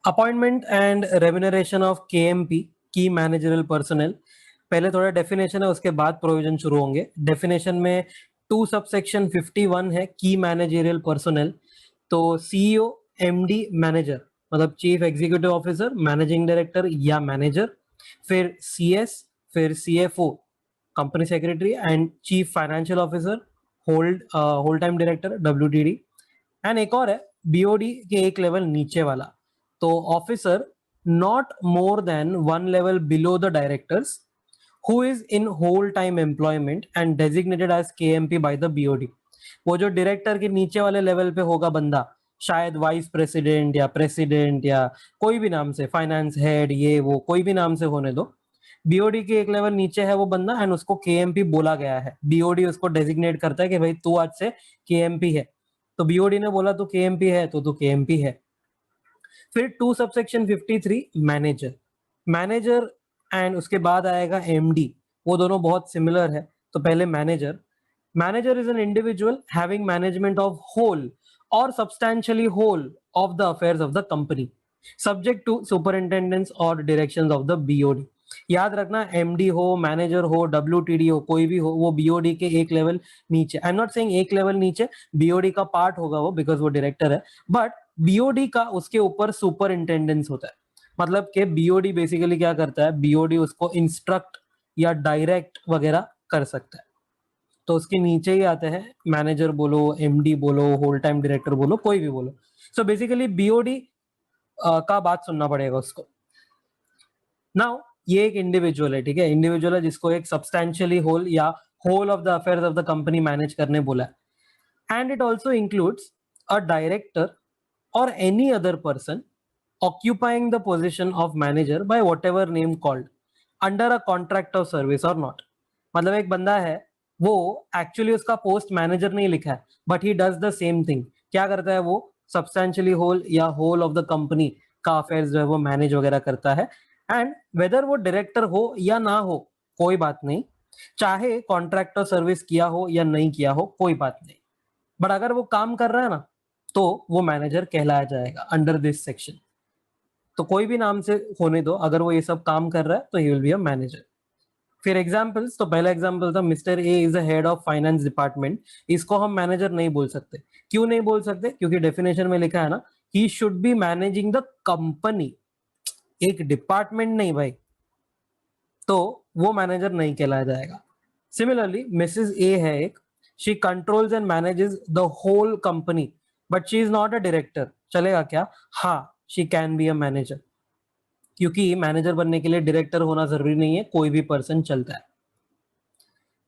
Appointment and remuneration of KMP की managerial personnel. पहले थोड़ा डेफिनेशन है, उसके बाद प्रोविजन शुरू होंगे। डेफिनेशन में 2 सबसेक्शन 51 है की मैनेजरियल पर्सनल। तो सीईओ, एमडी, मैनेजर मतलब chief executive officer, managing director या मैनेजर, फिर सीएस, फिर CFO company secretary and chief financial officer, whole time director WTD. And एक और है बीओडी के एक लेवल नीचे वाला, तो officer not more than 1 level below the directors who is in whole time employment and designated as KMP by the BOD. वो जो डायरेक्टर के नीचे वाले लेवल पे होगा बंदा, शायद वाइस प्रेसिडेंट या प्रेसिडेंट या कोई भी नाम से, फाइनेंस हेड, ये वो कोई भी नाम से होने दो, बीओडी के एक लेवल नीचे है वो बंदा एंड उसको केएमपी बोला गया है। बीओडी उसको डेजिग्नेट करता है कि भाई तू आज से केएमपी है, तो बीओडी ने बोला तू केएमपी है तो तू केएमपी है। फिर 2 सबसेक्शन 53 मैनेजर। मैनेजर एंड उसके बाद आएगा एमडी, वो दोनों बहुत सिमिलर है। तो पहले manager. Manager is an individual having management of whole or substantially whole of the affairs of the company subject to superintendence or directions of the BOD. याद रखना, एमडी हो, मैनेजर हो, डब्ल्यूटीडी हो, कोई भी हो, वो बीओडी के एक लेवल नीचे। आई एम नॉट सेइंग एक लेवल नीचे, बीओडी का पार्ट होगा वो बिकॉज वो डायरेक्टर है, बट बीओडी का उसके ऊपर सुपरिंटेंडेंस होता है। मतलब कि बीओडी बेसिकली क्या करता है, बीओडी उसको इंस्ट्रक्ट या डायरेक्ट वगैरह कर सकता है। तो उसके नीचे ही आते हैं मैनेजर बोलो, एमडी बोलो, होल टाइम डायरेक्टर बोलो, कोई भी बोलो। सो बेसिकली बीओडी का बात सुनना पड़ेगा उसको। नाउ ये एक इंडिविजुअल है, ठीक है, इंडिविजुअल है जिसको एक सब्सटैंशियली होल या whole of the affairs of the company manage करने बोला है। And it also includes a director or any other person occupying the position of manager by whatever name called under a contract of service or not। मतलब एक बंदा है, वो actually उसका post manager नहीं लिखा है, but he does the same thing. क्या करता है वो, सब्सटैंशियली होल या होल ऑफ द कंपनी का अफेयर्स जो है वो मैनेज वगैरह करता है। एंड वेदर वो डायरेक्टर हो या ना हो कोई बात नहीं, चाहे कॉन्ट्रैक्टर सर्विस किया हो या नहीं किया हो कोई बात नहीं, बट अगर वो काम कर रहा है ना तो वो मैनेजर कहलाया जाएगा अंडर दिस सेक्शन। तो कोई भी नाम से होने दो, अगर वो ये सब काम कर रहा है तो he will be a manager. फिर एग्जांपल्स, तो पहला एग्जांपल था mister A is the head of finance department. इसको हम मैनेजर नहीं बोल सकते। क्यों नहीं बोल सकते? क्योंकि डेफिनेशन में लिखा है ना, he should be managing the company, एक डिपार्टमेंट नहीं भाई, तो वो मैनेजर नहीं कहलाया जाएगा। सिमिलरली मिसेस ए है एक, she controls and manages the whole company but she is not a director, चलेगा क्या? हाँ, she can be a manager, क्योंकि मैनेजर बनने के लिए डायरेक्टर होना जरूरी नहीं है, कोई भी पर्सन चलता है।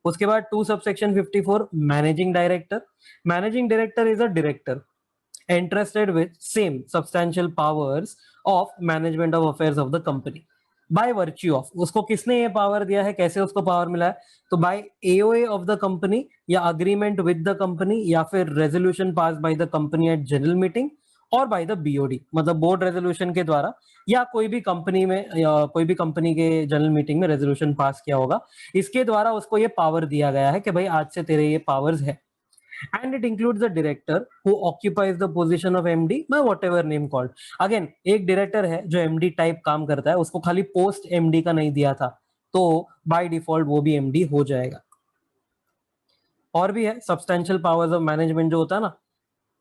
उसके बाद 2 subsection 54 managing director. Managing director is a director entrusted with same substantial powers of management of affairs of the company by virtue of, उसको किसने ये पावर दिया है, कैसे उसको पावर मिला है? तो by AOA of the company या अग्रीमेंट विद द कंपनी या फिर resolution pass by the company at general meeting और बाय द बीओडी, मतलब बोर्ड रेजोल्यूशन के द्वारा या कोई भी कंपनी में या कोई भी कंपनी के जनरल मीटिंग में रेजोल्यूशन पास किया होगा, इसके द्वारा उसको ये पावर दिया गया है कि भाई आज से तेरे ये पावर्स है। And it includes the director who occupies the position of MD by whatever name called। Again, एक डायरेक्टर है जो MD टाइप काम करता है, उसको खाली पोस्ट MD का नहीं दिया था, तो बाय डिफॉल्ट वो भी MD हो जाएगा। और भी है सब्सटैंशियल पावर्स ऑफ मैनेजमेंट जो होता है ना,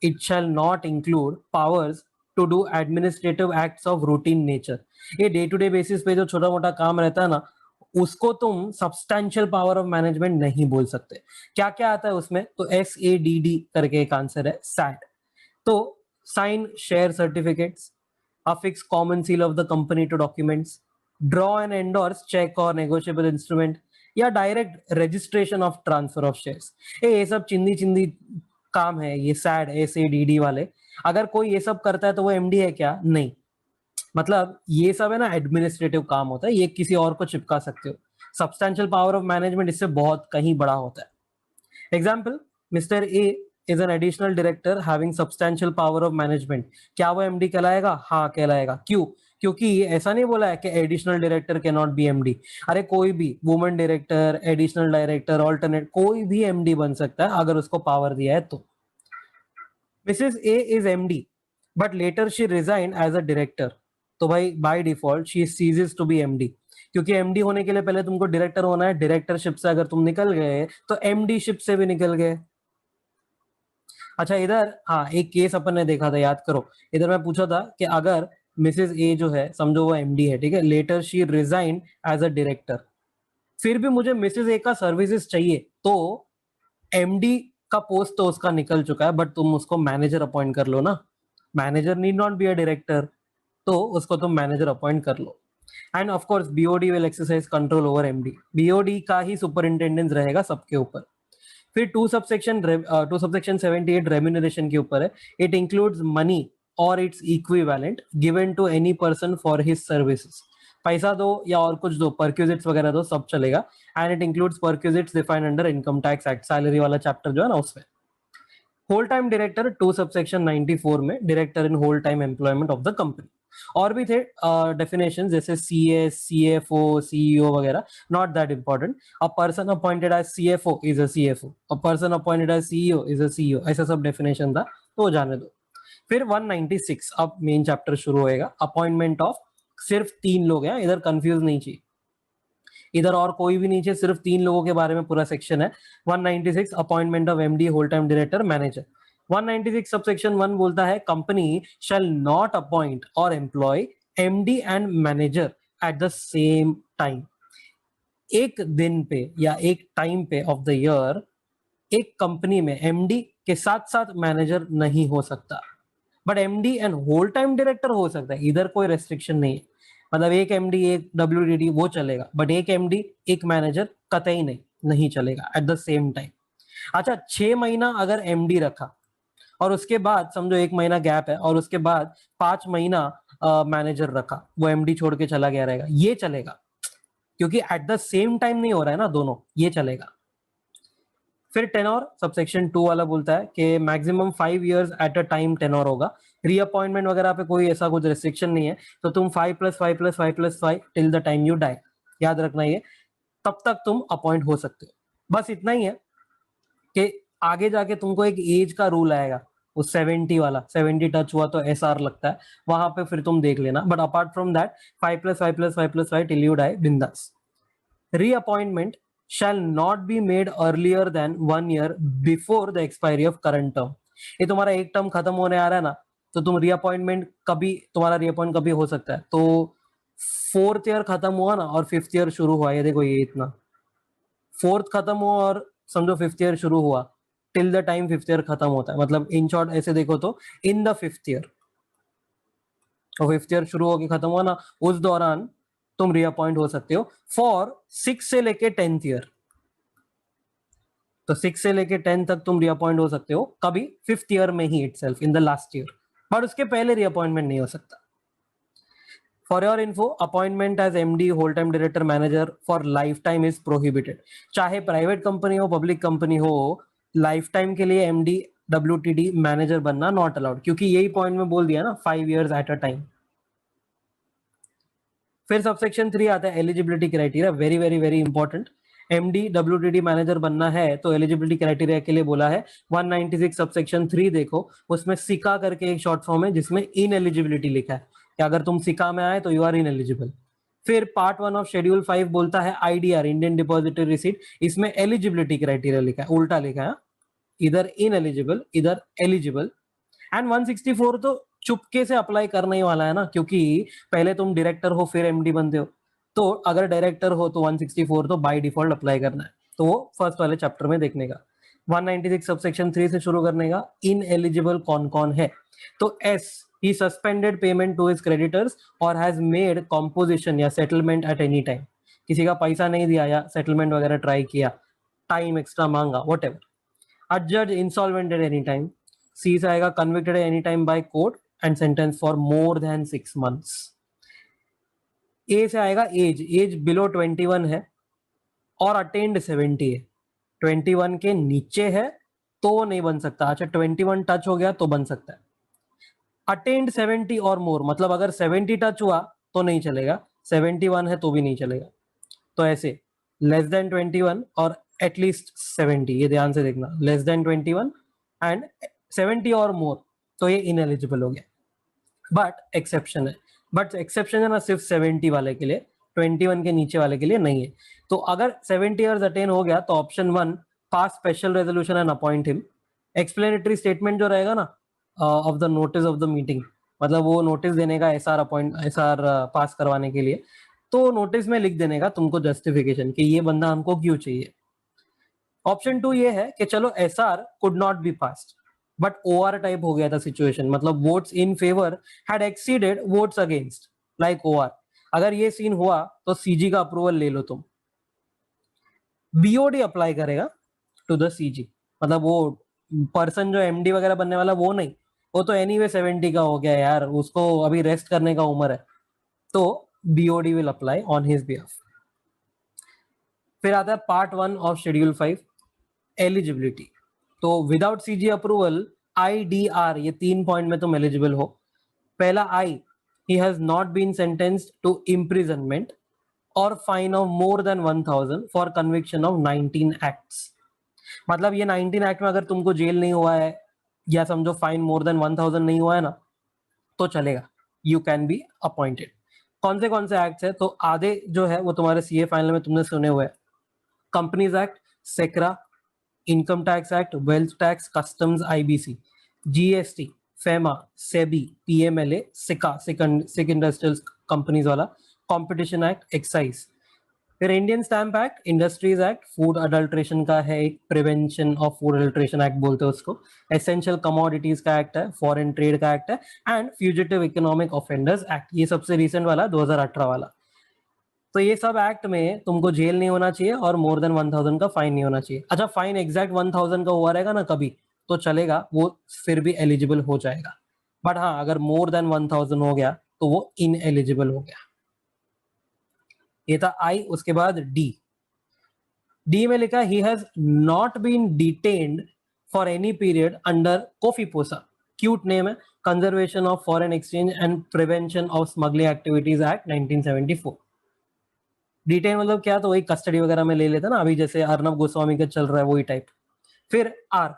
it shall not include powers to do administrative acts of routine nature. ये डे टू डे बेसिस पे जो छोटा मोटा काम रहता है ना, उसको तुम सब्सटैंशियल पावर ऑफ मैनेजमेंट नहीं बोल सकते। क्या क्या आता है उसमें? तो SADD करके एक आंसर है, सैट। तो sign share certificates, affix common seal of the company to documents, draw and endorse check or negotiable instrument, या direct registration of transfer of shares. ये सब चिंदी चिंदी काम है ये सैड SADD वाले। अगर कोई ये सब करता है तो वो MD है क्या? नहीं, मतलब ये सब है ना एडमिनिस्ट्रेटिव काम होता है, ये किसी और को चिपका सकते हो। सब्सटैंशियल पावर ऑफ मैनेजमेंट इससे बहुत कहीं बड़ा होता है। Example, mister A is an additional director having substantial power of management. क्या वो MD कहलाएगा? हाँ कहलाएगा। क्यों? क्योंकि ऐसा नहीं बोला है कि additional director can not B MD। अरे कोई भी women director, additional director, alternate, कोई भी MD बन सकता है अगर उसको पावर दिया है तो। Mrs A is MD but later she resign as a director. तो भाई by default she ceases to be MD, क्योंकि एमडी होने के लिए पहले तुमको डायरेक्टर होना है, डायरेक्टरशिप से अगर तुम निकल गए तो एमडी शिप से भी निकल गए। अच्छा इधर हाँ एक केस अपन ने देखा था, याद करो, इधर मैं पूछा था कि अगर मिसेस ए जो है, समझो वो एमडी है, ठीक है, later she resign as a director, फिर भी मुझे मिसेस ए का सर्विसेज चाहिए, तो एमडी का पोस्ट तो उसका निकल चुका है, बट तुम उसको मैनेजर अपॉइंट कर लो ना, manager need not be a director, तो उसको तुम मैनेजर अपॉइंट कर लो। And of course BOD will exercise control over MD, BOD का ही सुपरिंटेंडेंस रहेगा सबके ऊपर। फिर टू सबसेक्शन 78 रेम्यूनरेशन के ऊपर है। इट इंक्लूड्स मनी और its equivalent given to any person for his services, पैसा दो या और कुछ दो, परक्यूजिट्स वगैरह दो, सब चलेगा। And it includes perquisites defined under income tax act, salary वाला चैप्टर जो है ना उसमें। Whole time director to subsection 94 में, director in whole time employment of the company. और भी थे डेफिनेशन जैसे सीएस, सीएफओ, सीईओ वगैरह, not that important. A person appointed as CFO is a CFO, a person appointed as CEO is a CEO, ऐसा सब definition था, तो जाने दो। फिर 196 अब मेन चैप्टर शुरू होएगा, अपॉइंटमेंट ऑफ, सिर्फ 3 लोग हैं, इधर कंफ्यूज नहीं चाहिए, इधर और कोई भी नीचे, सिर्फ 3 लोगों के बारे में पूरा सेक्शन है। 196 appointment of MD, whole time director, manager. 196 subsection 1 बोलता है कंपनी शैल नॉट अपॉइंट और employ MD and manager at the same time. एक दिन पे या एक टाइम पे ऑफ द ईयर एक कंपनी में एमडी के साथ साथ मैनेजर नहीं हो सकता, but MD and whole time director हो सकता है, इधर कोई रेस्ट्रिक्शन नहीं है। मतलब एक एमडी एक डब्ल्यूडीडी वो चलेगा, बट एक एमडी एक मैनेजर कतई नहीं, नहीं चलेगा एट द सेम टाइम। अच्छा 6 महीना अगर एमडी रखा और उसके बाद समझो 1 महीना गैप है और उसके बाद 5 महीना मैनेजर रखा, वो एमडी छोड़ के चला गया रहेगा, ये चलेगा, क्योंकि एट द सेम टाइम नहीं हो रहा है ना दोनों, ये चलेगा। फिर टेनोर सबसेक्शन 2 वाला बोलता है कि maximum 5 years at a time tenure होगा, रीअपॉइंटमेंट वगैरह पे कोई ऐसा कुछ रेस्ट्रिक्शन नहीं है, तो तुम 5+5+5+5 till the time you die, याद रखना ये, तब तक तुम अपॉइंट हो सकते हो। बस इतना ही है कि आगे जाके तुमको एक एज का रूल आएगा, वो 70 वाला, 70 टच हुआ तो एसआर लगता है, वहां पे फिर तुम देख लेना, but apart from that 5+5+5+5 till you die, बिंदास। Reappointment shall not be made earlier than 1 year before the expiry of current term। ये तुम्हारा एक टर्म खत्म होने आ रहा है ना, तो तुम रीअपॉइंटमेंट कभी, तुम्हारा रीअपॉइंट कभी हो सकता है, तो 4th ईयर खत्म हुआ ना और 5th ईयर शुरू हुआ, ये देखो ये इतना, 4th खत्म हुआ और समझो 5th ईयर शुरू हुआ, till the time 5th year खत्म होता है, मतलब इन शॉर्ट ऐसे देखो तो इन द 5th ईयर, और 5th ईयर शुरू होकर खत्म हुआ ना, उस दौरान तुम रीअपॉइंट हो सकते हो फॉर 6 से लेके 10th ईयर। तो 6 से लेके 10 तक तुम रीअपॉइंट हो सकते हो कभी 5th ईयर में ही itself, in the last year, but उसके पहले रीअपॉइंटमेंट नहीं हो सकता। For your info, appointment as MD, whole time director, manager for lifetime is prohibited. चाहे प्राइवेट कंपनी हो, पब्लिक कंपनी हो, लाइफ टाइम के लिए एमडी, डब्ल्यूटीडी, मैनेजर बनना नॉट अलाउड, क्योंकि यही पॉइंट में बोल दिया ना, 5 इयर्स एट अ टाइम। फिर सबसेक्शन 3 आता है eligibility criteria, very very very important. MD WTD manager बनना है तो एलिजिबिलिटी क्राइटेरिया के लिए बोला है 196 सबसेक्शन 3 देखो, उसमें सिका करके एक शॉर्ट फॉर्म है जिसमें इन एलिजिबिलिटी लिखा है कि अगर तुम सिका में आए तो यू आर इन एलिजिबल। फिर पार्ट 1 ऑफ शेड्यूल 5 बोलता है आईडीआर, इंडियन डिपॉजिटरी रिसीट, इसमें एलिजिबिलिटी क्राइटेरिया लिखा है, उल्टा लिखा है, इधर इन एलिजिबल इधर एलिजिबल। एंड 164 तो चुपके से अप्लाई करने ही वाला है ना, क्योंकि पहले तुम डायरेक्टर हो फिर एमडी बनते हो, तो अगर डायरेक्टर हो तो 164 तो बाय डिफॉल्ट अप्लाई करना है, तो वो फर्स्ट वाले चैप्टर में देखने का। 196 सबसेक्शन 3 से शुरू करने का, इन एलिजिबल कौन कौन है, तो S, he suspended payment to his creditors और हैज मेड कॉम्पोजिशन या सेटलमेंट एट एनी टाइम, किसी का पैसा नहीं दिया या सेटलमेंट वगैरह ट्राई किया, टाइम एक्स्ट्रा मांगा, what ever. adjudged insolvent at any time। C से आएगा convicted at any time by court and sentenced for more than 6 months। A से आएगा एज बिलो 21 है और अटेंड 70 है, 21 के नीचे है तो नहीं बन सकता, अच्छा 21 टच हो गया तो बन सकता है। अटेंड 70 और मोर, मतलब अगर 70 टच हुआ तो नहीं चलेगा, 71 है तो भी नहीं चलेगा, तो ऐसे लेस देन 21 और एटलीस्ट 70, ये ध्यान से देखना, लेस देन 21 एंड 70 और मोर, तो ये इनएलिजिबल हो गया। बट एक्सेप्शन है, बट एक्सेप्शन है ना सिर्फ 70 वाले के लिए, 21 के नीचे वाले के लिए नहीं है। तो अगर 70 इयर्स अटेन हो गया तो option 1 pass special resolution and appoint him. Explanatory statement जो रहेगा ना of the notice of the meeting, मतलब वो नोटिस देने का एसआर पास करवाने के लिए, तो नोटिस में लिख देने का तुमको जस्टिफिकेशन कि ये बंदा हमको क्यों चाहिए। ऑप्शन 2 ये है कि चलो SR could not be passed but OR type हो गया था सिचुएशन, मतलब votes in favour had exceeded votes against, like OR. अगर ये सीन हुआ तो सीजी का अप्रूवल ले लो तुम। बीओडी अप्लाई करेगा टू द सीजी, मतलब वो पर्सन जो एमडी वगैरह बनने वाला वो नहीं, वो तो एनीवे 70 का हो गया यार, उसको अभी रेस्ट करने का उम्र है, तो BOD will apply on his behalf. फिर आता है पार्ट 1 ऑफ शेड्यूल 5, एलिजिबिलिटी। तो विदाउट सीजी अप्रूवल आईडीआर, ये 3 पॉइंट में तुम एलिजिबल हो। पहला आई, he has not been sentenced to imprisonment or fine of more than 1000 for conviction of 19 acts। मतलब ये 19 एक्ट में अगर तुमको जेल नहीं हुआ है या समझो फाइन मोर देन 1000 नहीं हुआ है ना, तो चलेगा, यू कैन बी अपॉइंटेड। कौन से एक्ट्स है, तो आधे जो है वो तुम्हारे सीए फाइनल में तुमने सुने हुए हैं। कंपनीज एक्ट, सेक्रा, income tax act, wealth tax, customs, IBC, GST, FEMA, SEBI, PMLA, SICA, sick industrial companies वाला, कंपटीशन एक्ट, एक्साइज। फिर Indian stamp act, industries act, food adulteration का है एक, prevention of food adulteration act बोलते हैं उसको, essential commodities का act है, फॉरेन ट्रेड का एक्ट है, and fugitive economic offenders act, ये सबसे रिसेंट वाला 2018 वाला। तो ये सब एक्ट में तुमको जेल नहीं होना चाहिए और मोर देन 1000 का फाइन नहीं होना चाहिए। अच्छा, फाइन एग्जैक्ट 1000 का हुआ रहेगा ना कभी, तो चलेगा, वो फिर भी एलिजिबल हो जाएगा। बट हाँ, अगर मोर देन 1000 हो गया तो वो इन एलिजिबल हो गया। ये था आई। उसके बाद डी। डी में लिखा ही has not been detained for any period under COFEPOSA, cute name है, conservation of foreign exchange and prevention of smuggling activities act 1974। Detain मतलब क्या, तो वही कस्टडी वगैरह में ले लेता ना, अभी जैसे अर्नब गोस्वामी का चल रहा है वही टाइप। फिर R,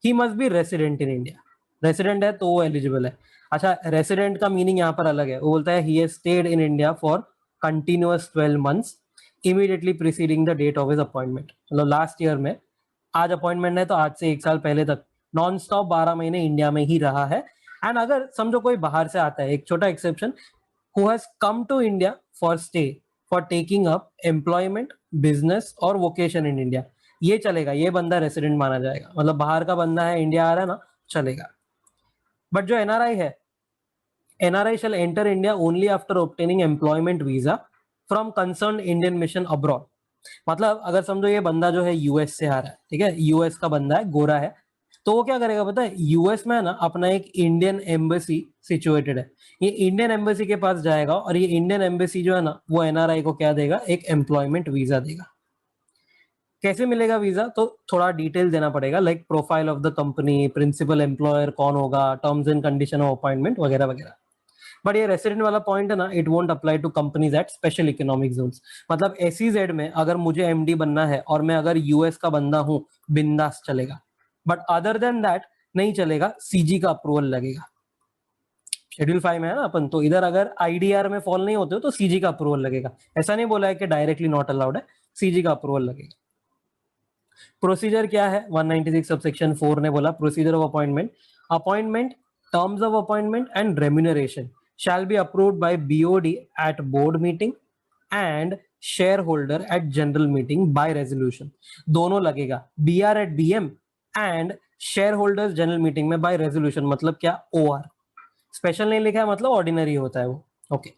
he must be resident in India, resident है तो वो एलिजिबल है। अच्छा, रेसिडेंट का मीनिंग यहाँ पर अलग है, वो बोलता है he has stayed in India for continuous 12 months immediately preceding the date of his appointment, मतलब लास्ट ईयर में, आज अपॉइंटमेंट है तो आज से 1 साल पहले तक नॉन स्टॉप 12 महीने इंडिया में ही रहा है। एंड अगर समझो कोई बाहर से आता है, एक छोटा exception, who has come to India for stay for taking up employment, business और वोकेशन इन इंडिया, ये चलेगा, ये बंदा रेसिडेंट माना जाएगा, मतलब बाहर का बंदा है, इंडिया आ रहा है ना, चलेगा। बट जो एनआरआई है, NRI shall enter India only after obtaining employment visa from concern Indian mission abroad. मतलब अगर समझो ये बंदा जो है यूएस से आ रहा है, ठीक है, यूएस का बंदा है, गोरा है, तो वो क्या करेगा पता है, यूएस में है ना अपना एक इंडियन एम्बेसी सिचुएटेड है, ये इंडियन एम्बेसी के पास जाएगा और ये इंडियन एम्बेसी जो है ना वो एनआरआई को क्या देगा, एक एम्प्लॉयमेंट वीजा देगा। कैसे मिलेगा वीजा, तो थोड़ा डिटेल देना पड़ेगा, like profile of the company, principal employer कौन होगा, terms and condition of appointment वगैरह वगैरह। बट ये रेसिडेंट वाला पॉइंट है ना, it won't apply to companies at special economic zones, मतलब एसईजेड में अगर मुझे एमडी बनना है और मैं अगर यूएस का बंदा हूं, बिंदास चलेगा। बट अदर देन दैट नहीं चलेगा, सीजी का अप्रूवल लगेगा। शेड्यूल 5 में है ना अपन, तो इधर अगर आईडीआर में फॉल नहीं होते हो तो सीजी का अप्रूवल लगेगा। ऐसा नहीं बोला है कि डायरेक्टली नॉट अलाउड है, सीजी का अप्रूवल लगेगा। प्रोसीजर क्या है, 196 सबसेक्शन 4 ने बोला procedure of appointment, appointment, terms of appointment and remuneration shall be approved by BOD at board meeting and shareholder at general meeting by resolution। दोनों लगेगा, BR at BM and shareholders general meeting में by resolution, मतलब क्या, OR। Special नहीं लिखा है मतलब ordinary होता है वो, okay.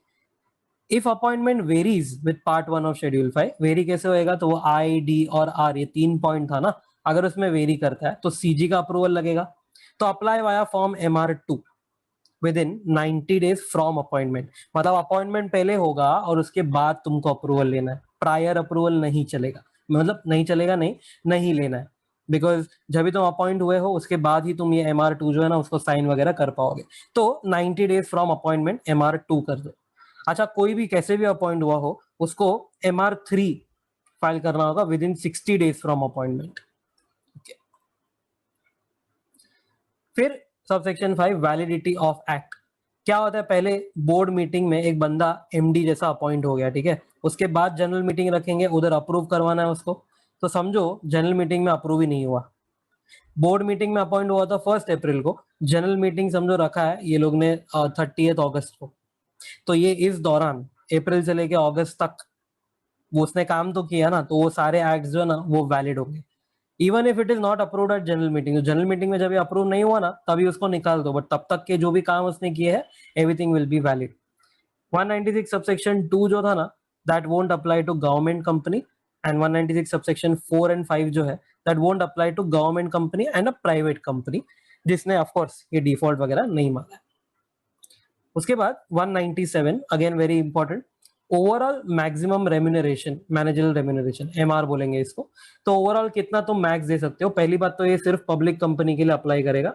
If appointment varies with part 1 of schedule 5, very कैसे होएगा, तो वो आई डी और आर, ये 3 पॉइंट था ना, अगर उसमें वेरी करता है तो सीजी का अप्रूवल लगेगा। तो apply via form MR2 within 90 days from appointment, मतलब अपॉइंटमेंट पहले होगा और उसके बाद तुमको अप्रूवल लेना है, प्रायर अप्रूवल नहीं चलेगा, मतलब नहीं चलेगा, नहीं लेना है, बिकॉज जब भी तुम अपॉइंट हुए हो उसके बाद ही तुम ये MR2 जो है ना उसको साइन वगैरह कर पाओगे। तो 90 डेज फ्रॉम अपॉइंटमेंट MR2 कर दो। अच्छा, कोई भी कैसे भी अपॉइंट हुआ हो उसको MR3 फाइल करना होगा with in 60 days from appointment. फिर सबसेक्शन 5, वैलिडिटी ऑफ एक्ट। क्या होता है, पहले बोर्ड मीटिंग में एक बंदा एमडी जैसा अपॉइंट हो गया, ठीक है, उसके बाद जनरल मीटिंग रखेंगे, उधर अप्रूव करवाना है उसको, तो समझो जनरल मीटिंग में अप्रूव ही नहीं हुआ। बोर्ड मीटिंग में अपॉइंट हुआ था 1 अप्रैल को, जनरल मीटिंग समझो रखा है ये लोग ने 30 अगस्त को, तो ये इस दौरान अप्रैल से लेके अगस्त तक वो उसने काम तो किया ना, तो वो सारे एक्ट्स जो है ना वो वैलिड होंगे। Even if it is not approved at general meeting, general meeting में जब ये अप्रूव नहीं हुआ ना तभी उसको निकाल दो, बट तब तक के जो भी काम उसने किए हैं everything will be valid. 196 subsection 2 जो था ना, that won't apply to government company, and 196 subsection 4 and 5 जो है that won't apply to government company and a private company जिसने ऑफ कोर्स ये डिफॉल्ट वगैरह नहीं मांगा है। उसके बाद 197 again very important, overall maximum remuneration, managerial remuneration, MR बोलेंगे इसको। तो ओवरऑल कितना तुम मैक्स दे सकते हो, पहली बात तो ये सिर्फ पब्लिक कंपनी के लिए अप्लाई करेगा।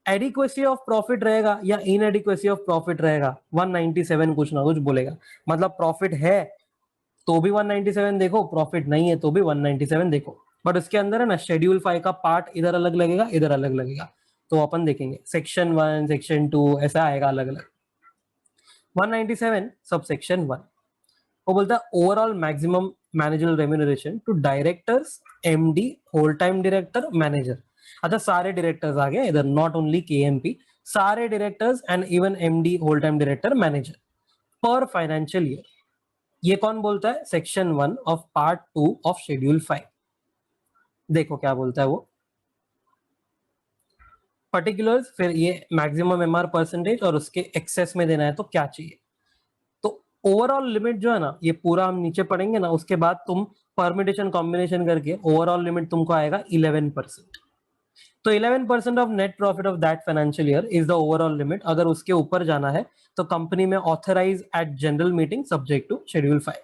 एडिक्वेसी ऑफ प्रॉफिट रहेगा या इनएडिक्वेसी ऑफ प्रॉफिट रहेगा, 197 कुछ ना कुछ बोलेगा। मतलब प्रॉफिट है तो भी 197 देखो, प्रॉफिट नहीं है तो भी 197 देखो, बट उसके अंदर है ना शेड्यूल 5 का पार्ट इधर अलग लगेगा, इधर अलग लगेगा, तो अपन देखेंगे सेक्शन 1 सेक्शन 2 ऐसा आएगा अलग अलग। 197 सब सेक्शन 1 वो बोलता है overall maximum managerial remuneration to directors, MD, whole time director, manager. अच्छा सारे डायरेक्टर्स आ गए इधर, नॉट ओनली केएमपी, सारे directors and even MD, whole time director, manager per financial year. ये कौन बोलता है, section 1 of part 2 of schedule 5। देखो क्या बोलता है वो, पर्टिकुलर्स, फिर ये मैक्सिमम एमआर परसेंटेज और उसके एक्सेस में देना है तो क्या चाहिए। तो ओवरऑल लिमिट जो है ना ये पूरा हम नीचे पढ़ेंगे ना, उसके बाद तुम परमिटेशन कॉम्बिनेशन करके ओवरऑल लिमिट तुमको आएगा 11%। तो 11% of net profit of that financial year is the overall limit. अगर उसके ऊपर जाना है तो कंपनी में authorise at general meeting subject to schedule 5।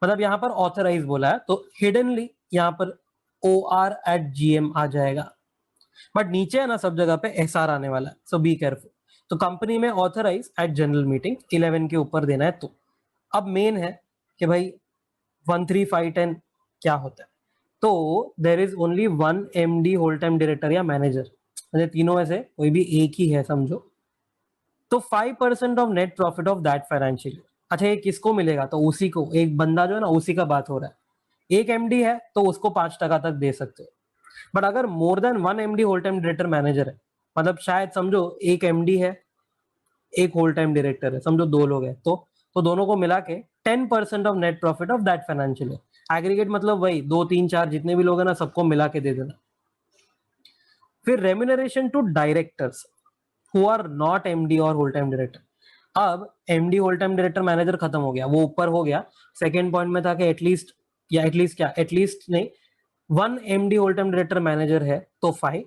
मतलब यहाँ पर ऑथराइज बोला है तो हिडनली यहाँ पर OR एट GM आ जाएगा, बट नीचे है ना सब जगह पे SR आने वाला है, सो बी केयरफुल। तो कंपनी में ऑथराइज एट जनरल मीटिंग 11 के ऊपर देना है। तो अब मेन है कि भाई 13510 क्या होता है, तो there is only 1 MD, whole time director या मैनेजर, मतलब तीनों में से कोई भी एक ही है समझो। तो 5% of net profit of that financial year. अच्छा ये किसको मिलेगा, तो उसी को, एक बंदा जो है ना उसी का बात हो रहा है, एक MD है तो उसको 5% तक दे सकते हो। बट अगर more than 1 MD, whole time director, manager है, मतलब शायद समझो एक MD है एक होल टाइम डायरेक्टर है, समझो 2 लोग हैं, तो दोनों को मिला के 10% of net profit of that financial year. Aggregate मतलब वही 2 3 4 जितने भी लोग हैं ना सबको मिला के दे देना। फिर remuneration to directors who are not MD और होल टाइम डायरेक्टर। अब MD, whole time director, manager खत्म हो गया, वो ऊपर हो गया। सेकेंड पॉइंट में था कि एटलीस्ट, या एटलीस्ट क्या, एटलीस्ट नहीं, 1 MD, whole time director, manager है तो 5,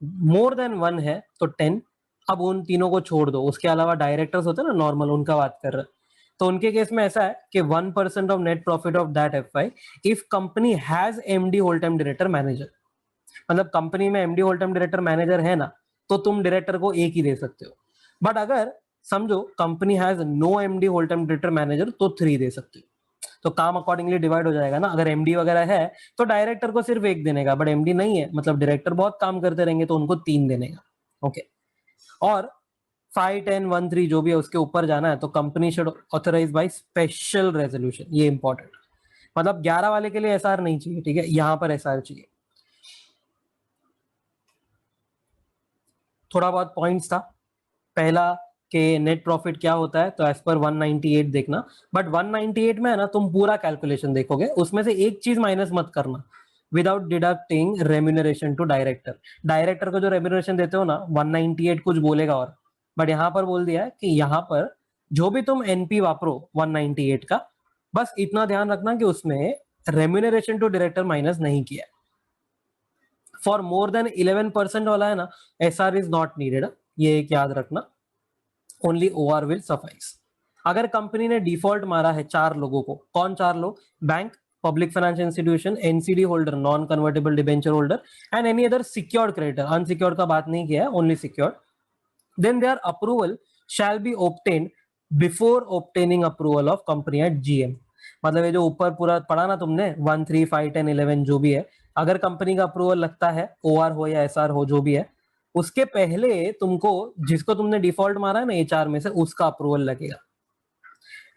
मोर देन 1 है तो 10। अब उन तीनों को छोड़ दो, उसके अलावा डायरेक्टर्स होते हैं ना नॉर्मल, उनका बात कर रहे हैं। तो उनके केस में ऐसा है कि 1% of net profit of that FI if company has MD, whole time director, manager. मतलब कंपनी में MD, whole time director, manager है ना, तो तुम डायरेक्टर को एक ही दे सकते हो। बट अगर समझो company has no MD, whole time director, manager, तो 3 दे सकते हो। तो काम अकॉर्डिंगली डिवाइड हो जाएगा ना। अगर MD वगैरह है तो डायरेक्टर को सिर्फ 1 देने का, बट MD नहीं है मतलब डायरेक्टर बहुत काम करते रहेंगे तो उनको 3 देने का। ओके, और 5 10 1 3 जो भी है उसके ऊपर जाना है तो company should authorise by special resolution, ये इंपॉर्टेंट। मतलब 11 वाले के लिए SR नहीं चाहिए, ठीक है, यहाँ पर SR चाहिए। थोड़ा बहुत पॉइंट्स था, पहला कि नेट प्रॉफिट क्या होता है, तो एज पर 198 देखना, बट 198 में है ना तुम पूरा कैलकुलेशन देखोगे, उसमें से एक चीज माइनस मत करना, without deducting remuneration to director. Director को जो रेम्यूनरेशन देते हो ना 198 कुछ बोलेगा, और बट यहाँ पर बोल दिया है कि यहाँ पर जो भी तुम NP वापरो 198 का, बस इतना ध्यान रखना कि उसमें रेम्यूनरेशन टू डायरेक्टर माइनस नहीं किया। फॉर मोर देन 11% वाला है ना, SR इज नॉट नीडेड, ये एक याद रखना, ओनली OR विल सफाइस। अगर कंपनी ने डिफॉल्ट मारा है 4 लोगों को, कौन 4 लोग, bank, public financial institution, NCD holder, non convertible debenture holder, and any other secured creditor, unsecured का बात नहीं किया है, only secured, then their approval shall be obtained before obtaining approval of company at GM। मतलब ये जो ऊपर पूरा पढ़ा ना तुमने 1 3 5 10 11 जो भी है, अगर कंपनी का अप्रूवल लगता है, OR हो या SR हो जो भी है, उसके पहले तुमको जिसको तुमने डिफॉल्ट मारा है ना एचआर में से उसका अप्रूवल लगेगा।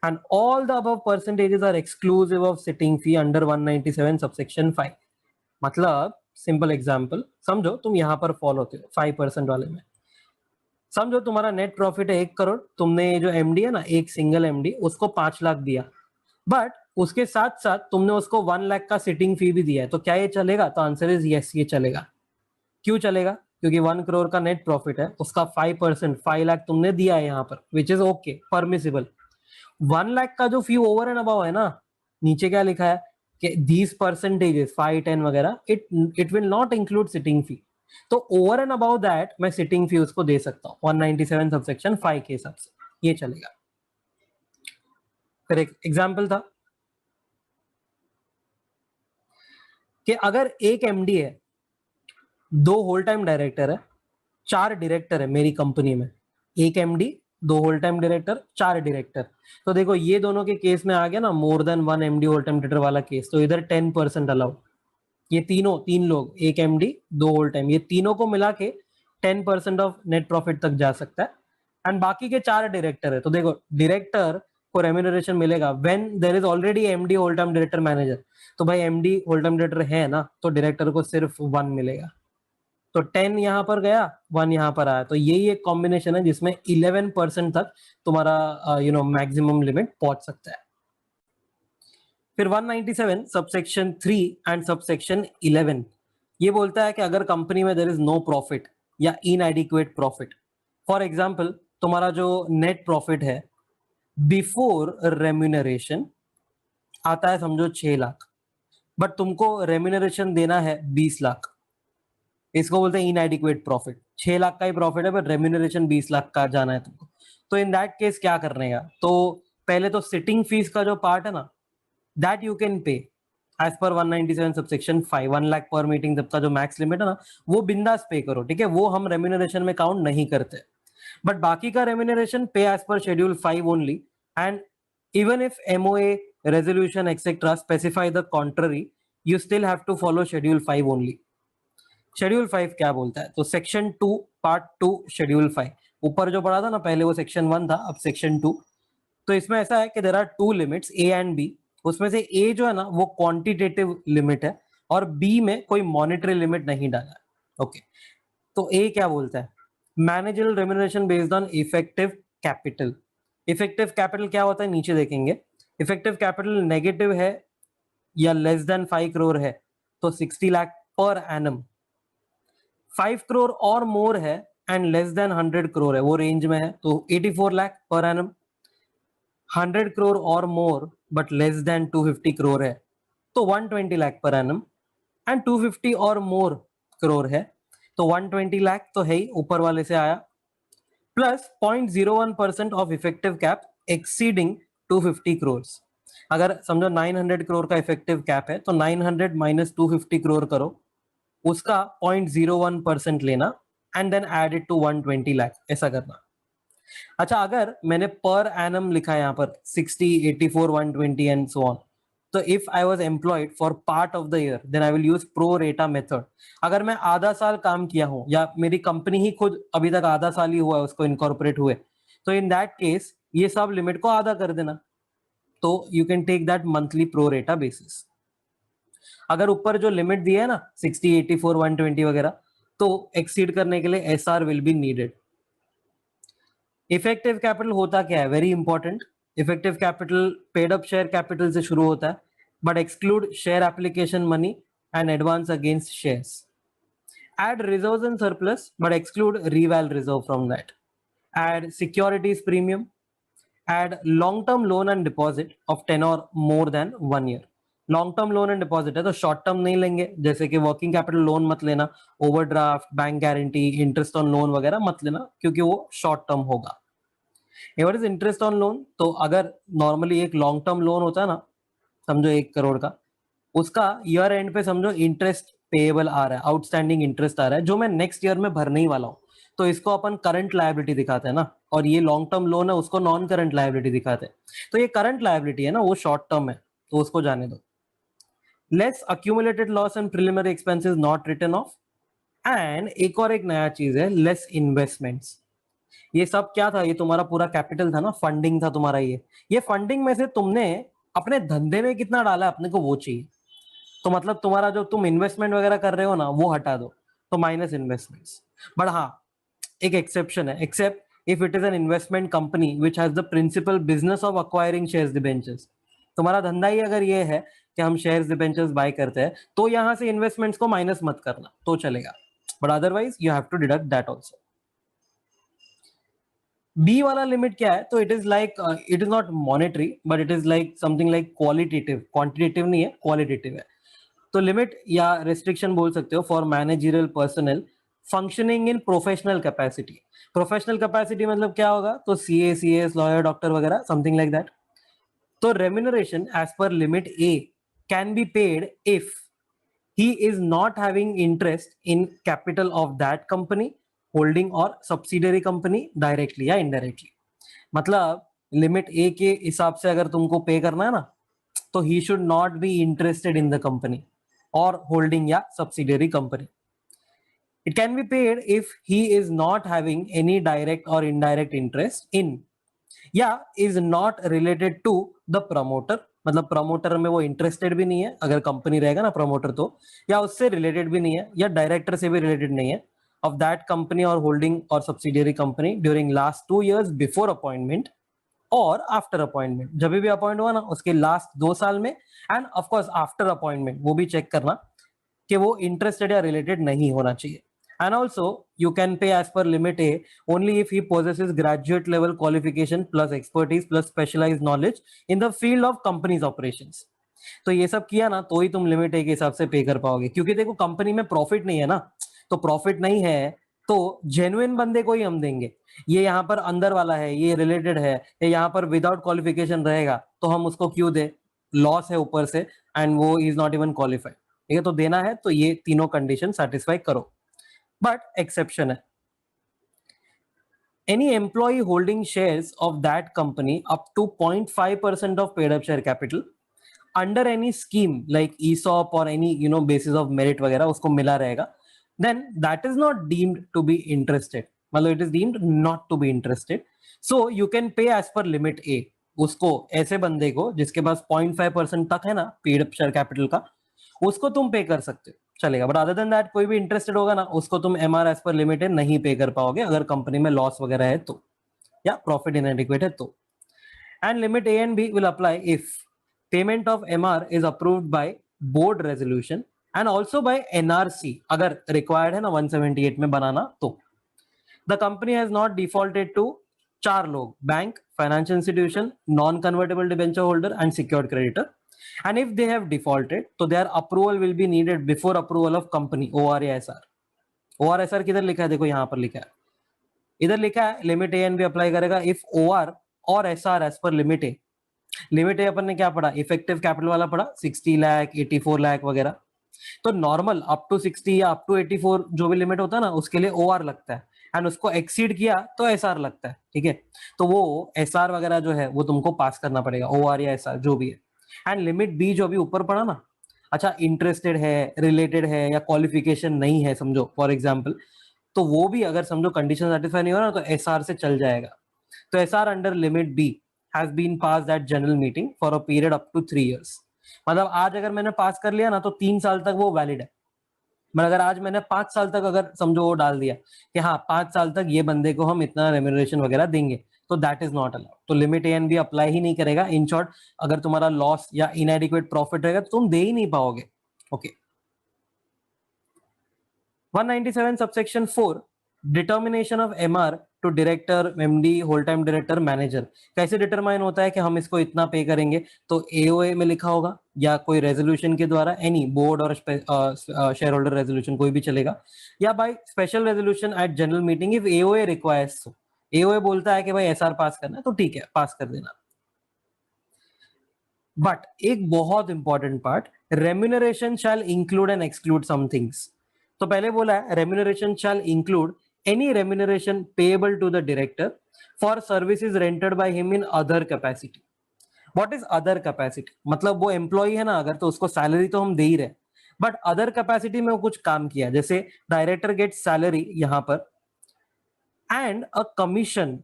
And all the above percentages are exclusive of sitting fee under 197 subsection 5। मतलब सिंपल एग्जांपल समझो, तुम यहां पर फॉल होते हो 5% वाले में। समझो तुम्हारा नेट प्रॉफिट है 1 करोड़, तुमने जो एमडी है ना, एक सिंगल एमडी, उसको 5 लाख दिया, बट उसके साथ साथ तुमने उसको 1 लाख का सिटिंग फी भी दिया है, तो क्या ये चलेगा? तो आंसर इज यस, ये चलेगा। क्यों चलेगा? क्योंकि 1 करोड़ का नेट प्रॉफिट है, उसका 5%, 5 लाख तुमने दिया है यहाँ पर, which is okay, permissible. 1 lakh का जो फी ओवर एंड अबाउ है ना, नीचे क्या लिखा है कि दीज परसेंटेजेस 5, 10 वगैरह, it will not include sitting fee. तो ओवर एंड अबाउ दैट मैं सिटिंग फी उसको दे सकता हूँ 197 सबसेक्शन 5 के हिसाब से, ये चलेगा। फिर एक एग्जाम्पल था कि अगर एक एमडी है, 2 होल टाइम डायरेक्टर है, 4 डायरेक्टर है मेरी कंपनी में, एक MD, 2 whole time director, 4 director. तो देखो ये दोनों के केस में आ गया ना more than 1 MD whole time director वाला केस, तो इधर 10% अलाउ। ये तीन लोग, एक एमडी, 2 होल टाइम, ये तीनों को मिला के 10% ऑफ नेट प्रॉफिट तक जा सकता है। एंड बाकी के 4 डायरेक्टर है, तो देखो डायरेक्टर को रेम्यूनरेशन मिलेगा when there is already MD whole time director manager. तो भाई एमडी होल टाइम डायरेक्टर है ना, तो डायरेक्टर को सिर्फ 1 मिलेगा। तो 10 यहां पर गया, 1 यहां पर आया, तो यही एक कॉम्बिनेशन है जिसमें 11% तक तुम्हारा मैक्सिमम लिमिट पहुंच सकता है। फिर 197 सबसेक्शन 3 एंड सबसेक्शन 11 ये बोलता है कि अगर कंपनी में देयर इज नो प्रॉफिट या इनएडिक्वेट प्रॉफिट, फॉर एग्जांपल तुम्हारा जो नेट प्रॉफिट है बिफोर रेम्यूनरेशन आता है समझो 6 लाख, बट तुमको रेम्यूनरेशन देना है 20 लाख, इसको बोलते हैं इनएडिक्वेट प्रॉफिट। 6 लाख का ही प्रॉफिट है, बट रेम्यूनरेशन 20 लाख का जाना है तुमको। तो इन दैट केस क्या करने का? तो पहले तो सिटिंग फीस का जो पार्ट है ना, that you can pay as per 197 subsection 5, 1 lakh per meeting तब का जो मैक्स लिमिट है ना, वो बिंदास पे करो, ठीक है, वो हम रेम्यूनरेशन में काउंट नहीं करते। बट बाकी का remuneration pay as per schedule 5 only, and even if MOA resolution etcetera specify the contrary, you still have to follow schedule 5 only. Schedule 5 क्या बोलता है? तो सेक्शन 2 पार्ट 2 शेड्यूल 5, ऊपर जो पढ़ा था ना पहले वो सेक्शन 1 था, अब सेक्शन 2। तो इसमें ऐसा है कि there are 2 limits A and B, उसमें से ए जो है ना वो क्वांटिटेटिव लिमिट है और बी में कोई मॉनेटरी लिमिट नहीं डाला है। ओके, तो ए क्या बोलता है? Managerial remuneration based on effective capital. Effective capital क्या होता है नीचे देखेंगे। इफेक्टिव कैपिटल नेगेटिव है या लेस देन 5 करोड़ है तो 60 लाख पर एनम, 5 करोड़ और मोर है एंड लेस देन 100 करोड़ है, वो रेंज में है, तो 84 लाख पर एनम। 100 करोड़ और more but less than 250 crore है तो 120 लाख पर एनम, एंड 250 और मोर करोड़ है तो 120 लाख तो है ही, ऊपर वाले से आया, plus 0.01% of effective cap exceeding 250 crore. अगर समझो 900 करोड़ का इफेक्टिव कैप है तो 900 माइनस 250 करोड़ करो, उसका 0.01% लेना and then add it to 120 lakh, ऐसा करना। अच्छा, अगर मैंने पर एनम लिखा है यहाँ पर 60, 84, 120 एंड सो ऑन, तो if I was employed for part of the year then I will use pro rata method. अगर मैं आधा साल काम किया हूं या मेरी कंपनी ही खुद अभी तक आधा साल ही हुआ है उसको इनकॉर्पोरेट हुए, तो इन दैट केस ये सब लिमिट को आधा कर देना, तो you can take that monthly pro rata basis. अगर ऊपर जो लिमिट दिया है ना 60, 84, 120 वगैरह, तो एक्सीड करने के लिए SR will be needed. Effective capital होता क्या है? Very important. Effective capital paid up share capital से शुरू होता है, but exclude share application money and advance against shares. Add reserves and surplus, but exclude reval reserve from that. Add securities premium. Add long-term loan and deposit of 10 or more than 1 year. Long term loan and deposit है तो short term नहीं लेंगे, जैसे कि working capital loan मत लेना, overdraft, bank guarantee, interest on loan वगैरह मत लेना, क्योंकि वो शॉर्ट टर्म होगा। What is interest on loan? तो अगर नॉर्मली एक लॉन्ग टर्म लोन होता है ना, समझो 1 करोड़ का, उसका ईयर एंड पे समझो इंटरेस्ट पेएबल आ रहा है, आउटस्टैंडिंग इंटरेस्ट आ रहा है जो मैं नेक्स्ट ईयर में भरने ही वाला हूँ, तो इसको अपन करंट लायबिलिटी दिखाते हैं ना, और ये लॉन्ग टर्म लोन है उसको नॉन करंट लायबिलिटी दिखाते हैं। तो ये करंट लायबिलिटी है ना, वो शॉर्ट टर्म है, तो उसको जाने दो। Less accumulated loss and preliminary expenses not written off, and एक और एक नया चीज है, लेस इन्वेस्टमेंट्स। ये सब क्या था, ये तुम्हारा पूरा कैपिटल था ना, फंडिंग था तुम्हारा। ये फंडिंग में से तुमने अपने धंधे में कितना डाला है अपने को वो चाहिए। तो मतलब तुम्हारा जो तुम इन्वेस्टमेंट वगैरह कर रहे हो ना वो हटा दो, तो माइनस इन्वेस्टमेंट्स। बट हाँ, एक एक्सेप्शन है, except if it is an investment company which has the principal business of acquiring shares debentures. तुम्हारा धंधा ही अगर ये है कि हम शेयर्स डिबेंचर्स बाय करते हैं, तो यहां से इन्वेस्टमेंट्स को माइनस मत करना तो चलेगा, but otherwise you have to deduct that also. B वाला लिमिट क्या है, तो it is like it is not monetary but it is like something like qualitative, quantitative नहीं है, क्वालिटेटिव है। तो लिमिट या रेस्ट्रिक्शन बोल सकते हो for managerial personal functioning in professional capacity. Professional capacity मतलब क्या होगा, तो सीए, सीएस, लॉयर, डॉक्टर वगैरह, समथिंग लाइक दैट। तो remuneration as per limit A can be paid if he is not having interest in capital of that company, holding or subsidiary company directly या indirectly। मतलब limit ए के हिसाब से अगर तुमको पे करना है ना, तो he should not be interested in the company or holding या subsidiary company। It can be paid if he is not having any direct or indirect interest in या is not related to the promoter. मतलब promoter में वो interested भी नहीं है, अगर company रहेगा ना प्रमोटर तो, या उससे रिलेटेड भी नहीं है, या डायरेक्टर से भी रिलेटेड नहीं है ऑफ दैट कंपनी और होल्डिंग और subsidiary company during last 2 years before appointment और आफ्टर अपॉइंटमेंट। जब भी अपॉइंट हुआ ना उसके लास्ट 2 साल में, एंड ऑफकोर्स आफ्टर अपॉइंटमेंट वो भी चेक करना कि वो इंटरेस्टेड या रिलेटेड नहीं होना चाहिए। And also, you can pay as per limit A only if he possesses graduate level qualification plus expertise plus specialized knowledge in the field of company's operations। तो ये सब किया ना तो ही तुम लिमिट ए के हिसाब से पे कर पाओगे, क्योंकि देखो कंपनी में प्रॉफिट नहीं है ना, तो प्रॉफिट नहीं है तो जेन्युइन बंदे को ही हम देंगे। ये यहाँ पर अंदर वाला है, ये रिलेटेड है, ये यहाँ पर विदाउट क्वालिफिकेशन रहेगा, तो हम उसको क्यों दे, लॉस है ऊपर से, एंड वो इज नॉट इवन क्वालिफाइड। ठीक है, तो देना है तो ये तीनों कंडीशन सेटिस्फाई करो। बट एक्सेप्शन है, any employee holding shares of that company up to 0.5% of paid up share capital under any scheme like ESOP or any basis of merit वगैरह उसको मिला रहेगा, then that is not deemed to be interested। मतलब it is deemed not to be interested, so you can pay as per limit A। उसको, ऐसे बंदे को जिसके पास 0.5% तक है ना पेड अप शेयर कैपिटल का, उसको तुम पे कर सकते हो, चलेगा। बट अदर देन दैट कोई भी इंटरेस्टेड होगा ना उसको तुम एमआर एज पर लिमिटेड नहीं पे कर पाओगे अगर कंपनी में लॉस वगैरह है तो, या प्रॉफिट इनएडिक्वेट है तो। And limit A and B will apply if payment of MR is approved by board resolution and also by NRC, अगर रिक्वायर्ड है ना 178 में बनाना तो। The company has not defaulted to 4 लोग, bank, financial institution, non convertible debenture holder and secured creditor. And if they have defaulted, so their approval will be needed before approval of company OR या SR। OR SR किधर लिखा है, देखो यहाँ पर लिखा है, इधर लिखा है limit A and B apply करेगा इफ OR और SR as per limit A. Limit A अपन ने क्या पढ़ा, इफेक्टिव कैपिटल वाला पढ़ा, 60 लाख, 84 लाख वगैरह। तो नॉर्मल अप टू 60 या अप टू 84 जो भी लिमिट होता है ना उसके लिए OR लगता है, एंड उसको एक्सीड किया तो SR लगता है। ठीक है, तो वो SR वगैरह जो है वो तुमको पास करना पड़ेगा, OR या SR जो भी है। एंड लिमिट बी जो अभी ऊपर पड़ा ना, अच्छा इंटरेस्टेड है, रिलेटेड है या क्वालिफिकेशन नहीं है समझो फॉर एग्जांपल, तो वो भी अगर समझो कंडीशन सेटिस्फाई नहीं हो रहा तो एसआर से चल जाएगा। तो SR under limit B has been passed at general meeting for a period up to 3 years। मतलब आज अगर मैंने पास कर लिया ना तो 3 साल तक वो वैलिड है। मगर अगर आज मैंने 5 साल तक अगर समझो वो डाल दिया कि हाँ 5 साल तक ये बंदे को हम इतना रेम्यूनरेशन वगैरह देंगे, तो दैट इज नॉट अलाउड। तो limit A and B apply ही नहीं करेगा। इन शॉर्ट, अगर तुम्हारा लॉस या इनएडिक्वेट प्रॉफिट रहेगा तो तुम दे ही नहीं पाओगे। Okay, 197 subsection 4, determination of MR to director, MD, whole time director, manager. कैसे डिटरमाइन होता है कि हम इसको इतना पे करेंगे, तो एओए में लिखा होगा या कोई रेजोल्यूशन के द्वारा, एनी बोर्ड और शेयर होल्डर रेजोल्यूशन कोई भी चलेगा, या by special resolution at general meeting if AOA requires. AOA बोलता है कि भाई एसआर पास करना है तो ठीक है, पास कर देना। बट एक बहुत important part, remuneration shall include and exclude some things. तो पहले बोला है remuneration shall include any remuneration payable to the director for services rendered by him in other capacity. What is other capacity, मतलब वो employ है ना अगर, तो उसको सैलरी तो हम दे ही रहे, बट अदर कैपेसिटी में वो कुछ काम किया, जैसे डायरेक्टर गेट सैलरी यहाँ पर and a commission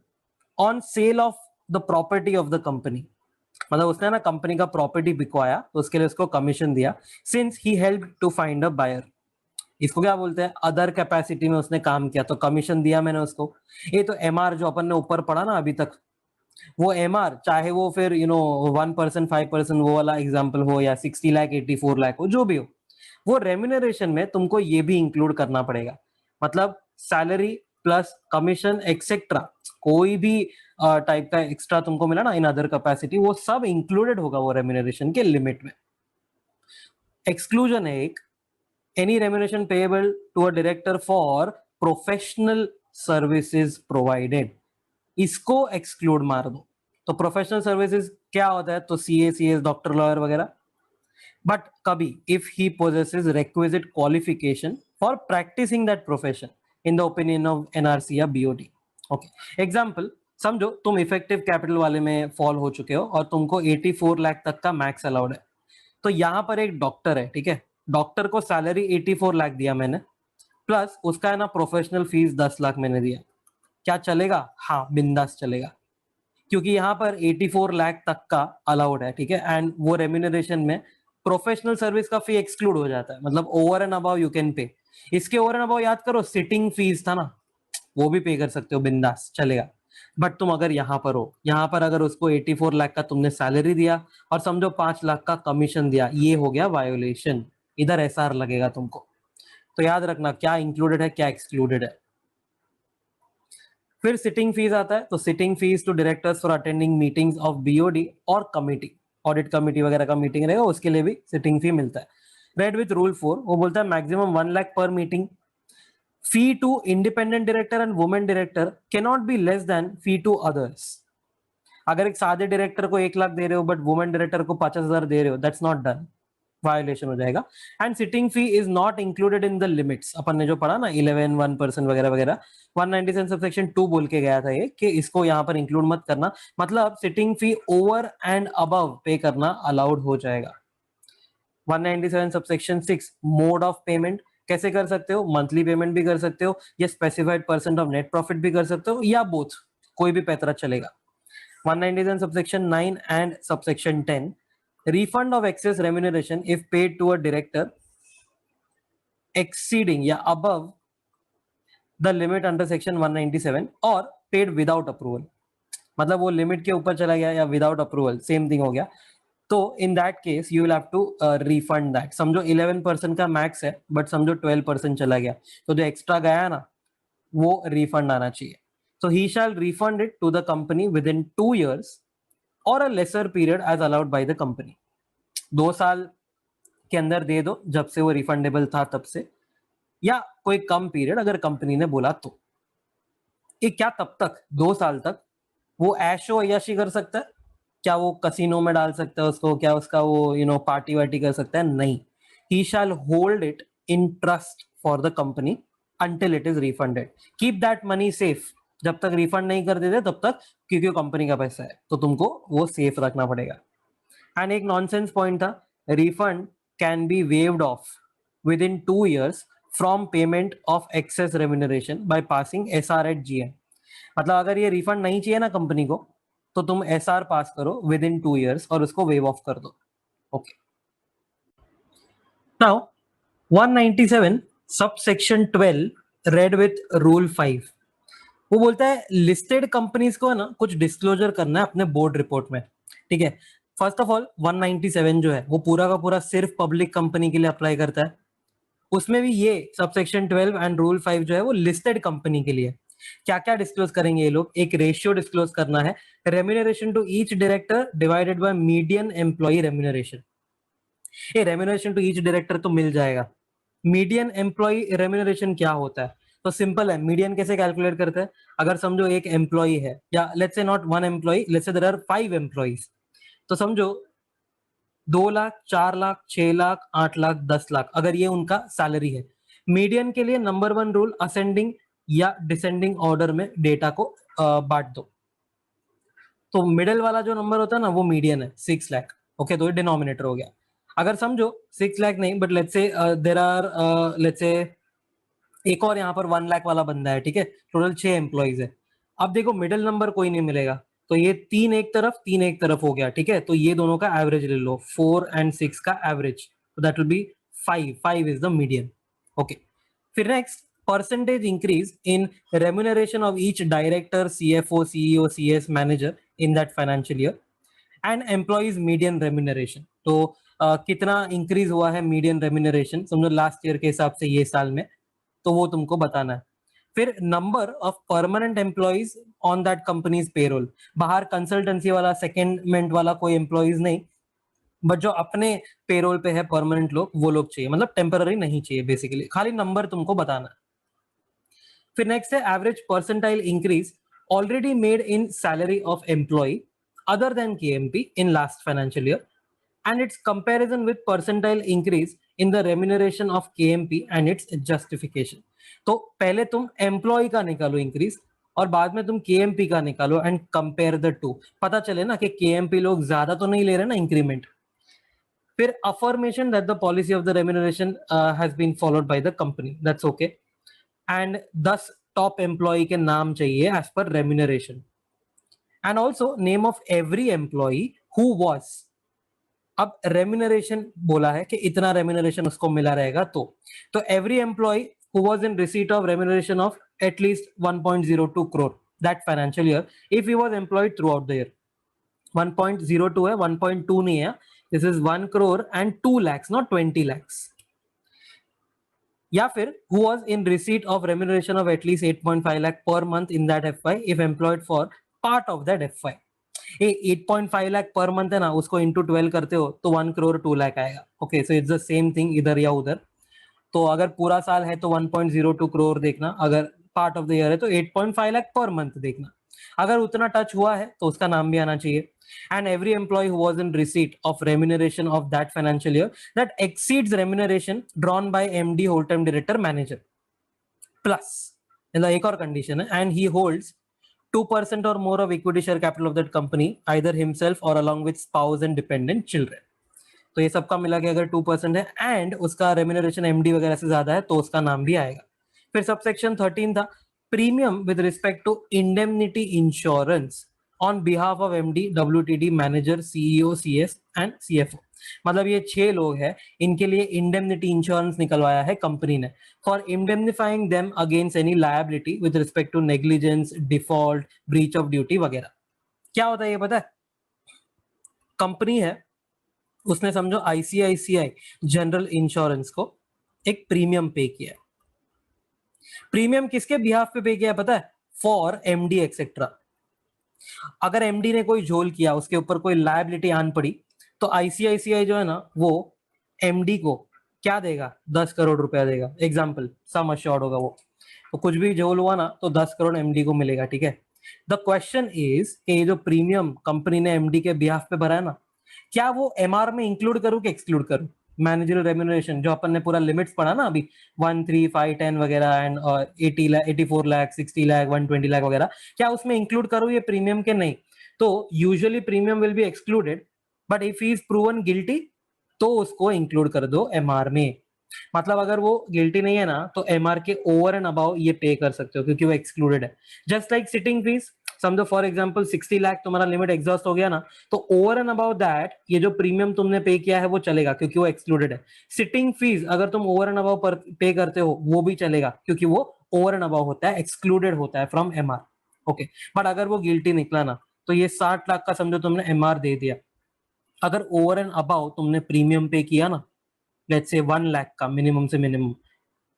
on sale of the property of the company, मतलब उसने ना कंपनी का प्रॉपर्टी बिकवाया तो उसके लिए उसको कमीशन दिया, since he help to find a buyer. इसको क्या बोलते हैं, अदर कैपेसिटी में उसने काम किया तो कमीशन दिया मैंने उसको। ये तो एमआर जो अपन ने ऊपर पढ़ा ना अभी तक, वो एमआर चाहे वो फिर 1%, 5% वो वाला एग्जाम्पल हो या 60 लाख 84 लाख हो, जो भी हो, वो रेम्यूनरेशन में तुमको ये भी इंक्लूड करना पड़ेगा। मतलब सैलरी प्लस कमीशन एक्सेट्रा, कोई भी टाइप का एक्स्ट्रा तुमको मिला ना इन अदर कैपेसिटी, वो सब इंक्लूडेड होगा वो रेम्यूनरेशन के लिमिट में। एक्सक्लूजन है एक, any remuneration payable to a director for professional services provided, इसको एक्सक्लूड मार दो। तो प्रोफेशनल सर्विसेज क्या होता है, तो सीए, सीएस, डॉक्टर, लॉयर वगैरह। बट कभी if he possesses requisite qualification for practicing that profession in the opinion of NRC या BOD। ओके, एग्जाम्पल समझो तुम इफेक्टिव कैपिटल वाले में फॉल हो चुके हो और तुमको 84 लाख तक का मैक्स अलाउड है। तो यहाँ पर एक डॉक्टर है, ठीक है, डॉक्टर को सैलरी 84 लाख दिया मैंने, प्लस उसका है ना प्रोफेशनल फीस 10 लाख मैंने दिया, क्या चलेगा? हाँ, बिंदास चलेगा, क्योंकि यहाँ पर 84 लाख तक का अलाउड है, ठीक है। एंड वो रेम्यूनरेशन में प्रोफेशनल सर्विस का फी एक्सक्लूड हो जाता है, मतलब over and above you can पे। इसके ओवर एंड अबाव याद करो, सिटिंग फीस था ना, वो भी पे कर सकते हो, बिंदास चलेगा। बट तुम अगर यहाँ पर हो, यहाँ पर अगर उसको 84 लाख का तुमने सैलरी दिया और समझो 5 लाख का कमीशन दिया, ये हो गया वायोलेशन, इधर एसआर लगेगा तुमको। तो याद रखना क्या इंक्लूडेड है क्या एक्सक्लूडेड है। फिर सिटिंग फीस आता है, तो sitting fees to directors for attending meetings of BOD और कमिटी, ऑडिट कमिटी वगैरह का मीटिंग रहेगा, उसके लिए भी सिटिंग फी मिलता है। रेड विथ रूल 4, वो बोलता है maximum 1 lakh per meeting. Fee to independent director and women director can not be less than fee to others. अगर एक सादे डायरेक्टर को 1 लाख दे रहे हो बट वुमेन डायरेक्टर को 50,000 दे रहे हो, दैट्स नॉट डन, वायोलेशन हो जाएगा। And sitting fee is not included in the limits, अपन ने जो पढ़ा ना 11, 1% वगैरह वगैरह, 197 सबसेक्शन 2 बोल के गया था ये कि इसको यहाँ पर इंक्लूड मत करना, मतलब sitting fee over and above पे करना अलाउड हो जाएगा। 197 सबसेक्शन 6, मोड ऑफ पेमेंट, कैसे कर सकते हो, मंथली पेमेंट भी कर सकते हो, या specified percent of net profit भी कर सकते हो, या बोथ, कोई भी पैतरा चलेगा। 197 subsection 9 and subsection 10, refund of excess remuneration if paid to a director exceeding या above the limit under section 197 or paid without approval, मतलब वो लिमिट के ऊपर चला गया या विदाउट अप्रूवल, सेम थिंग हो गया। तो in that case you will have to refund that. समझो 11% का मैक्स है बट समझो 12% चला गया, तो जो एक्स्ट्रा गया ना वो रिफंड आना चाहिए। So he shall refund it to the company within 2 years or a lesser period as allowed by the company। 2 साल के अंदर दे दो जब से वो रिफंडेबल था तब से, या कोई कम पीरियड अगर कंपनी ने बोला तो। ये क्या तब तक 2 साल तक वो ऐशो अय्याशी कर सकता है? क्या वो कसिनो में डाल सकता है उसको? क्या उसका वो पार्टी वार्टी कर सकता है? नहीं। He shall hold it in trust for the company until it is refunded. Keep that money safe, जब तक रिफंड नहीं कर देते तब तक, क्योंकि कंपनी का पैसा है तो तुमको वो सेफ रखना पड़ेगा। एंड एक नॉनसेंस पॉइंट था, refund can be waived off within 2 years from payment of excess remuneration by passing SR at GM. मतलब अगर ये रिफंड नहीं चाहिए ना कंपनी को, तो तुम एसआर पास करो विद इन 2 years और उसको वेव ऑफ कर दो। Okay, now 197 sub section 12 red with rule 5, वो बोलता है लिस्टेड कंपनीज को है ना कुछ डिस्क्लोजर करना है अपने बोर्ड रिपोर्ट में, ठीक है। फर्स्ट ऑफ ऑल 197 जो है वो पूरा का पूरा सिर्फ पब्लिक कंपनी के लिए अप्लाई करता है, उसमें भी ये सबसेक्शन 12 एंड रूल 5 जो है वो लिस्टेड कंपनी के लिए। क्या क्या डिस्क्लोज करेंगे ये लोग? एक रेशियो डिस्क्लोज करना है, remuneration to each director divided by median employee remuneration. ये रेम्यूनरेशन टू ईच डायरेक्टर तो मिल जाएगा। मीडियन एम्प्लॉय रेम्यूनरेशन क्या होता है? तो सिंपल है, मीडियन कैसे कैलकुलेट करते हैं? अगर समझो एक एम्प्लॉय है, या let's say not one employee, let's say there are 5 employees, तो समझो 2 लाख, 4 लाख, 6 लाख, 8 लाख, 10 लाख, अगर ये उनका सैलरी है। मीडियन के लिए नंबर 1 रूल, असेंडिंग या डिसेंडिंग ऑर्डर में डेटा को बांट दो। तो मिडिल वाला जो नंबर होता है ना वो मीडियन है, 6 लाख। ओके, तो ये डिनोमिनेटर हो गया। अगर समझो 6 लाख नहीं, but let's say there are let's say एक और यहाँ पर 1 लाख वाला बंदा है, ठीक है, टोटल 6 एम्प्लॉइज है। अब देखो मिडिल नंबर कोई नहीं मिलेगा, तो ये 3 एक तरफ 3 एक तरफ हो गया, ठीक है, तो ये दोनों का एवरेज ले लो, 4 एंड 6 का एवरेज, तो that will be 5 is the median. Okay, फिर next, percentage increase in remuneration of each director, CFO, CEO, CS, manager in that financial year and employees median remuneration. तो कितना इंक्रीज हुआ है median remuneration, समझो last year के हिसाब से ये साल में, तो वो तुमको बताना है। फिर number of permanent employees on that companies payroll, बाहर कंसल्टेंसी वाला सेकेंडमेंट वाला कोई एम्प्लॉइज नहीं, बट जो अपने पेरोल पे है परमानेंट लोग, वो लोग चाहिए, मतलब टेम्पररी नहीं चाहिए, बेसिकली खाली नंबर तुमको बताना है। फिर नेक्स्ट है average percentile increase already made in salary of employee other than KMP in last financial year and its comparison with percentile increase in the remuneration of KMP and its justification। तो पहले तुम employ का निकालो increase और बाद में तुम KMP का निकालो एंड कंपेयर द टू, पता चले ना कि केएमपी लोग ज्यादा तो नहीं ले रहे ना इंक्रीमेंट। फिर affirmation that the policy of the remuneration has been followed by the company, that's okay. And 10 top employee के नाम चाहिए as per remuneration and also name of every employee who was. अब रेम्यूनरेशन बोला है कि इतना remuneration उसको मिला रहेगा, तो every employee who was in receipt of remuneration of at least 1.02 crore that financial year if he was employed throughout the year. 1.02 है, 1.2 नहीं है, this is 1 crore and 2 lakhs, not 20 lakhs। या फिर who was in receipt of remuneration of at least 8.5 lakh per month in that FY if employed for part of that FY। ये 8.5 lakh per month है ना, उसको into 12 करते हो तो 1 crore 2 lakh आएगा। Okay, so it's the same thing इधर या उधर। तो अगर पूरा साल है तो 1.02 crore देखना, अगर पार्ट ऑफ द ईयर है तो 8.5 लाख पर मंथ देखना। अगर उतना टच हुआ है तो उसका नाम भी आना चाहिए। And every employee who was in receipt of remuneration of that financial year that exceeds remuneration drawn by MD, whole time director, manager, plus एक और कंडीशन है, and he holds 2% or more of equity share capital of that company either himself or along with spouse and dependent children। तो ये सबका मिला के अगर 2% है एंड उसका रेम्यूनरेशन एमडी वगैरह से ज्यादा है तो उसका नाम भी आएगा। फिर सबसेक्शन 13 था, premium with respect to indemnity insurance on behalf of MD, WTD, manager, CEO, CS and CFO. मतलब ये 6 लोग हैं, इनके लिए इंडेमनिटी इंश्योरेंस निकलवाया है कंपनी ने for indemnifying them against any liability with respect to negligence, default, breach of duty वगैरह। क्या होता है ये पता है? कंपनी है, उसने समझो आईसीआईसीआई जनरल इंश्योरेंस को एक प्रीमियम पे किया है। प्रीमियम किसके बिहाफ पे किया है पता है? For MD etcetera. अगर एमडी ने कोई झोल किया, उसके ऊपर कोई लायबिलिटी आन पड़ी, तो आईसीआईसीआई जो है ना, वो एमडी को क्या देगा? 10 करोड़ रुपया देगा। एग्जाम्पल, सम अश्योर्ड होगा वो, तो कुछ भी झोल हुआ ना तो 10 करोड़ एमडी को मिलेगा, ठीक है। द क्वेश्चन इज कि ये जो प्रीमियम कंपनी ने एमडी के बिहाफ पे भरा है ना, क्या वो एमआर में इंक्लूड करूं कि एक्सक्लूड करूं? मैनेजरियल रेम्यूनरेशन जो अपन ने पूरा लिमिट्स पढ़ा ना अभी, 1, 3, 5, 10 वगैरह, एंड 80 लाख, 84 लाख, 60 लाख, 120 लाख वगैरह, क्या उसमें इंक्लूड करूं ये प्रीमियम के? नहीं। तो usually premium will be excluded, but if he is proven guilty तो उसको इंक्लूड कर दो एमआर में। मतलब अगर वो गिल्टी नहीं है ना तो एमआर के ओवर एंड अबाउ ये पे कर सकते हो क्योंकि वो एक्सक्लूडेड है। जस्ट लाइक सिटिंग फीस, समझो फॉर एग्जांपल 60 लाख तुम्हारा लिमिट एग्जॉस्ट हो गया ना, तो ओवर एंड अबाउ दैट ये जो प्रीमियम तुमने पे किया है वो चलेगा क्योंकि वो एक्सक्लूडेड है। सिटिंग फीस अगर तुम ओवर एंड अबाउ पर पे करते हो वो भी चलेगा क्योंकि वो ओवर एंड अबाउ होता है, एक्सक्लूडेड होता है फ्रॉम एमआर। ओके, बट अगर वो गिल्टी निकला ना तो ये 60 लाख का समझो तुमने एमआर दे दिया, अगर ओवर एंड अबाउ तुमने प्रीमियम पे किया ना, लेट्स से 1 लाख का मिनिमम से मिनिमम,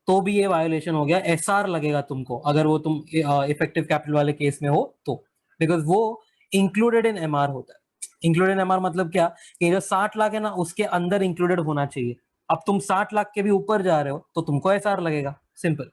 तो भी ये वायोलेशन हो गया, एसआर लगेगा तुमको अगर वो तुम इफेक्टिव कैपिटल वाले केस में हो तो, बिकॉज वो इंक्लूडेड इन एमआर होता है। इंक्लूडेड इन एमआर मतलब क्या कि जो 60 लाख है ना उसके अंदर इंक्लूडेड होना चाहिए। अब तुम 60 लाख के भी ऊपर जा रहे हो तो तुमको एसआर लगेगा, सिंपल।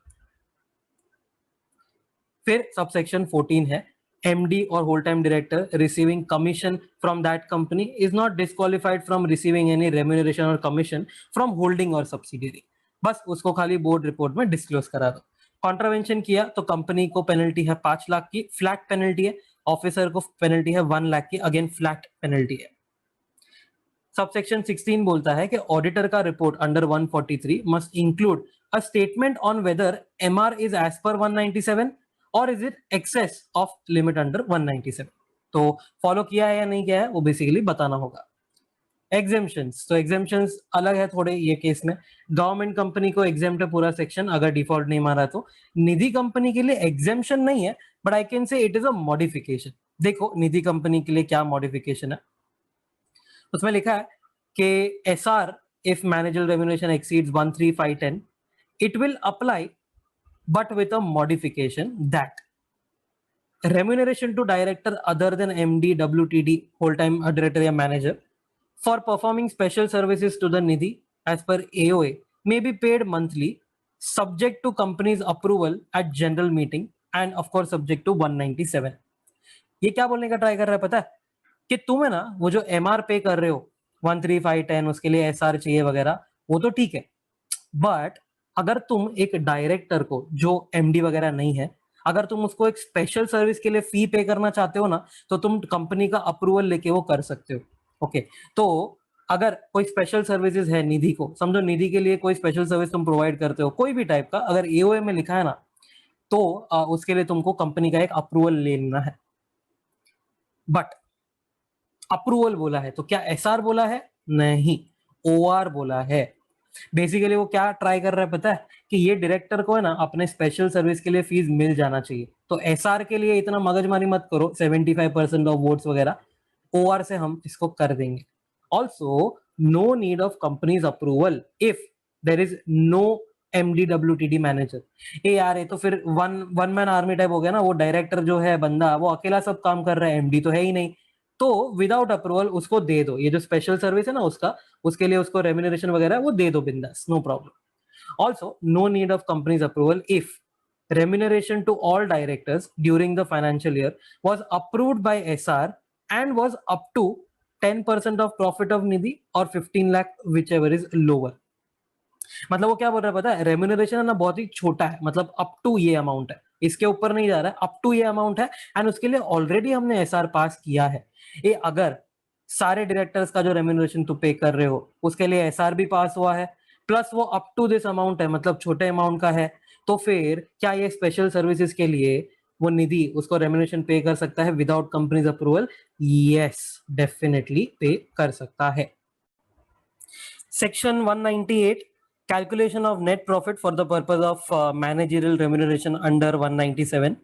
फिर सबसेक्शन 14 है, एमडी और whole time director receiving commission from that company is not disqualified from receiving any remuneration और कमीशन फ्रॉम होल्डिंग और सब्सिडियरी। बस उसको खाली बोर्ड रिपोर्ट में डिस्क्लोज करा दो। कॉन्ट्रावेंशन किया तो कंपनी को पेनल्टी है 5 लाख की, फ्लैट पेनल्टी है। ऑफिसर को पेनल्टी है 1 लाख की, अगेन फ्लैट पेनल्टी है। सबसेक्शन 16 बोलता है कि ऑडिटर का report under 143 must include a statement on whether MR is as per 197 और is it excess of limit under 197। तो फॉलो किया है या नहीं किया है वो बेसिकली बताना होगा। एग्जेम्पशंस, तो एग्जेम्पशंस अलग है थोड़े ये केस में। गवर्नमेंट कंपनी को एग्जेम्प्ट है पूरा सेक्शन अगर डिफॉल्ट नहीं मारा तो। निधि कंपनी के लिए एग्जेम्पशन नहीं है but I can say it is a modification. देखो निधि कंपनी के लिए क्या मॉडिफिकेशन है, उसमें लिखा है कि SR if manager remuneration exceeds 13510 it will apply but with a modification that remuneration to director other than MD, WTD, whole-time director या manager for performing special services to the Nidhi as per AOA may be paid monthly subject to company's approval at general meeting and of course subject to 197। ये क्या बोलने का try कर रहा है पता है कि तुम्हें ना वो जो एमआर पे कर रहे हो 13510 उसके लिए एसआर चाहिए वगैरह वो तो ठीक है, बट अगर तुम एक डायरेक्टर को जो एमडी वगैरह नहीं है अगर तुम उसको एक स्पेशल सर्विस के लिए फी पे करना चाहते हो ना तो तुम कंपनी का अप्रूवल लेके वो कर सकते हो। ओके, तो अगर कोई स्पेशल सर्विसेज है निधि को, समझो निधि के लिए कोई स्पेशल सर्विस तुम प्रोवाइड करते हो कोई भी टाइप का, अगर एओए में लिखा है ना तो उसके लिए तुमको कंपनी का एक अप्रूवल लेना है। बट अप्रूवल बोला है तो क्या एसआर बोला है? नहीं, ओआर बोला है। बेसिकली वो क्या ट्राई कर रहा है पता है कि ये डायरेक्टर को है ना अपने स्पेशल सर्विस के लिए फीस मिल जाना चाहिए, तो एसआर के लिए इतना मगजमारी मत करो 75% ऑफ वोट्स वगैरह, ओआर से हम इसको कर देंगे। Also no need of companies approval if there is no MDWTD manager. ये यार ये तो फिर वन मैन आर्मी टाइप हो गया ना, वो डायरेक्टर जो है बंदा वो अकेला सब काम कर रहा है, एमडी तो है ही नहीं, तो विदाउट अप्रूवल उसको दे दो, ये जो स्पेशल सर्विस है ना उसका, उसके लिए उसको रेम्यूनरेशन वगैरह वो दे दो बिंदास, no problem. Also no need of companies approval if remuneration to all directors during the financial year was approved by SR and was up to 10% of profit of Nidhi or 15 lakh whichever is lower। मतलब वो क्या बोल रहा है पता है, remuneration है ना बहुत ही छोटा है, मतलब अप टू ये अमाउंट है, इसके ऊपर नहीं जा रहा है, अप टू ये अमाउंट है एंड उसके लिए ऑलरेडी हमने एसआर पास किया है। ये अगर सारे डायरेक्टर्स का जो रेम्यूनरेशन तुम पे कर रहे हो उसके लिए एसआर भी पास हुआ है प्लस वो अप टू दिस अमाउंट है, मतलब छोटे अमाउंट का है, तो फिर क्या ये स्पेशल सर्विसेज के लिए वो निधि उसको रेम्यूनरेशन पे कर सकता है without companies approval? Yes, definitely पे कर सकता है। Section 198 calculation of net profit for the purpose of managerial remuneration under 197।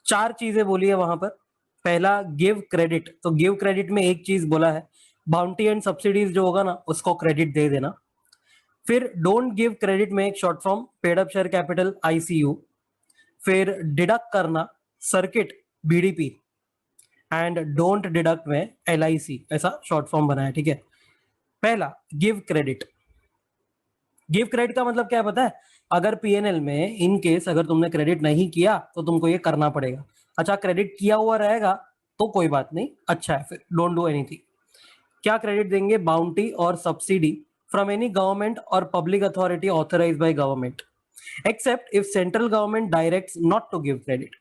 चार चीजें बोली है वहां पर। पहला गिव क्रेडिट, तो गिव क्रेडिट में एक चीज बोला है बाउंटी एंड सब्सिडीज जो होगा ना उसको क्रेडिट दे देना। फिर डोंट गिव क्रेडिट में एक short form paid up share capital ICU। फिर डिडक्ट करना circuit BDP and don't deduct में LIC, ऐसा शॉर्ट फॉर्म बना है, ठीक है। पहला गिव क्रेडिट। गिव क्रेडिट का मतलब क्या है पता है, अगर पीएनएल में इन केस अगर तुमने क्रेडिट नहीं किया तो तुमको ये करना पड़ेगा। अच्छा क्रेडिट किया हुआ रहेगा तो कोई बात नहीं, अच्छा है, फिर डोंट डू एनीथिंग। क्या क्रेडिट देंगे? बाउंटी और सब्सिडी फ्रॉम एनी गवर्नमेंट और public authority authorised by government except if central government directs not to give credit.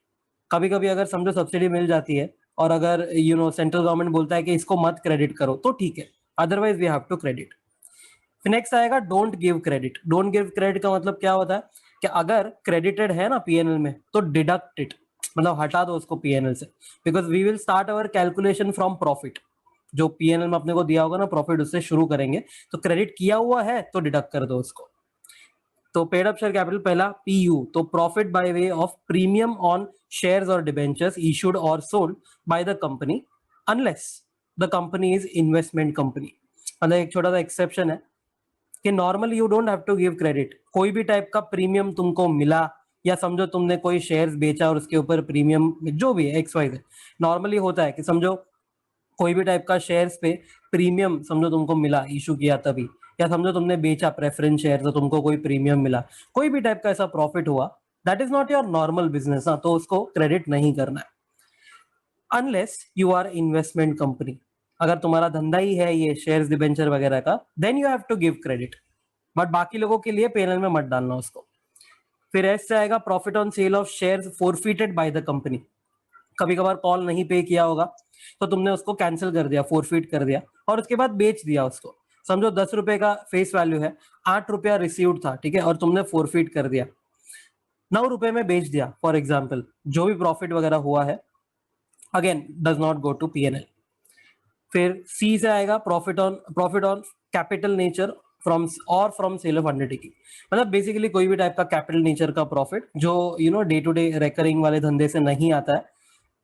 कभी कभी अगर समझो सब्सिडी मिल जाती है और अगर सेंट्रल गवर्नमेंट बोलता है कि इसको मत क्रेडिट करो तो ठीक है, otherwise we have to credit. Next आएगा don't give credit. Don't give credit का मतलब क्या होता है कि अगर क्रेडिटेड है ना पीएनएल में तो डिडक्ट इट, मतलब हटा दो उसको पीएनएल से, because we will start our calculation from profit. जो पीएनएल में अपने को दिया होगा ना प्रॉफिट उससे शुरू करेंगे, तो क्रेडिट किया हुआ है तो डिडक्ट कर दो उसको। तो पेड अप शेयर कैपिटल पहला PU, तो profit by way of premium on shares और डिबेंचर्स इशूड और sold by the company unless the company is investment company. मतलब एक छोटा सा एक्सेप्शन है कि normally you don't have to give credit. कोई भी टाइप का प्रीमियम तुमको मिला या समझो तुमने कोई शेयर्स बेचा और उसके ऊपर प्रीमियम जो भी है XYZ, नॉर्मली होता है कि समझो कोई भी टाइप का शेयर्स पे प्रीमियम समझो तुमको मिला, इशू किया तभी, या समझो तुमने बेचा प्रेफरेंस शेयर तो तुमको कोई प्रीमियम मिला, कोई भी टाइप का ऐसा प्रॉफिट हुआ, that is not your normal business ना, तो उसको क्रेडिट नहीं करना है unless you are investment company. अगर तुम्हारा धंधा ही है ये शेयर्स डिबेंचर वगैरह का, then you have to give credit, but बाकी लोगों के लिए पेनल में मत डालना उसको। फिर एस से आएगा profit on sale of shares forfeited bye the company. कभी कभार कॉल नहीं पे किया होगा तो तुमने उसको कैंसिल कर दिया, फोरफिट कर दिया और उसके बाद बेच दिया उसको। समझो 10 रुपए का फेस वैल्यू है, 8 रुपया रिसीव्ड था, ठीक है, और तुमने फोरफिट कर दिया, 9 रुपए में बेच दिया फॉर एग्जाम्पल, जो भी प्रॉफिट वगैरह हुआ है again does not go to PNL. फिर सी से आएगा profit on capital nature from sale of undertaking. मतलब बेसिकली कोई भी टाइप का कैपिटल नेचर का प्रॉफिट जो डे टू डे रेकरिंग वाले धंधे से नहीं आता है,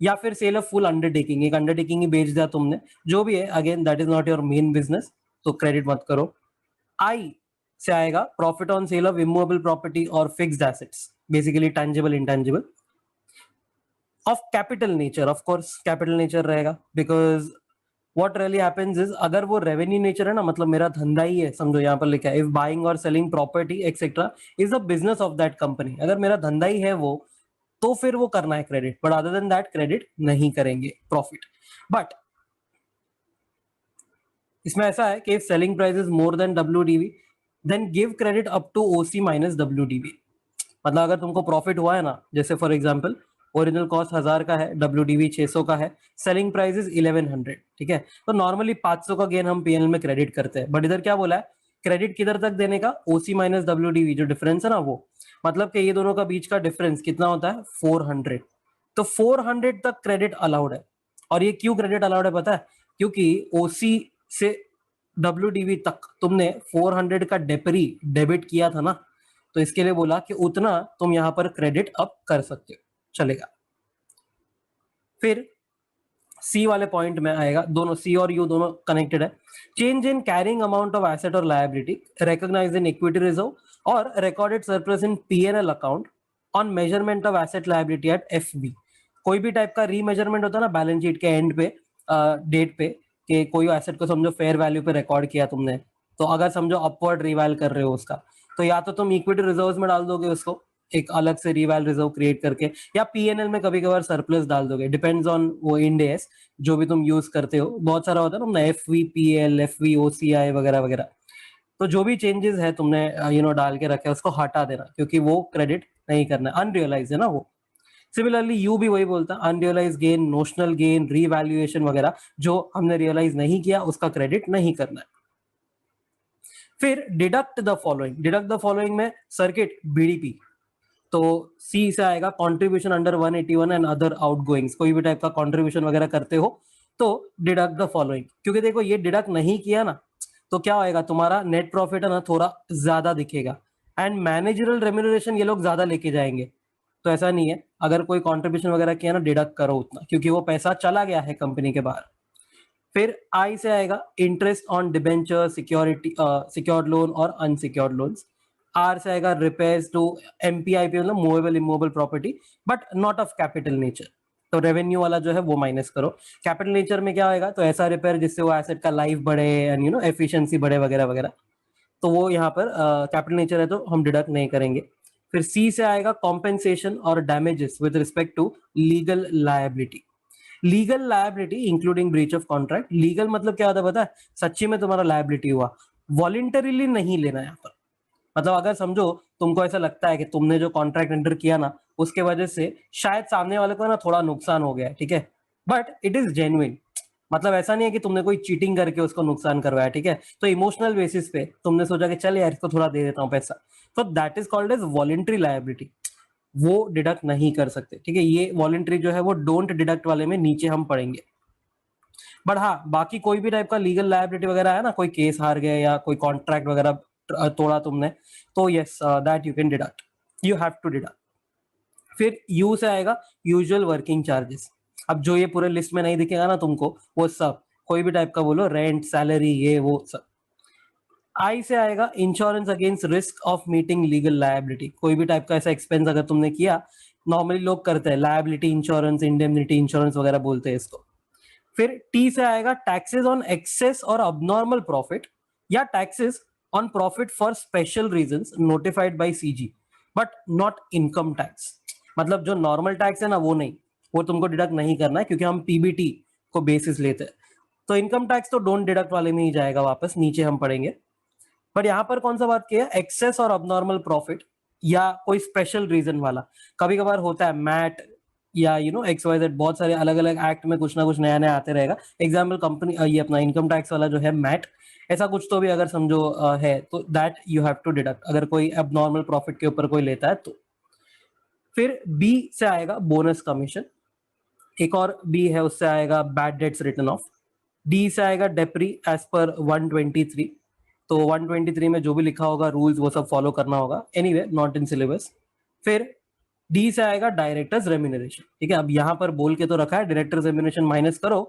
या फिर सेल ऑफ फुल अंडरटेकिंग, एक अंडरटेकिंग ही बेच दिया तुमने, जो भी है, again that is not your main business, तो क्रेडिट मत करो। आई से आएगा profit on sale of immovable property और fixed assets, basically tangible intangible of capital nature, of course capital nature रहेगा, because what really happens is, अगर वो revenue nature है ना, मतलब मेरा धंधा ही है, समझो यहाँ पर लिखा है इफ बाइंग और selling property etcetera is the business of that company, अगर मेरा धंधा ही है वो, तो फिर वो करना है credit, but other than that credit नहीं करेंगे प्रॉफिट। बट इसमें ऐसा है कि if selling price is more than WDV then give credit up to OC minus WDV. मतलब अगर तुमको प्रॉफिट हुआ है ना, जैसे फॉर एग्जांपल ओरिजिनल कॉस्ट 1000 का है, डब्ल्यूडीवी 600 का है, सेलिंग प्राइस इज 1100, ठीक है, तो नॉर्मली 500 का गेन हम पीएनएल में क्रेडिट करते हैं, बट इधर क्या बोला है, क्रेडिट किधर तक देने का, ओसी माइनस डब्ल्यूडीवी, जो डिफरेंस है ना वो, मतलब कि ये दोनों का बीच का डिफरेंस कितना होता है, 400, तो 400 तक क्रेडिट अलाउड है। और ये क्यों क्रेडिट अलाउड है पता है, क्योंकि ओसी से डब्ल्यूडीवी तक तुमने 400 का डेबिट किया था ना, तो इसके लिए बोला कि उतना तुम यहां पर क्रेडिट अप कर सकते हो, चलेगा। फिर सी वाले पॉइंट में आएगा, दोनों सी और यू दोनों कनेक्टेड है, change in carrying amount of asset और liability recognised in equity reserve और recorded surplus in PNL account on measurement of asset liability at FV. कोई भी टाइप का रीमेजरमेंट होता है ना बैलेंस शीट के एंड पे, डेट पे, कि कोई एसेट को समझो फेयर वैल्यू पे रिकॉर्ड किया तुमने, तो अगर समझो अपवर्ड रिवैल कर रहे हो उसका, तो या तो तुम इक्विटी रिजर्व्स में डाल दोगे उसको एक अलग से रिवैल रिजर्व क्रिएट करके, या पीएनएल में कभी कभार सरप्लस डाल दोगे, डिपेंड्स ऑन वो इंड एस जो भी तुम यूज करते हो, बहुत सारा होता है ना, एफवीपीएल, एफवीओसीआई वगैरह वगैरह, तो जो भी चेंजेस है तुमने डाल के रखे उसको हटा देना, क्योंकि वो क्रेडिट नहीं करना, अनरियलाइज है ना वो। सिमिलरली यू भी वही बोलता है, unrealised gain, notional gain, revaluation वगैरह जो हमने रियलाइज नहीं किया उसका क्रेडिट नहीं करना है। फिर डिडक्ट द फॉलोइंग में सर्किट बीडीपी, तो सी से आएगा कंट्रीब्यूशन अंडर 181 एंड अदर आउटगोइंग्स, कोई भी टाइप का कंट्रीब्यूशन वगैरह करते हो तो डिडक्ट द फॉलोइंग, क्योंकि देखो ये डिडक्ट नहीं किया ना, तो क्या होएगा, तुम्हारा नेट प्रॉफिट है ना थोड़ा ज्यादा दिखेगा, एंड मैनेजरल रेम्यूनरेशन ये लोग ज्यादा लेके जाएंगे, तो ऐसा नहीं है, अगर कोई कंट्रीब्यूशन वगैरह किया ना डिडक्ट करो उतना, क्योंकि वो पैसा चला गया है कंपनी के बाहर। फिर आई से आएगा interest on debenture, security, secured loan और अनसिक्योर्ड लोन्स। आर से आएगा रिपेयर्स टू एमपीआईपी, मतलब movable immovable property, but not of capital nature, तो रेवेन्यू वाला जो है वो माइनस करो। कैपिटल नेचर में क्या होएगा, तो ऐसा रिपेयर जिससे वो एसेट का लाइफ बढ़े एंड एफिशिएंसी बढ़े वगैरह वगैरह, तो वो यहाँ पर कैपिटल नेचर है तो हम डिडक्ट नहीं करेंगे। फिर सी से आएगा कॉम्पेंसेशन और damages with respect to legal liability. Legal liability including breach of contract, legal मतलब क्या होता है पता है, सच्ची में तुम्हारा लायबिलिटी हुआ, वॉलंटरीली नहीं लेना है यहाँ पर, मतलब अगर समझो तुमको ऐसा लगता है कि तुमने जो कॉन्ट्रैक्ट एंटर किया ना उसके वजह से शायद सामने वाले को ना थोड़ा नुकसान हो गया है, ठीक है, बट इट इज जेन्युइन, मतलब ऐसा नहीं है कि तुमने कोई चीटिंग करके उसको नुकसान करवाया, ठीक है, तो इमोशनल बेसिस पे तुमने सोचा कि चल यार इसको थोड़ा दे देता हूँ पैसा, तो that is called as voluntary liability, वो डिडक्ट नहीं कर सकते, ठीक है, ये वॉलंटरी जो है वो डोंट डिडक्ट वाले में नीचे हम पढ़ेंगे। बट हाँ, बाकी कोई भी टाइप का लीगल लायबिलिटी वगैरह है ना, कोई केस हार गए या कोई कॉन्ट्रैक्ट वगैरह तोड़ा तुमने, तो yes that you can deduct, you have to deduct. फिर यू से आएगा यूजुअल वर्किंग चार्जेस, अब जो ये पूरे लिस्ट में नहीं दिखेगा ना तुमको वो सब, कोई भी टाइप का बोलो, रेंट, सैलरी, ये वो सब। आई से आएगा insurance against risk of meeting legal liability, कोई भी टाइप का ऐसा एक्सपेंस अगर तुमने किया, नॉर्मली लोग करते हैं लायबिलिटी इंश्योरेंस, इंडेमनिटी इंश्योरेंस वगैरह बोलते हैं इसको। फिर टी से आएगा टैक्सेस ऑन एक्सेस और अबनॉर्मल प्रॉफिट या taxes on profit for special reasons notified by CG but not income tax, मतलब जो नॉर्मल टैक्स है ना वो नहीं, वो तुमको डिडक्ट नहीं करना है क्योंकि हम पीबीटी को बेसिस लेते हैं, तो इनकम टैक्स तो डोंट डिडक्ट वाले में ही जाएगा, वापस नीचे हम पढ़ेंगे। बट यहाँ पर कौन सा बात किया, एक्सेस और अबनॉर्मल प्रॉफिट या कोई स्पेशल रीजन वाला, कभी कभार होता है मैट, या XYZ, बहुत सारे अलग अलग एक्ट में कुछ ना कुछ नया नया आते रहेगा। एग्जाम्पल कंपनी, ये अपना इनकम टैक्स वाला जो है मैट, ऐसा कुछ तो भी अगर समझो है तो that you have to deduct, अगर कोई एबनॉर्मल प्रॉफिट के ऊपर कोई लेता है तो। फिर बी से आएगा बोनस कमीशन, एक और बी है, उससे आएगा bad debts return of. D से आएगा डेप्री एज पर 123, तो 123 में जो भी लिखा होगा रूल्स वो सब फॉलो करना होगा, एनीवे नॉट इन सिलेबस। फिर डी से आएगा डायरेक्टर्स रेम्यूनरेशन, ठीक है। अब यहां पर बोल के तो रखा है डायरेक्टर्स रेम्यूनरेशन माइनस करो,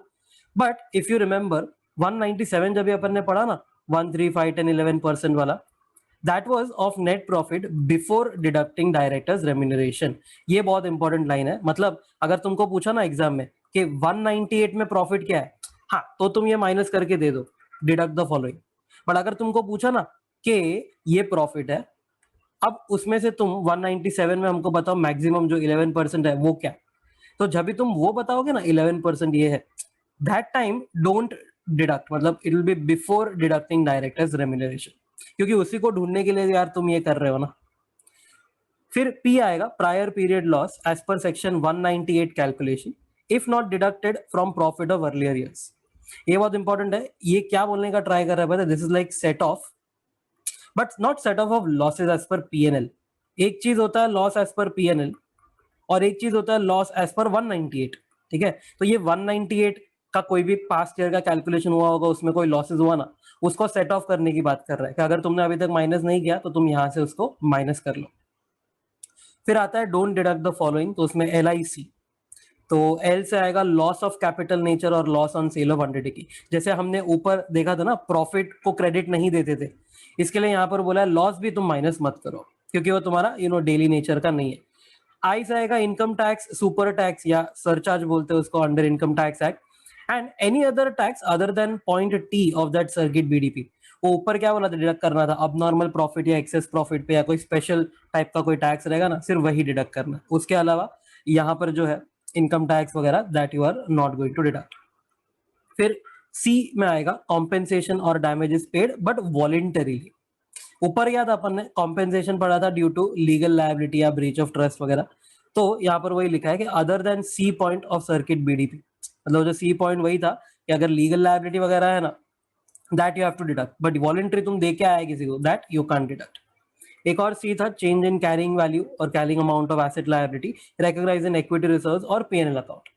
बट इफ यू रिमेंबर 197 जब अपन ने पढ़ा ना, 1, 3, 5, 10, 11% वाला, that was of net profit before deducting directors remuneration. ये बहुत इंपॉर्टेंट लाइन है, मतलब अगर तुमको पूछा ना एग्जाम में कि 198 में प्रॉफिट क्या है, हाँ तो तुम ये माइनस करके दे दो, डिडक्ट द फॉलोइंग। बट अगर तुमको पूछा ना कि ये प्रॉफिट है, अब उसमें से तुम 197 में हमको बताओ मैक्सिमम जो 11% है वो क्या, तो जब भी तुम वो बताओगे ना 11% ये है, दैट टाइम डोंट डिडक्ट, मतलब it will B before deducting directors remuneration, क्योंकि उसी को ढूंढने के लिए यार तुम ये कर रहे हो ना। फिर पी आएगा prior period loss as per section 198 calculation if not deducted from profit of earlier years. ये बहुत इंपॉर्टेंट है, ये क्या बोलने का ट्राई कर रहा है पता है, this is like set off, but not set off losses as per PNL. एक चीज होता है लॉस एज पर पीएनएल और एक चीज होता है लॉस एज पर 198, ठीक है। तो ये 198 का कोई भी पास्ट ईयर का कैलकुलेशन हुआ होगा, उसमें कोई लॉसेज हुआ ना, उसको सेट ऑफ करने की बात कर रहा है कि अगर तुमने अभी तक माइनस नहीं किया तो तुम यहां से उसको माइनस कर लो। फिर आता है डोंट डिडक्ट द फॉलोइंग, तो उसमें LIC, तो एल से आएगा लॉस ऑफ कैपिटल नेचर और loss on sale of undertaking. जैसे हमने ऊपर देखा था ना, प्रॉफिट को क्रेडिट नहीं देते थे, इसके लिए यहाँ पर बोला है लॉस भी तुम माइनस मत करो, क्योंकि वो तुम्हारा डेली नेचर का नहीं है। आई से आएगा इनकम टैक्स, सुपर टैक्स या सरचार्ज बोलते हैं उसको under income tax act, and any other tax other than point T of that circuit BDP। वो ऊपर क्या बोला था, डिडक्ट करना था अब नॉर्मल प्रॉफिट या एक्सेस प्रॉफिट पे या कोई स्पेशल टाइप का कोई टैक्स रहेगा ना, सिर्फ वही डिडक्ट करना, उसके अलावा यहाँ पर जो है इनकम टैक्स वगैरह that you are not going to deduct. फिर सी में आएगा कॉम्पेंसेशन और डैमेजेस पेड बट वॉलेंटरीली। ऊपर याद अपन ने कॉम्पेंसेशन पढ़ा था ड्यू टू लीगल लायबिलिटी या ब्रीच ऑफ ट्रस्ट वगैरह, तो यहाँ पर वही लिखा है कि other than C point of circuit BDP, मतलब जो सी पॉइंट वही था कि अगर लीगल लायबिलिटी वगैरह है ना, that you have to deduct, but voluntary तुम दे के आए किसी को, दैट यू कांट डिडक्ट। एक और सी था चेंज इन कैरिंग वैल्यू और carrying amount of asset liability recognise in equity reserves और P&L अकाउंट।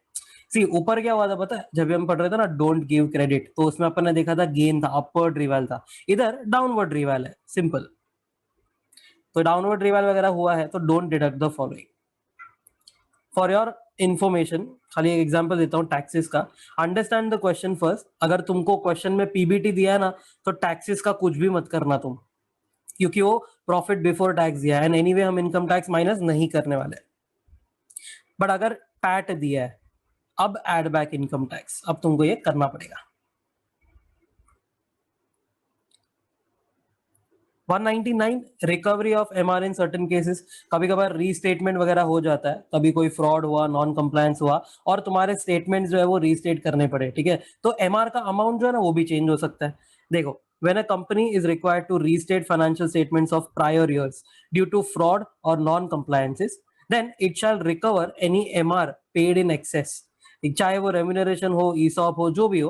सी ऊपर क्या हुआ था पता है, जब हम पढ़ रहे थे ना डोंट गिव क्रेडिट, तो उसमें अपन ने देखा था गेन था, अपवर्ड रिवाल था, इधर डाउनवर्ड रिवाल है, सिंपल। तो डाउनवर्ड रिवाल वगैरह हुआ है तो don't deduct the following. For your information खाली एक एग्जांपल देता हूँ टैक्सेस का, अंडरस्टैंड द क्वेश्चन फर्स्ट। अगर तुमको क्वेश्चन में PBT दिया है ना, तो टैक्सेस का कुछ भी मत करना तुम, क्योंकि वो प्रॉफिट बिफोर टैक्स दिया है एंड एनीवे हम इनकम टैक्स माइनस नहीं करने वाले। बट अगर पैट दिया है, अब एड बैक इनकम टैक्स, अब तुमको ये करना पड़ेगा। 199 recovery of MR in certain cases. कभी कभार रीस्टेटमेंट वगैरह हो जाता है, कभी कोई फ्रॉड हुआ, नॉन कंप्लायंस हुआ और तुम्हारे स्टेटमेंट जो है वो रीस्टेट करने पड़े, ठीक है, तो MR का अमाउंट जो है ना वो भी चेंज हो सकता है। देखो, when a company is required to restate financial statements of prior years due to fraud or non-compliances, then it shall recover any MR paid in excess, चाहे वो रेम्यूनरेशन हो, ESOP हो, जो भी हो,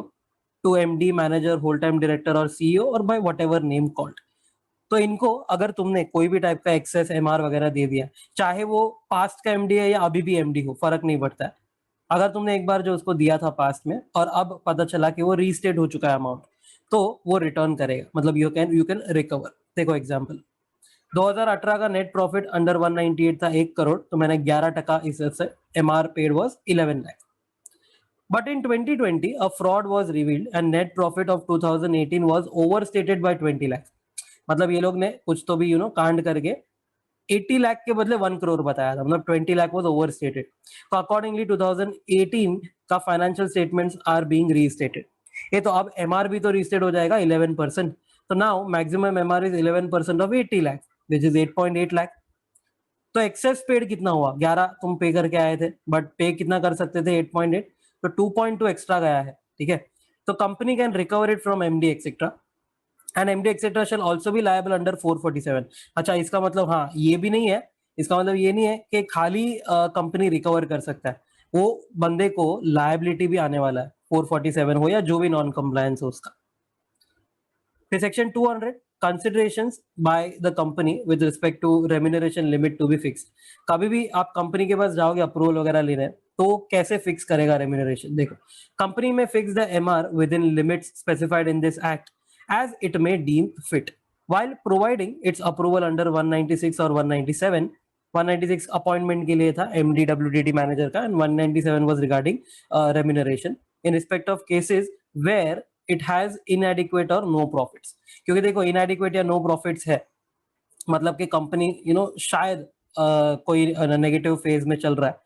to MD, manager, whole time director और CEO और by whatever name called। तो इनको अगर तुमने कोई भी टाइप का एक्सेस MR वगैरह दे दिया, चाहे वो पास्ट का MD है या अभी भी MD हो, फर्क नहीं पड़ता है, अगर तुमने एक बार जो उसको दिया था पास्ट में और अब पता चला कि वो रीस्टेट हो चुका है अमाउंट, तो वो रिटर्न करेगा, मतलब यू कैन रिकवर। देखो एग्जांपल, 2018 का नेट प्रॉफिट अंडर 198 था 1 करोड़, तो मैंने 11% इससे MR paid was 11 lakh. But in 2020, a fraud was revealed and net profit of 2018 was overstated by 20 lakhs। मतलब ये लोग ने कुछ तो भी कांड करके 80 लाख के बदले 1 करोड़ बताया था, मतलब 20 लाख वाज ओवरस्टेटेड। तो अकॉर्डिंगली 2018 का financial statements are being restated. ये तो अब MR भी तो रीस्टेट हो जाएगा 11%, तो now maximum MR is 11% of 80 lakh which is 8.8 lakh. तो एक्सेस पेड कितना हुआ, 11 तुम पे करके आए थे, बट पे कितना कर सकते थे 8.8, तो 2.2 एक्स्ट्रा गया है, ठीक है। तो company can recover it from MD etcetera and MD etcetera shell also be liable under 447। अच्छा, इसका मतलब हाँ ये भी नहीं है, इसका मतलब ये नहीं है कि खाली कंपनी रिकवर कर सकता है, वो बंदे को लायबिलिटी भी आने वाला है, 447 हो या जो भी नॉन कंप्लायंस हो उसका। फिर section 200 considerations by the company with respect to remuneration limit to be fixed. कभी भी आप कंपनी के पास जाओगे अप्रूवल वगैरह लेने, तो कैसे फिक्स करेगा रेम्यूनरेशन? देखो, कंपनी में fix the MR within limits specified in this act as it may deem fit while providing its approval under 196 और 197। 196 अपॉइंटमेंट के लिए था एमडी डब्ल्यूडीटी मैनेजर का, and 197 was regarding remuneration in respect of cases where it has inadequate और no profits. क्योंकि देखो, इनएडिक्वेट या no profits है मतलब कि कंपनी शायद कोई नेगेटिव फेज में चल रहा है,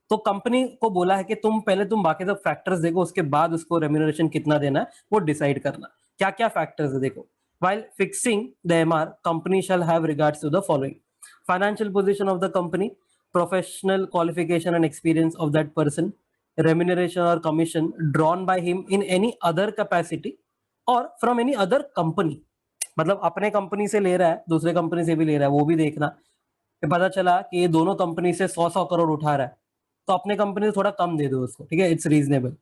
तो कंपनी को बोला है कि तुम बाकी सब फैक्टर्स देखो, उसके बाद उसको रेम्यूनरेशन कितना देना है वो डिसाइड करना। क्या क्या फैक्टर्स है देखो। while fixing the MR, company shall have regards to the following: financial position of the company, professional qualification and experience of that person, remuneration or commission drawn by him in any other capacity or from any other company। मतलब अपने company से ले रहा है, दूसरे company से भी ले रहा है, वो भी देखना। पता चला कि ये दोनों कंपनी से 100 करोड़ उठा रहा है, तो अपने कंपनी से थोड़ा कम दे दो उसको, ठीक है, इट्स रीजनेबल।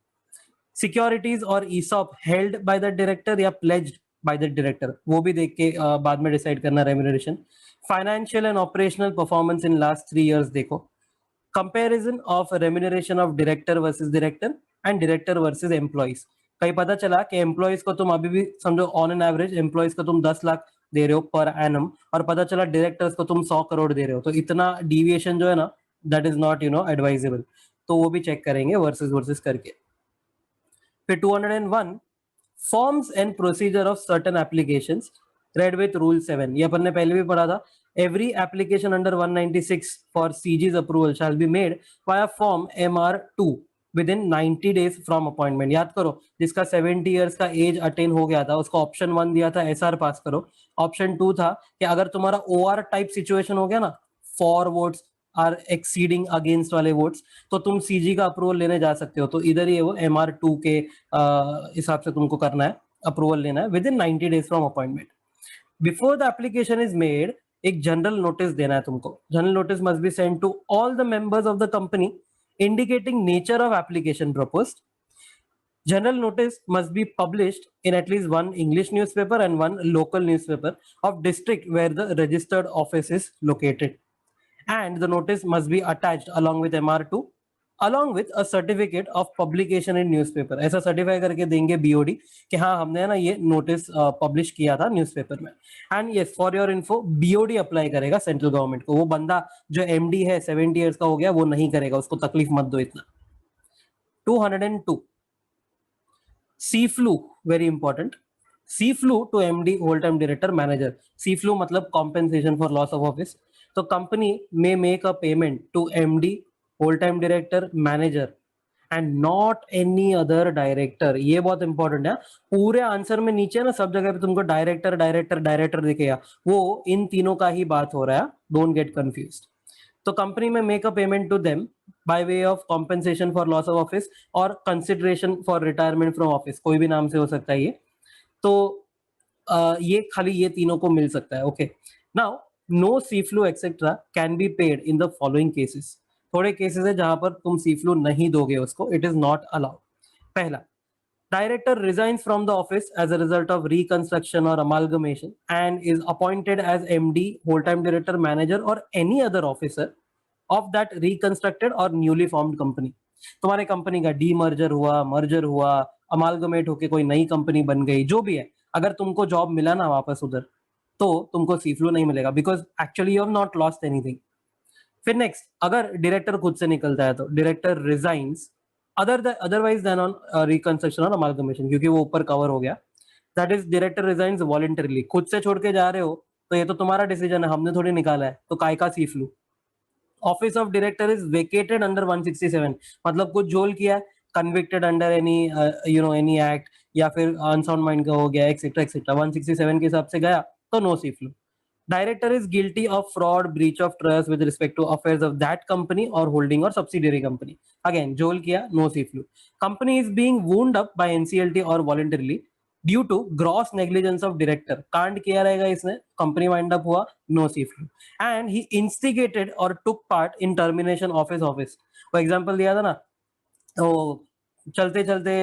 सिक्योरिटीज और ESOP held by the director या प्लेज्ड बाय द डायरेक्टर, वो भी देख के बाद में डिसाइड करना remuneration. Financial and operational performance in last 3 years देखो। Comparison of remuneration of director versus director and director versus employees. कहीं पता चला कि एम्प्लॉइज को तुम अभी भी समझो ऑन एन एवरेज एम्प्लॉइज को तुम 10 लाख दे रहे हो पर एनम, और पता चला डायरेक्टर्स को तुम 100 करोड़ दे रहे हो, तो इतना डिविएशन जो है ना, दैट इज नॉट एडवाइजेबल। तो वो भी चेक करेंगे वर्सेस वर्सेस करके। फिर 201 forms and procedure of certain applications read with rule 7, ये अपन ने पहले भी पढ़ा था। Every application under 196 for CG's approval shall be made via form MR2 within 90 days from appointment. याद करो, जिसका 70 years का एज अटेन हो गया था उसको ऑप्शन 1 दिया था SR पास करो, ऑप्शन 2 था कि अगर तुम्हारा OR टाइप सिचुएशन हो गया ना, for votes are exceeding against वाले वोट्स, तो तुम सीजी का अप्रूवल लेने जा सकते हो। तो इधर ही वो MR2 के हिसाब से तुमको करना है, अप्रूवल लेना है within 90 days from appointment. Before the application is made, एक जनरल नोटिस देना है तुमको। General notice must be send to all the members of the company indicating nature of application proposed. General notice must be published in at least one English newspaper and one local newspaper of district where the registered office is located. And the notice must be attached along with MR2 along with a certificate of publication in newspaper। ऐसा certify करके देंगे BOD कि हाँ हमने ना ये notice publish किया था न्यूज़पेपर में। And yes, for your info, BOD apply करेगा सेंट्रल गवर्नमेंट को। वो बंदा जो MD है 70 years का हो गया वो नहीं करेगा, उसको तकलीफ मत दो इतना। 202 CFLU, very important। CFLU to MD, whole time director, manager। CFLU मतलब compensation for loss of office। तो company may make a payment to MD, whole time director, manager and not any other director। ये बहुत important है। पूरे answer में नीचे ना सब जगह पे तुमको डायरेक्टर डायरेक्टर डायरेक्टर दिखेगा, वो इन तीनों का ही बात हो रहा है, डोंट गेट कंफ्यूज्ड। तो कंपनी में make a payment to them by way of compensation for loss of office और consideration for retirement from office, कोई भी नाम से हो सकता है ये। तो ये खाली ये तीनों को मिल सकता है। ओके, नाउ नो सीफ्लू etcetera can be paid in the following cases. थोड़े केसेस है जहां पर तुम सीफ्लू नहीं दोगे उसको, इट इज नॉट अलाउड। पहला, director resigns from the office as a result of reconstruction or amalgamation and is appointed as MD, whole-time director, manager or any other officer of that reconstructed or newly formed company। तुम्हारे company का demerger हुआ, merger हुआ, amalgamate होके कोई नई company बन गई, जो भी है, अगर तुमको जॉब मिला ना वापस उधर, तो तुमको सीफ्लू नहीं मिलेगा because actually you have not lost anything. फिर नेक्स्ट, अगर डायरेक्टर खुद से निकलता है तो director resigns otherwise than on reconstruction और amalgamation, क्योंकि वो ऊपर कवर हो गया। That is director resigns voluntarily, खुद से छोड़ के जा रहे हो तो ये तो तुम्हारा डिसीजन है, हमने थोड़ी निकाला है, तो काय का सीफ्लू। Office of director is vacated under 167, मतलब कुछ झोल किया, convicted under any any act या फिर अनसाउंड माइंड का हो गया एक्सेट्रा एक्सेट्रा, 167 के हिसाब से गया तो no सीफ्लू। Director is guilty of fraud, breach of trust with respect to affairs of that company or holding or subsidiary company. Again, जोल किया, no सीफ्लू। Company is being wound up by NCLT or voluntarily due to gross negligence of director, कांड किया रहेगा इसने, company wind up हुआ, no सीफ्लू। And he instigated और took part in termination of his office. वो example दिया था ना तो चलते चलते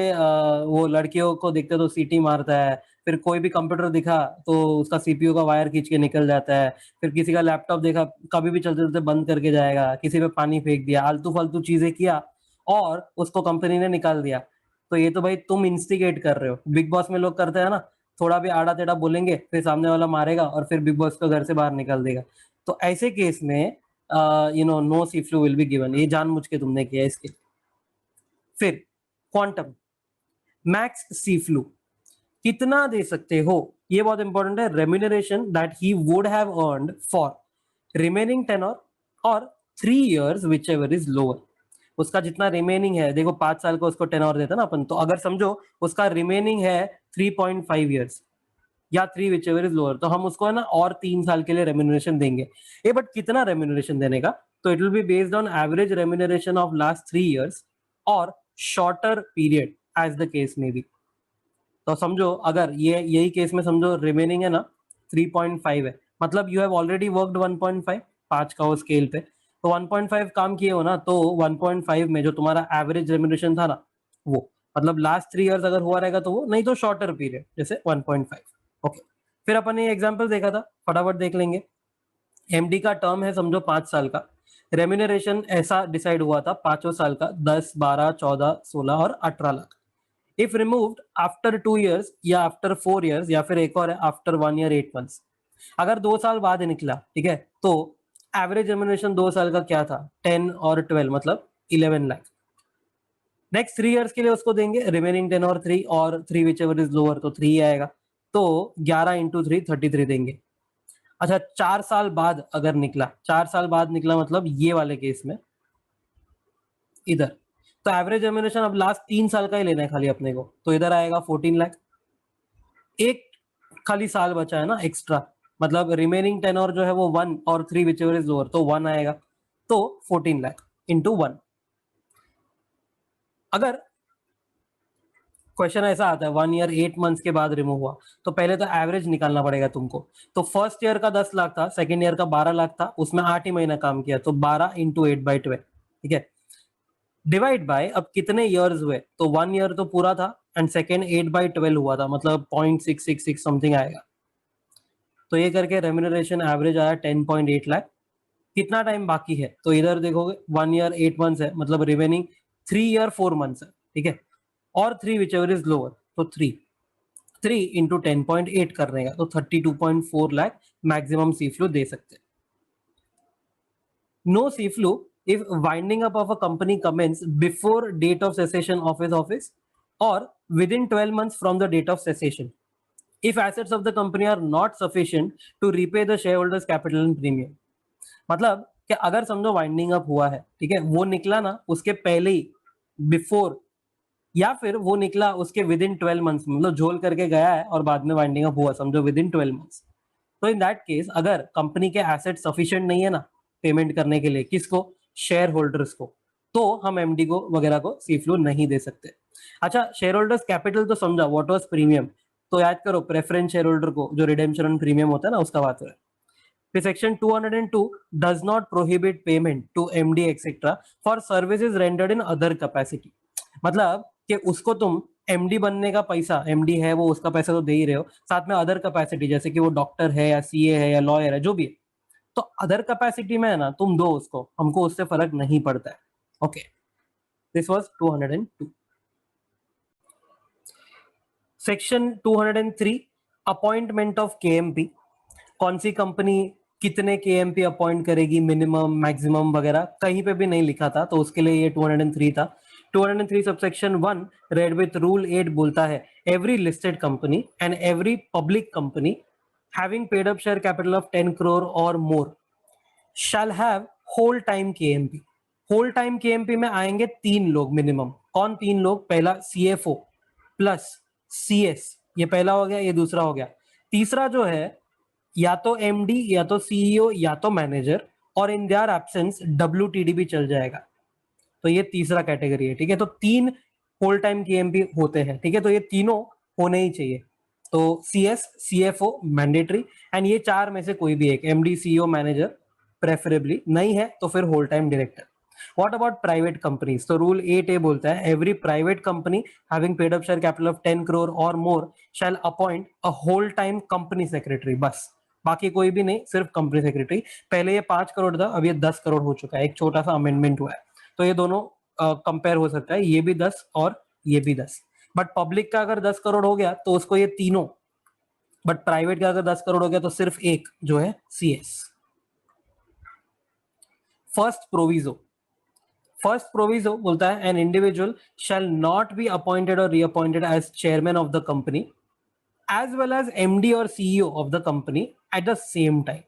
वो लड़कियों को देखते तो सीटी मारता है, फिर कोई भी कंप्यूटर दिखा तो उसका सीपीयू का वायर खींच के निकल जाता है, फिर किसी का लैपटॉप देखा कभी भी चलते चलते बंद करके जाएगा, किसी पे पानी फेंक दिया, आलतू फालतू चीजें किया और उसको कंपनी ने निकाल दिया। तो ये तो भाई तुम इंस्टिगेट कर रहे हो। बिग बॉस में लोग करते हैं ना, थोड़ा भी आड़ा टेढ़ा बोलेंगे फिर सामने वाला मारेगा और फिर बिग बॉस को घर से बाहर निकाल देगा। तो ऐसे केस में no C flu will be given. ये जानबूझ के तुमने किया इसके। फिर क्वांटम मैक्स सी फ्लू कितना दे सकते हो, ये बहुत इंपॉर्टेंट है। Remuneration that he would have earned for remaining tenure और 3 years whichever is lower. उसका जितना रिमेनिंग है, देखो 5 साल का उसको टेनर देता ना अपन, तो अगर समझो उसका रिमेनिंग है 3.5 years या 3 विच एवर इज लोअर, तो हम उसको है ना और 3 साल के लिए रेम्यूनरेशन देंगे। ये बट कितना रेम्यूनरेशन देने का, तो it will be based on average remuneration of last 3 years और shorter period as the case may be. तो समझो अगर ये यही केस में समझो रिमेनिंग है ना 3.5 है, मतलब यू हैव ऑलरेडी वर्कड 1.5, 5 का वो स्केल पे, तो 1.5 काम किए हो ना, तो 1.5 में जो तुम्हारा एवरेज रेम्यूनरेशन था ना वो, मतलब लास्ट 3 years अगर हुआ रहेगा तो वो, नहीं तो शॉर्टर पीरियड जैसे 1.5। ओके, फिर अपन ने एग्जाम्पल देखा था, फटाफट देख लेंगे। एमडी का टर्म है समझो 5 साल का, रेम्यूनरेशन ऐसा डिसाइड हुआ था 5 साल का 10, 12, 14, 16 और 18 lakh. If removed after 2 years या आफ्टर 4 years या फिर एक और है आफ्टर 1 year 8 months। अगर 2 साल बाद निकला, ठीक है, तो एवरेज रेम्यूनरेशन 2 साल का क्या था, 10 और 12 मतलब 11 लाख। नेक्स्ट 3 years के लिए उसको देंगे रिमेनिंग 10 और 3, और 3 विच एवर इज लोअर तो 3 आएगा, तो 11 × 3 33 देंगे। अच्छा 4 साल बाद अगर निकला, 4 साल बाद निकला मतलब ये वाले केस में इधर, तो एवरेज रेम्यूनरेशन अब लास्ट 3 साल का ही लेना है खाली अपने को, तो इधर आएगा 14 लाख। एक खाली साल बचा है ना एक्स्ट्रा, मतलब रिमेनिंग 10 और जो है वो 1 और 3 विच एवर इज लोअर, तो 1 आएगा, तो 14 लाख इंटू 1। अगर क्वेश्चन ऐसा आता है 1 year 8 months के बाद रिमूव हुआ, तो पहले तो एवरेज निकालना पड़ेगा तुमको। तो फर्स्ट ईयर का 10 लाख था, सेकेंड ईयर का 12 लाख था, उसमें 8 ही महीना काम किया, तो 12 इंटू 8/12, ठीक है, डिवाइड बाय अब कितने ईयर्स हुए, तो 1 year तो पूरा था एंड सेकेंड 8/12 हुआ था, मतलब 0.666 समथिंग आएगा। तो ये करके रेम्यूनरेशन एवरेज आया 10.8 लाख। कितना टाइम बाकी है, तो इधर देखोगे 1 year 8 months है, मतलब रिमेनिंग 3 year 4 months है, ठीक है, और 3 विच एवर इज लोअर, तो 3 इंटू 10.8 करने का, तो 32.4 लाख मैक्सिमम सी फ्लू दे सकते हैं। No C flu if winding up of a company commence before date of cessation of his office or within 12 months from the date of cessation if assets of the company are not sufficient to repay the shareholders capital and premium। मतलब कि अगर समझो winding up हुआ है, ठीक है, वो निकला ना उसके पहले ही, बिफोर, या फिर वो निकला उसके विद इन 12 मंथ्स, मतलब झोल करके गया है और बाद में वाइंडिंग अप हुआ समझो विद इन 12 मंथ्स। तो इन दैट केस अगर कंपनी के एसेट सफिशिएंट नहीं है ना पेमेंट करने के लिए, किसको, शेयर होल्डर्स को, तो हम एमडी को वगैरह को सी फ्लू नहीं दे सकते। अच्छा शेयर होल्डर्स कैपिटल तो समझा, व्हाट वाज प्रीमियम, तो याद करो प्रेफरेंस शेयर होल्डर को जो रिडेम्पशन ऑन प्रीमियम होता है ना उसका बात हो रहा है। फिर section 202 does not prohibit payment to MD etcetera for services rendered in other capacity. मतलब कि उसको तुम एमडी बनने का पैसा, एमडी है वो उसका पैसा तो दे ही रहे हो, साथ में अदर कैपेसिटी जैसे कि वो डॉक्टर है या सीए है या लॉयर है जो भी है, तो अदर कैपेसिटी में है ना तुम दो उसको, हमको उससे फर्क नहीं पड़ता है। Okay, this was 202। Section 203 appointment of KMP. कौन सी कंपनी कितने केएमपी अपॉइंट करेगी, मिनिमम मैक्सिमम वगैरह कहीं पे भी नहीं लिखा था, तो उसके लिए ये 203 था। 203 सबसेक्शन 1 रेड विथ रूल 8 बोलता है every listed company and every public company having paid up share capital of 10 crore और more shall have whole time KMP. Whole time KMP में आएंगे 3 लोग मिनिमम। कौन 3 लोग, पहला सीएफओ प्लस सीएस, ये पहला हो गया, ये दूसरा हो गया। तीसरा जो है या तो एमडी या तो सीईओ या तो मैनेजर, और इन देयर एब्सेंस डब्ल्यूटीडी भी चल जाएगा। तो ये तीसरा कैटेगरी है, ठीक है। तो 3 होल टाइम केएमपी होते हैं, ठीक है, तो ये तीनों होने ही चाहिए। तो सीएस सीएफओ मैंडेटरी, एंड ये 4 में से कोई भी एक, एमडी सीईओ मैनेजर प्रेफरेबली, नहीं है तो फिर whole time director. What about private companies? तो रूल 8A बोलता है every private company having paid up share capital of 10 crore or more shall appoint a whole time company secretary. बस बाकी कोई भी नहीं, सिर्फ कंपनी सेक्रेटरी। पहले ये 5 करोड़ था, अब ये 10 करोड़ हो चुका है, एक छोटा सा अमेंडमेंट हुआ है, तो ये दोनों कंपेयर हो सकता है, ये भी 10 और ये भी 10। बट पब्लिक का अगर 10 करोड़ हो गया तो उसको ये तीनों, बट प्राइवेट का अगर 10 करोड़ हो गया तो सिर्फ एक जो है CS। फर्स्ट प्रोविजो बोलता है an individual shall not be appointed और reappointed as chairman of the company as well as MD और CEO of the company at the same time.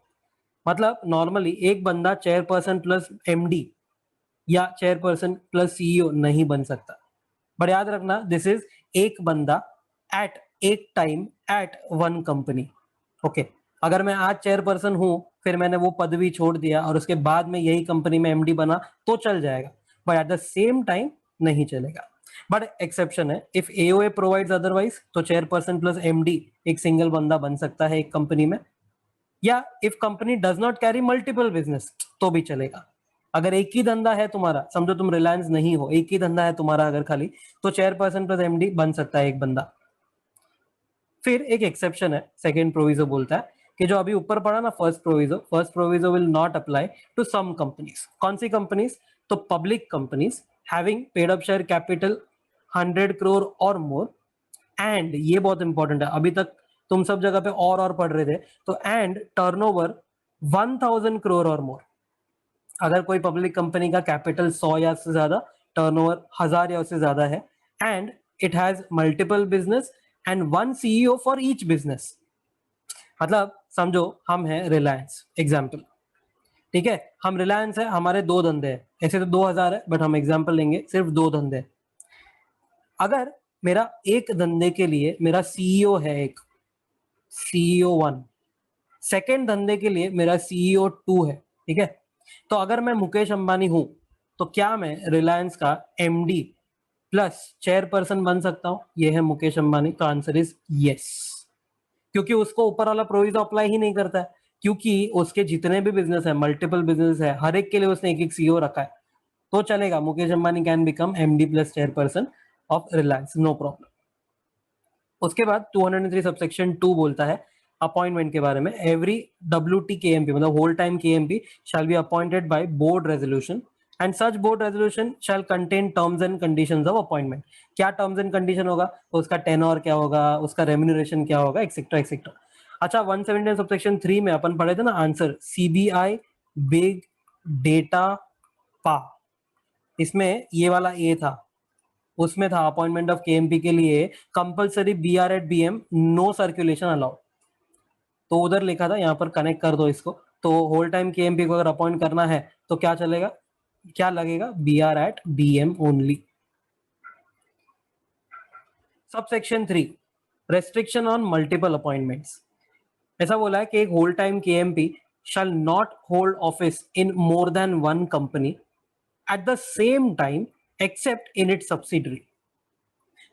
मतलब नॉर्मली एक बंदा चेयरपर्सन प्लस MD या chairperson plus CEO नहीं बन सकता, but याद रखना दिस इज एक बंदा एट एक time at one company. Okay, अगर मैं आज चेयरपर्सन हूं, फिर मैंने वो पदवी छोड़ दिया और उसके बाद में यही कंपनी में MD बना तो चल जाएगा, but at the same time नहीं चलेगा। बट एक्सेप्शन है, इफ AOA प्रोवाइड्स अदरवाइज तो चेयरपर्सन प्लस MD एक सिंगल बंदा बन सकता है एक कंपनी में, या if company does not carry multiple business तो भी चलेगा। अगर एक ही धंधा है तुम्हारा, समझो तुम रिलायंस नहीं हो, एक ही धंधा है तुम्हारा अगर खाली, तो चेयरपर्सन प्लस MD बन सकता है एक बंदा। फिर एक एक्सेप्शन है, सेकंड प्रोविजो बोलता है कि जो अभी ऊपर पड़ा ना first proviso will not apply to some companies. कौन सी कंपनीज? तो public companies having paid up share capital 100 crore और मोर, एंड ये बहुत इंपॉर्टेंट है, अभी तक तुम सब जगह पे और पढ़ रहे थे, तो एंड टर्नओवर 1000 करोड़ और मोर। अगर कोई पब्लिक कंपनी का कैपिटल 100 या उससे ज्यादा, टर्नओवर 1000 या उससे ज्यादा है, and it has multiple business and one CEO for each business. मतलब समझो हम हैं रिलायंस एग्जाम्पल, ठीक है, हम रिलायंस है, हमारे 2 धंधे हैं, ऐसे तो 2000 है बट हम एग्जाम्पल लेंगे, सिर्फ 2 धंधे। अगर मेरा एक धंधे के लिए मेरा CEO है एक, CEO 1, सेकेंड धंधे के लिए मेरा CEO 2 है, ठीक है, तो अगर मैं मुकेश अंबानी हूं तो क्या मैं रिलायंस का MD प्लस चेयरपर्सन बन सकता हूं? ये है मुकेश अंबानी का आंसर इज यस, क्योंकि उसको ऊपर वाला प्रोविजन अप्लाई ही नहीं करता है, क्योंकि उसके जितने भी बिजनेस है, मल्टीपल बिजनेस है, हर एक के लिए उसने एक CEO रखा है, तो चलेगा, Mukesh Ambani can become MD plus chairperson of Reliance, no problem. उसके बाद 203 सबसेक्शन 2 बोलता है अपॉइंटमेंट के बारे में, एवरी WT KMP मतलब whole time KMP shall be appointed by board resolution and such board resolution shall contain terms and conditions of appointment. क्या terms and condition होगा? तो उसका टेनोर क्या होगा, उसका रेम्यूनरेशन क्या होगा, एक्सेट्रा एक्सेट्रा। अच्छा, 117 सबसेक्शन 3 में अपन पढ़े थे ना आंसर, CBI बिग डेटा पा, इसमें ये वाला A था, उसमें था अपॉइंटमेंट ऑफ KMP के लिए compulsory BR at BM, no circulation allowed, तो उधर लिखा था, यहाँ पर कनेक्ट कर दो इसको, तो होल टाइम KMP को अगर अपॉइंट करना है तो क्या चलेगा, क्या लगेगा, BR at BM only. Subsection 3 restriction on multiple appointments, ऐसा बोला है कि एक whole time KMP shall not hold office in more than one company at the same time except in it subsidiary.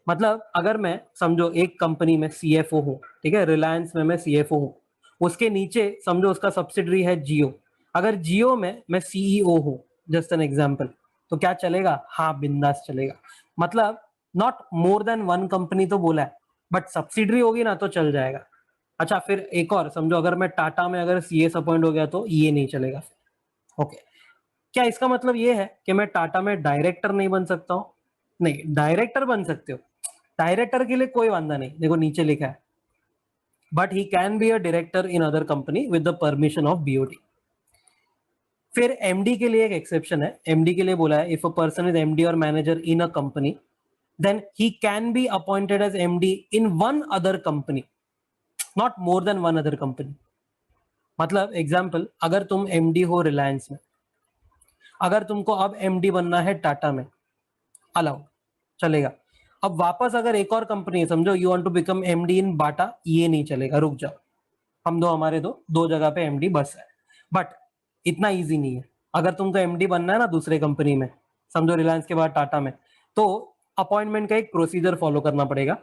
मतलब अगर मैं समझो एक कंपनी में CFO हूँ, ठीक है, रिलायंस में मैं CFO हूँ, उसके नीचे समझो उसका सब्सिडरी है जियो, अगर जियो में मैं CEO हूँ, जस्ट एन एग्जांपल, तो क्या चलेगा? हाँ, बिंदास चलेगा। मतलब not more than one company तो बोला है, बट सब्सिडरी होगी ना तो चल जाएगा। अच्छा, फिर एक और समझो, अगर मैं टाटा में अगर CS अपॉइंट हो गया तो ये नहीं चलेगा। ओके, क्या इसका मतलब ये है कि मैं टाटा में डायरेक्टर नहीं बन सकता हूँ? नहीं, डायरेक्टर बन सकते हो, डायरेक्टर के लिए कोई वांदा नहीं, देखो नीचे लिखा है, but he can be a director in other company with the permission of BOT। फिर MD के लिए एक एक्सेप्शन है, MD के लिए बोला है if a person is MD और manager in a company then he can be appointed as MD in one other company, not more than one other company. मतलब एग्जाम्पल, अगर तुम MD हो रिलायंस में, अगर तुमको अब MD बनना है टाटा में, अलाउ, चलेगा। अब वापस अगर एक और कंपनी है, समझो you want to become MD in Bata, ये नहीं चलेगा, रुक जाओ, हम हमारे दो जगह पे MD बस है, बट इतना इजी नहीं है। अगर तुमको MD बनना है ना दूसरे कंपनी में, समझो रिलायंस के बाद टाटा में, तो अपॉइंटमेंट का एक प्रोसीजर फॉलो करना पड़ेगा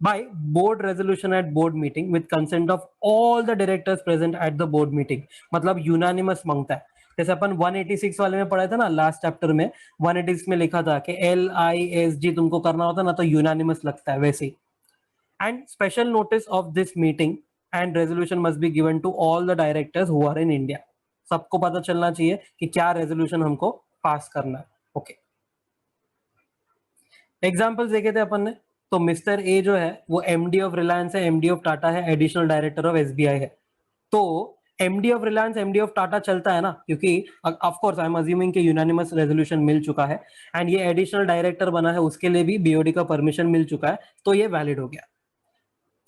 by board resolution at board meeting with consent of all the directors present at the board meeting. मतलब यूनानिमस मांगता है, जैसे अपन 186 वाले में पढ़ा था ना लास्ट चैप्टर में, 186 में लिखा था कि LISG तुमको करना होता ना तो यूनानिमस लगता है वैसे ही। And special notice of this meeting and resolution must be given to all the directors who are in India. सबको पता चलना चाहिए कि क्या रेजोल्यूशन हमको पास करना है। ओके, एग्जाम्पल्स देखे थे अपन ने, तो मिस्टर ए जो है वो एमडी ऑफ रिलायंस है, एमडी ऑफ टाटा है, एडिशनल डायरेक्टर ऑफ एसबीआई है। तो MD of Reliance, MD of Tata चलता है ना, क्योंकि of course I am assuming कि यूनानिमस रेजोल्यूशन मिल चुका है एंड ये एडिशनल डायरेक्टर बना है, उसके लिए भी बीओडी का परमिशन मिल चुका है, तो ये वैलिड हो गया।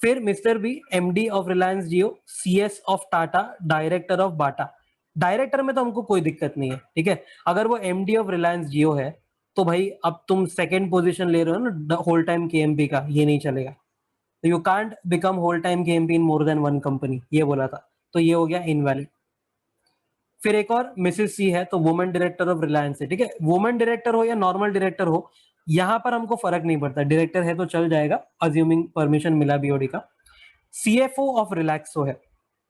फिर mister B MD of Reliance Jio, CS of Tata, director of Bata. Director में तो हमको कोई दिक्कत नहीं है, ठीक है। अगर वो एमडी ऑफ रिलायंस जियो है तो भाई अब तुम सेकंड पोजीशन ले रहे हो ना होल टाइम केएमपी का, ये नहीं चलेगा। You can't become whole time KMP in more than one company, ये बोला था, तो ये हो गया इनवैलिड। फिर एक और मिसेस सी है, तो वुमेन डायरेक्टर ऑफ रिलायंस है, ठीक है। वुमेन डायरेक्टर हो या नॉर्मल डायरेक्टर हो, यहां पर हमको फर्क नहीं पड़ता, डायरेक्टर है तो चल जाएगा, अज्यूमिंग परमिशन मिला बीओडी का। सीएफओ ऑफ रिलैक्सो है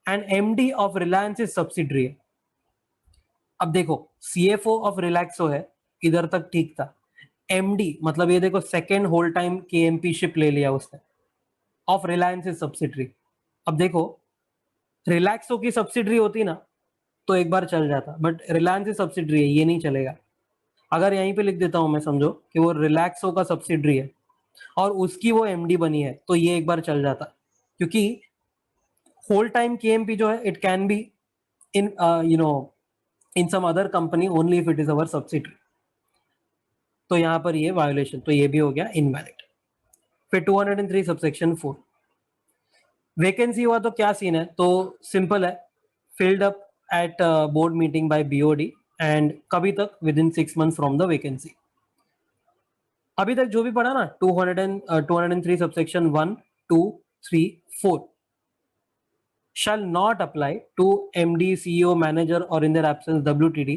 and MD of Reliance is subsidiary है। अब देखो सीएफओ ऑफ रिलैक्सो है, इधर तक ठीक था। एमडी मतलब ये देखो second whole time KMP ship ले लिया उसने, ऑफ रिलायंस इज सब्सिडरी। अब देखो रिलैक्सो की सब्सिडरी होती ना तो एक बार चल जाता, बट रिलायंस की सब्सिडरी है, ये नहीं चलेगा। अगर यहीं पे लिख देता हूं मैं, समझो कि वो रिलैक्सो का सब्सिडरी है और उसकी वो एमडी बनी है, तो ये एक बार चल जाता, क्योंकि होल टाइम केएमपी जो है it can be in in some other company only if it is our subsidiary. तो यहां पर ये वायोलेशन, तो ये भी हो गया इनवैलिड। फिर 203 सबसेक्शन 4, वैकेंसी हुआ तो क्या सीन है, तो सिंपल है, filled up at board meeting by BOD and कभी तक within 6 months from the vacancy. अभी तक जो भी पढ़ा ना 203 subsection 1, 2, 3, 4 shall not apply to MD, CEO, manager or in their absence WTD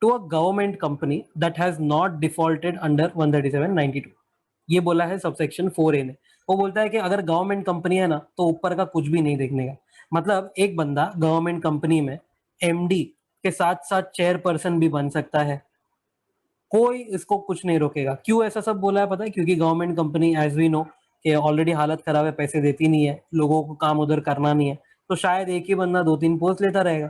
to a government company that has not defaulted under 137(92)। ये बोला है सबसेक्शन 4A ने। वो बोलता है कि अगर गवर्नमेंट कंपनी है ना तो ऊपर का कुछ भी नहीं देखने का, मतलब एक बंदा गवर्नमेंट कंपनी में एमडी के साथ साथ चेयरपर्सन भी बन सकता है, कोई इसको कुछ नहीं रोकेगा। क्यों ऐसा सब बोला है पता है, क्योंकि government company as we know कि ऑलरेडी हालत खराब है, पैसे देती नहीं है, लोगों को काम उधर करना नहीं है, तो शायद एक ही बंदा 2-3 पोस्ट लेता रहेगा,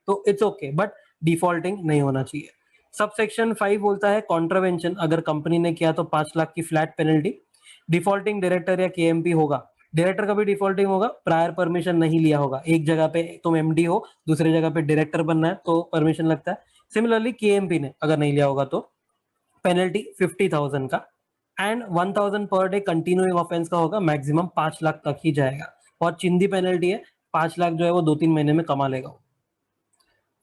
तो इट्स ओके, बट डिफॉल्टिंग नहीं होना चाहिए। सब सेक्शन 5 बोलता है कॉन्ट्रावेंशन अगर कंपनी ने किया तो 5 लाख की फ्लैट पेनल्टी। डिफॉल्टिंग डायरेक्टर या केएमपी होगा, डायरेक्टर का भी डिफॉल्टिंग होगा, प्रायर परमिशन नहीं लिया होगा। एक जगह पे तुम एमडी हो, दूसरी जगह पे डायरेक्टर बनना है तो परमिशन लगता है। सिमिलरली केएमपी ने अगर नहीं लिया होगा तो पेनल्टी 50,000 का and 1,000 per day continuing offence का होगा, मैक्सिमम 5 लाख तक ही जाएगा। और चिंदी पेनल्टी है, 5 लाख जो है वो 2-3 महीने में कमा लेगा।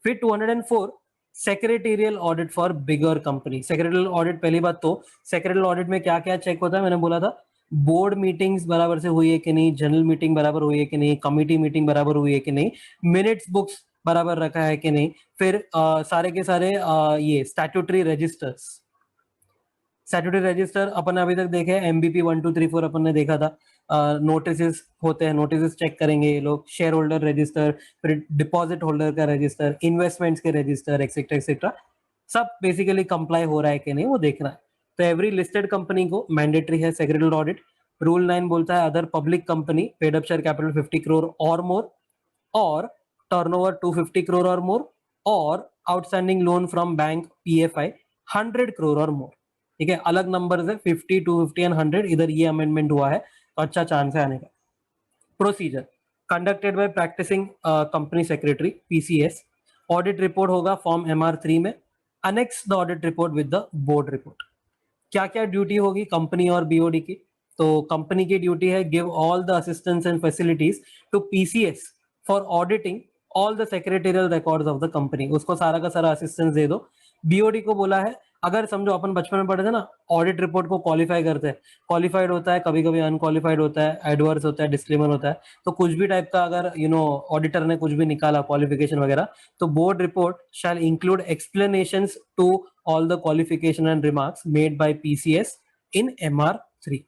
फिर 204 secretarial audit for bigger company. Secretarial audit, पहली बात तो सेक्रेटरियल ऑडिट में क्या क्या चेक होता है, मैंने बोला था बोर्ड मीटिंग्स बराबर से हुई है कि नहीं, जनरल मीटिंग बराबर हुई है कि नहीं, कमिटी मीटिंग बराबर हुई है कि नहीं, मिनट्स बुक्स बराबर रखा है कि नहीं, फिर सारे के सारे ये स्टैट्यूटरी रजिस्टर्स, स्टैट्यूटरी रजिस्टर अपन अभी तक देखे एमबीपी 1, 2, 3, 4 अपन ने देखा था। नोटिस होते हैं, नोटिस चेक करेंगे ये लोग, शेयर होल्डर रजिस्टर, फिर डिपॉजिट होल्डर का रजिस्टर, इन्वेस्टमेंट्स के रजिस्टर, एक्सेट्रा एक्सेट्रा, सब बेसिकली कंप्लाई हो रहा है कि नहीं वो देखना है। तो एवरी लिस्टेड कंपनी को मैंडेटरी है सेक्रेटरियल ऑडिट। रूल 9 बोलता है other public company paid up share capital 50 crore और मोर, और टर्नओवर 250 करोड़ और मोर, और outstanding loan from bank PFI 100 crore और मोर। ठीक है, अलग नंबर है 50, 250 एंड 100, इधर ये अमेंडमेंट हुआ है तो अच्छा चांस है आने का। Procedure conducted by practising company secretary PCS. Audit report होगा फॉर्म MR3 में, annex the audit report with the board report. क्या क्या ड्यूटी होगी कंपनी और बीओडी की, तो कंपनी की ड्यूटी है give all the assistance and facilities to PCS for auditing all the secretarial records of the company, उसको सारा का सारा असिस्टेंस दे दो। बीओडी को बोला है, अगर समझो अपन बचपन में पढ़े थे ना, ऑडिट रिपोर्ट को क्वालिफाई करते हैं, क्वालिफाइड होता है, कभी कभी अनक्वालिफाइड होता है, एडवर्स होता है, डिस्क्लेमर होता है, तो कुछ भी टाइप का अगर ऑडिटर ने कुछ भी निकाला क्वालिफिकेशन वगैरह, तो board report shall include explanations to all the qualification and remarks made by PCS in MR3,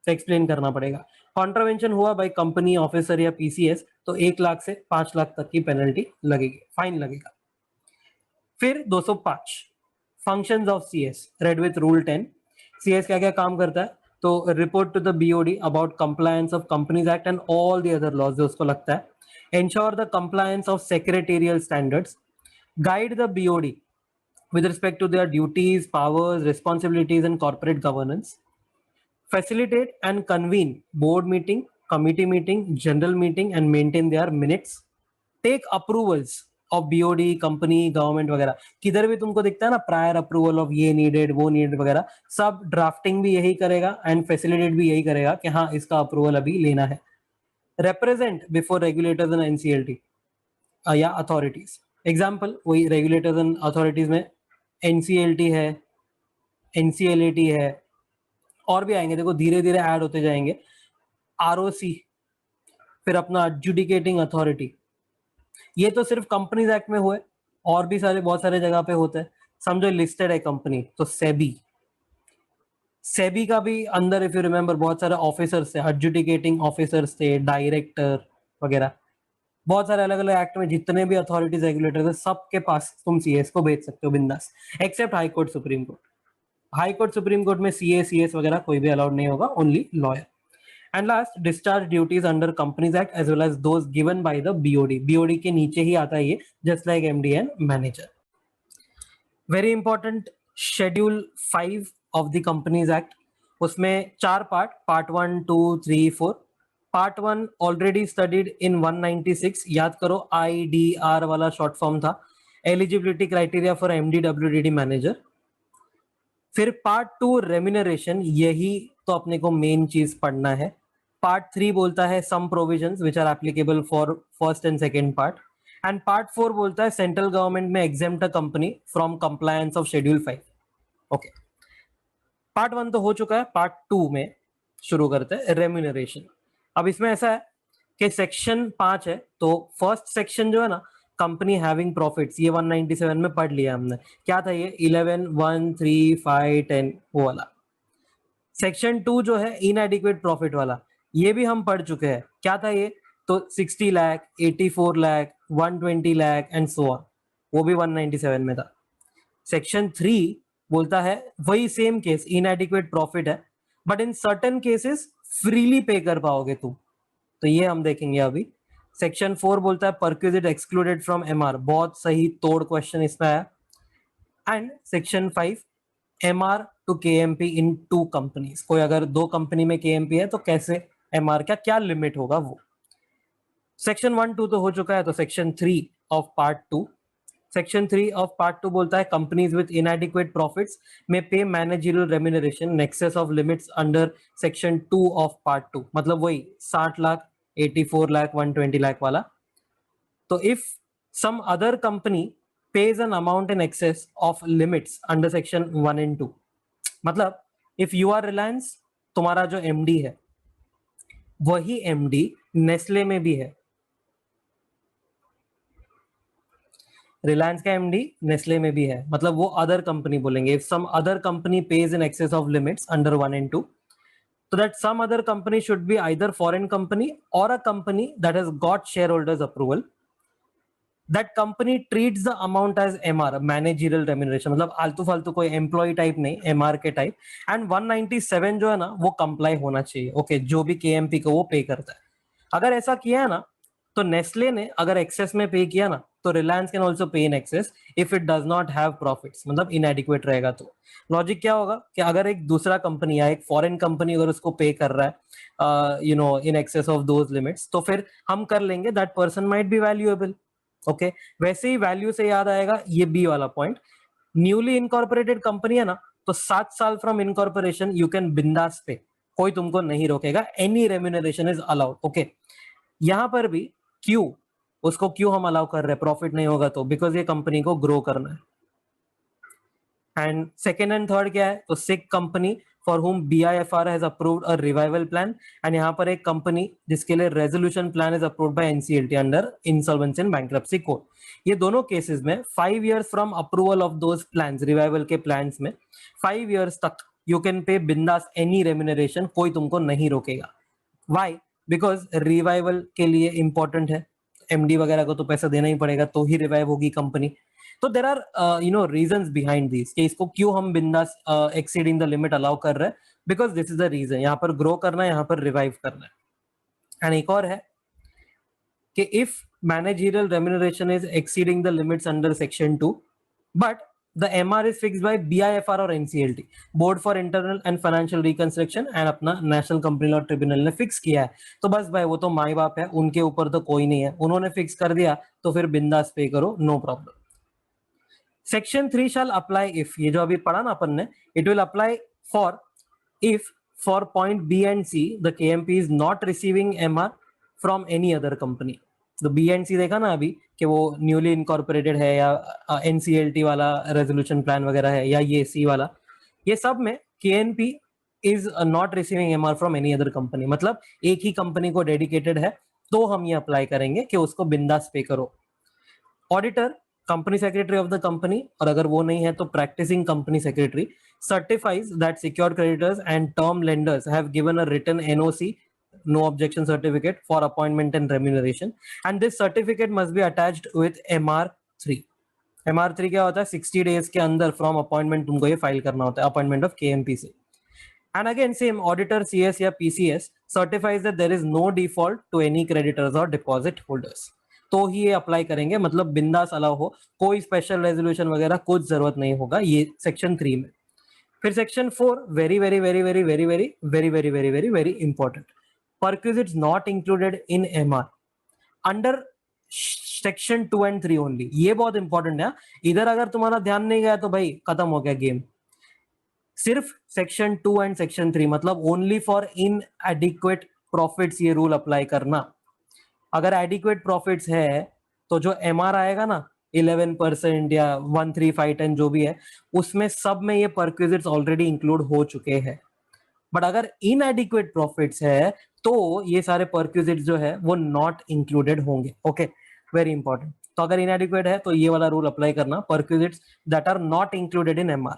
तो एक्सप्लेन करना पड़ेगा। कॉन्ट्रावेंशन हुआ बाय कंपनी ऑफिसर या पीसीएस तो 1 लाख से 5 लाख तक की पेनल्टी लगेगी, फाइन लगेगा। फिर 205 functions of CS, read with rule 10। CS क्या क्या काम करता है, तो report to the BOD about compliance of companies act and all the other laws जो उसको लगता है, ensure the compliance of secretarial standards, guide the BOD with respect to their duties, powers, responsibilities, and corporate governance, facilitate and convene board meeting, committee meeting, general meeting, and maintain their minutes, take approvals of BOD, company, government वगैरह, किधर भी तुमको दिखता है ना prior approval of ये needed वो needed वगैरह, सब ड्राफ्टिंग भी यही करेगा एंड फैसिलिटेट भी यही करेगा कि हाँ इसका अप्रूवल अभी लेना है। represent before regulators and NCLT या अथॉरिटीज, एग्जाम्पल वही रेगुलेटर्स एंड अथॉरिटीज में एनसीएलटी है, एनसीएलएटी है, और भी आएंगे, देखो धीरे धीरे ऐड होते जाएंगे। आरओसी, फिर अपना एडजुडिकेटिंग अथॉरिटी, ये तो सिर्फ कंपनीज एक्ट में हुए, और भी सारे बहुत सारे जगह पे होते हैं। समझो लिस्टेड है कंपनी तो सेबी, सेबी का भी अंदर इफ यू रिमेंबर बहुत सारे ऑफिसर्स थे, एडजुडिकेटिंग ऑफिसर्स थे, डायरेक्टर वगैरह, बहुत सारे अलग अलग एक्ट में जितने भी अथॉरिटीज रेगुलेटर्स है सबके पास तुम सीएस को भेज सकते हो बिंदास, except high court supreme court. High court supreme court में सीएस वगैरह कोई भी अलाउड नहीं होगा, only lawyer. And last, discharge duties under companies act as well as those given by the BOD, BOD के नीचे ही आता है ये, just like MD and manager. Very important, schedule 5 of the companies act, उसमें 4 part, part 1, 2, 3, 4। Part 1 already studied in 196, याद करो IDR वाला शॉर्ट फॉर्म था, eligibility criteria for MD WDD manager. फिर पार्ट 2 रेम्यूनरेशन, यही तो अपने को मेन चीज पढ़ना है। पार्ट 3 बोलता है some provisions which are applicable for first and second part, and part 4 बोलता है सेंट्रल गवर्नमेंट में exempt a company from compliance of schedule 5। Okay, part 1 तो हो चुका है, पार्ट 2 में शुरू करते हैं रेम्यूनरेशन। अब इसमें ऐसा है कि सेक्शन 5 है, तो फर्स्ट सेक्शन जो है ना कंपनी हैविंग प्रॉफिट्स, ये 197 में पढ़ लिया हमने, क्या था ये 11, 1, 3, 5, 10 वो वाला। सेक्शन 2 जो है इनएडिक्वेट प्रॉफिट वाला, ये भी हम पढ़ चुके हैं, क्या था ये, तो 60 lakh, 84 lakh, 120 lakh and so on, वो भी 197 में था। सेक्शन 3 बोलता है वही सेम केस, इनएडिक्वेट प्रॉफिट है but in certain cases freely पे कर पाओगे तुम, तो ये हम देखेंगे अभी। सेक्शन 4 बोलता है परक्विजिट एक्सक्लूडेड फ्रॉम एमआर, बहुत सही तोड़ क्वेश्चन इसमें आया। And section 5 MR to KMP in 2 companies, कोई अगर 2 कंपनी में केएमपी है तो कैसे एमआर का क्या लिमिट होगा वो। सेक्शन 1, 2 तो हो चुका है, तो section 3 of part 2, section 3 of part 2 बोलता है कंपनीज विद इनएडिक्वेट प्रॉफिट्स में पे managerial remuneration in excess of limits under section 2 of part 2, मतलब वही 60 लाख, 84 लाख, 120 लाख वाला। तो if some other company pays an amount in excess of limits under section 1 and 2, मतलब if you are Reliance, तुम्हारा जो MD है वही एमडी नेस्ले में भी है, रिलायंस का एमडी नेस्ले में भी है, मतलब वो अदर कंपनी बोलेंगे। if some other company pays in excess of limits under 1 and 2, so that some other company should be either foreign company or a company that has got shareholders approval, that company treats the amount as MR, managerial remuneration, मतलब आलतू फालतू कोई employ type नहीं, MR के type. And 197 जो है ना वो comply होना चाहिए, ओके, जो भी केएमपी को वो पे करता है। अगर ऐसा किया है ना, तो नेस्ले ने अगर एक्सेस में पे किया ना, तो रिलायंस कैन ऑल्सो पे in excess if it does not have profits, मतलब इनएडिक्वेट रहेगा। तो लॉजिक क्या होगा कि अगर एक दूसरा कंपनी या एक फॉरेन कंपनी अगर उसको पे कर रहा है in excess of those limits, तो फिर हम कर लेंगे that person might be valuable. Okay, वैसे ही वैल्यू से याद आएगा ये बी वाला पॉइंट, न्यूली इनकॉर्पोरेटेड कंपनी है ना, तो 7 साल फ्रॉम इनकॉर्पोरेशन यू कैन बिंदास पे, कोई तुमको नहीं रोकेगा, any remuneration is allowed. Okay, यहां पर भी क्यों, उसको क्यों हम अलाउ कर रहे हैं, प्रॉफिट नहीं होगा तो, बिकॉज ये कंपनी को ग्रो करना है। एंड सेकेंड एंड थर्ड क्या है, तो sick company for whom BIFR has approved a revival plan, and यहाँ पर एक कंपनी जिसके लिए resolution plan is approved by NCLT under insolvency and bankruptcy code. ये दोनों केसेस में 5 years from approval of those plans, revival के plans में 5 इयर्स तक यू कैन पे बिंदास एनी रेम्यूनरेशन, कोई तुमको नहीं रोकेगा। व्हाई, बिकॉज रिवाइवल के लिए इंपॉर्टेंट है, एमडी वगैरह को तो पैसा देना ही पड़ेगा तो ही रिवाइव होगी कंपनी। तो there are reasons behind this कि इसको क्यों हम बिंदास एक्सीडिंग द लिमिट अलाउ कर रहे हैं, because this is the reason, यहाँ पर ग्रो करना है, यहाँ पर रिवाइव करना है। एंड एक और है कि if managerial remuneration is exceeding the limits under section 2 but the MR is fixed by BIFR और NCLT, board for internal and financial reconstruction, and अपना नेशनल कंपनी लॉ ट्रिब्यूनल ने फिक्स किया है, तो बस भाई वो तो माई बाप है, उनके ऊपर तो कोई नहीं है, उन्होंने फिक्स कर दिया तो फिर बिंदास पे करो, no problem. Section 3 shall apply if, ये जो अभी पढ़ा ना अपन ने, it will apply for if for point B and C the KMP is not receiving MR from any other company. तो बी एंड सी देखा ना अभी कि वो न्यूली इनकॉर्पोरेटेड है या एनसीएलटी वाला रेजोल्यूशन प्लान वगैरह है या ये सी वाला, ये सब में KNP is not receiving MR from any other company, मतलब एक ही कंपनी को डेडिकेटेड है, तो हम ये अप्लाई करेंगे कि उसको बिंदास पे करो। Auditor, company secretary of the company, और अगर वो नहीं है तो practising company secretary, certifies that secured creditors and term lenders have given a written NOC, no objection certificate, for appointment and remuneration, and this certificate must be attached with MR3। MR3 क्या होता है? 60 days के अंदर from appointment तुमको ये file करना होता है, अपॉइंटमेंट ऑफ केएमपी से। And again same, auditor CS या PCS certifies that there is no default to any creditors or deposit holders, तो ही ये अप्लाई करेंगे, मतलब बिंदास अलाउ हो, कोई स्पेशल रेजोल्यूशन वगैरह कुछ जरूरत नहीं होगा ये सेक्शन 3 में। फिर section 4 very very very very very very very very very very very important, perquisites not included in MR under section 2 and 3 only, ये बहुत इंपॉर्टेंट है। इधर अगर तुम्हारा ध्यान नहीं गया तो भाई खत्म हो गया गेम। सिर्फ सेक्शन 2 एंड सेक्शन 3, मतलब only for in adequate profits ये रूल अप्लाई करना। अगर एडिक्वेट प्रॉफिट्स है तो जो एमआर आएगा ना 11% या 1351 जो भी है, उसमें सब में ये परक्विजिट्स ऑलरेडी इंक्लूड हो चुके हैं। बट अगर इनएडिक्वेट प्रॉफिट्स है तो ये सारे परक्विजिट्स जो है वो नॉट इंक्लूडेड होंगे। Okay, very important. तो अगर इनएडिक्वेट है तो ये वाला रूल अप्लाई करना, perquisites that are not included in MR.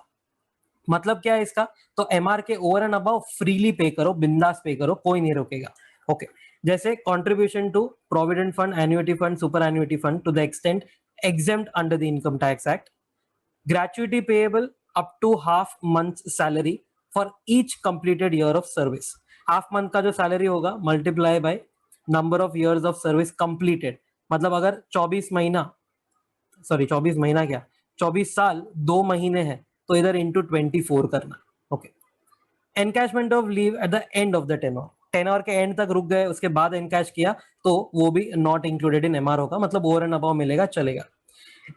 मतलब क्या है इसका? तो एमआर के ओवर एंड अबव फ्रीली पे करो, बिंदास पे करो, कोई नहीं रोकेगा। ओके, जैसे contribution to provident fund, annuity fund, super annuity fund to the extent exempt under the income tax act, gratuity payable up to half month's salary for each completed year of service। Half month का जो salary होगा multiply by number of years of service completed, मतलब अगर 24 महीना क्या 24 साल 2 महीने हैं तो इधर इंटू 24 करना। Okay, encashment of leave at the end of the tenure के एंड तक रुक गए, उसके बाद एनकैश किया तो वो भी नॉट इंक्लूडेड इन एमआर होगा, मतलब ओवर एंड अबव मिलेगा, चलेगा।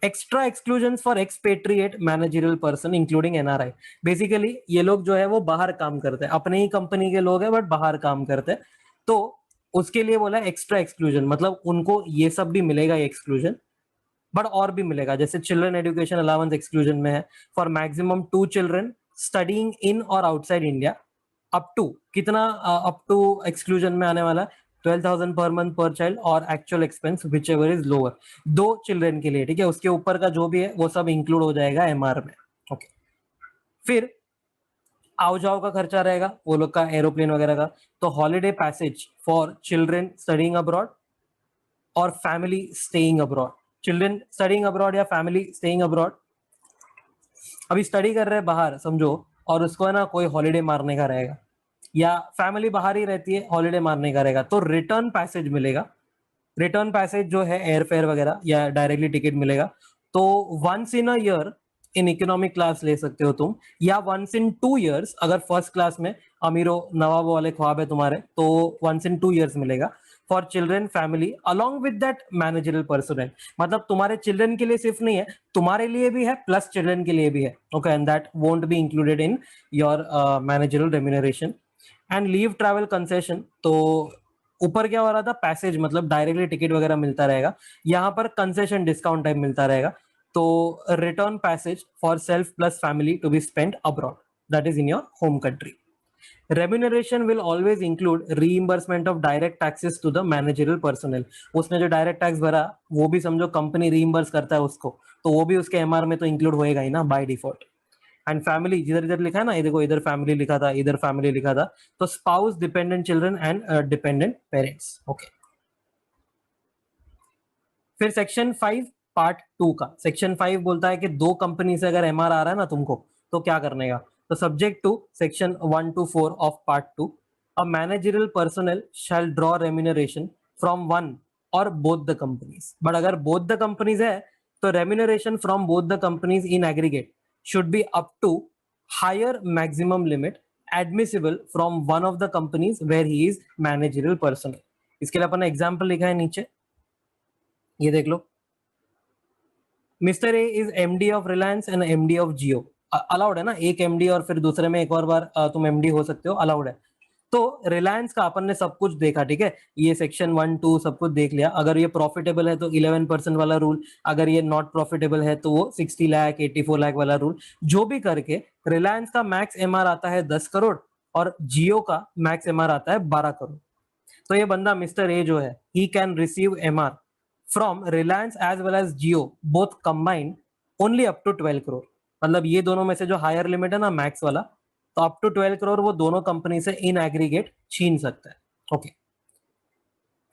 Extra exclusion for expatriate managerial person including NRI, basically ये लोग जो है वो बाहर काम करते हैं, अपने ही कंपनी के लोग हैं बट बाहर काम करते हैं, तो उसके लिए बोला एक्स्ट्रा एक्सक्लूजन, मतलब उनको ये सब भी मिलेगा ये एक्सक्लूजन, बट और भी मिलेगा। जैसे चिल्ड्रन एजुकेशन अलाउंस एक्सक्लूजन में है for maximum 2 children studying in और आउटसाइड इंडिया, अप टू कितना, अप टू एक्सक्लूजन में आने वाला 12,000 पर मंथ पर चाइल्ड, और actual expense which ever is lower, 2 children के लिए, ठीक है। उसके ऊपर का जो भी है वो सब इंक्लूड हो जाएगा एमआर में। ओके, फिर आओ जाओ का खर्चा रहेगा वो लोग का, एरोप्लेन वगैरह का, तो holiday passage for children studying abroad और family staying abroad. Children studying abroad या फैमिली स्टेइंग अब्रॉड, अभी स्टडी कर रहे हैं बाहर समझो, और उसको है ना कोई हॉलीडे मारने का रहेगा, या फैमिली बाहर ही रहती है हॉलीडे मारने का रहेगा, तो रिटर्न पैसेज मिलेगा। रिटर्न पैसेज जो है एयर फेयर वगैरह या डायरेक्टली टिकट मिलेगा, तो once in a year in economic class ले सकते हो तुम, या वंस इन 2 years, अगर फर्स्ट क्लास में अमीरो नवाबों वाले ख्वाब है तुम्हारे तो वंस इन 2 years मिलेगा for children family along with that managerial personal, मतलब तुम्हारे चिल्ड्रन के लिए सिर्फ नहीं है, तुम्हारे लिए भी है प्लस चिल्ड्रन के लिए भी है। Okay, and that won't be included in your managerial remuneration. And leave travel concession, तो ऊपर क्या हो रहा था, पैसेज मतलब डायरेक्टली टिकट वगैरह मिलता रहेगा, यहाँ पर कंसेशन डिस्काउंट टाइप मिलता रहेगा, तो return passage for self plus family to be spent abroad, that is in your home country. Remuneration will always include reimbursement of direct taxes to the managerial personal, उसने जो direct tax भरा वो भी समझो company reimburse करता है उसको, तो वो भी उसके एमआर में तो इंक्लूड होएगा ही ना बाय डिफॉल्ट। एंड फैमिली जिधर इधर लिखा है ना, ये देखो इधर फैमिली लिखा था, इधर फैमिली लिखा था, तो spouse, dependent children and dependent parents. Okay, फिर सेक्शन 5 पार्ट 2 का। सेक्शन 5 बोलता है कि 2 कंपनी से अगर एमआर आ रहा है ना तुमको, तो क्या करने का। तो subject to section 1 to 4 of part 2, a managerial personnel shall draw remuneration from one और बोथ द कंपनीज। बट अगर बोथ द कंपनीज है तो remuneration from both the companies in aggregate should be up to higher maximum limit admissible from one of the companies where he is managerial personnel. इसके लिए अपन ने example लिखा है नीचे, ये देख लो। Mister A is MD of Reliance and MD of Jio. Allowed है ना, एक एमडी और फिर दूसरे में एक और बार तुम एमडी हो सकते हो, अलाउड है। तो रिलायंस का अपन ने सब कुछ देखा, ठीक है, ये सेक्शन 1 2 सब कुछ देख लिया। अगर ये प्रॉफिटेबल है तो 11% वाला रूल, अगर ये नॉट प्रॉफिटेबल है तो वो 60 लाख 84 लाख वाला रूल। जो भी करके रिलायंस का मैक्स एमआर आता है 10 करोड़ और जियो का मैक्स एमआर आता है 12 करोड़। तो ये बंदा मिस्टर ए जो है, he can receive MR from Reliance as well as Jio both combined only up to 12 crore. मतलब ये दोनों में से जो हायर लिमिट है ना मैक्स वाला, तो अप टू 12 करोड़ वो दोनों कंपनी से इन एग्रीगेट छीन सकता है। ओके,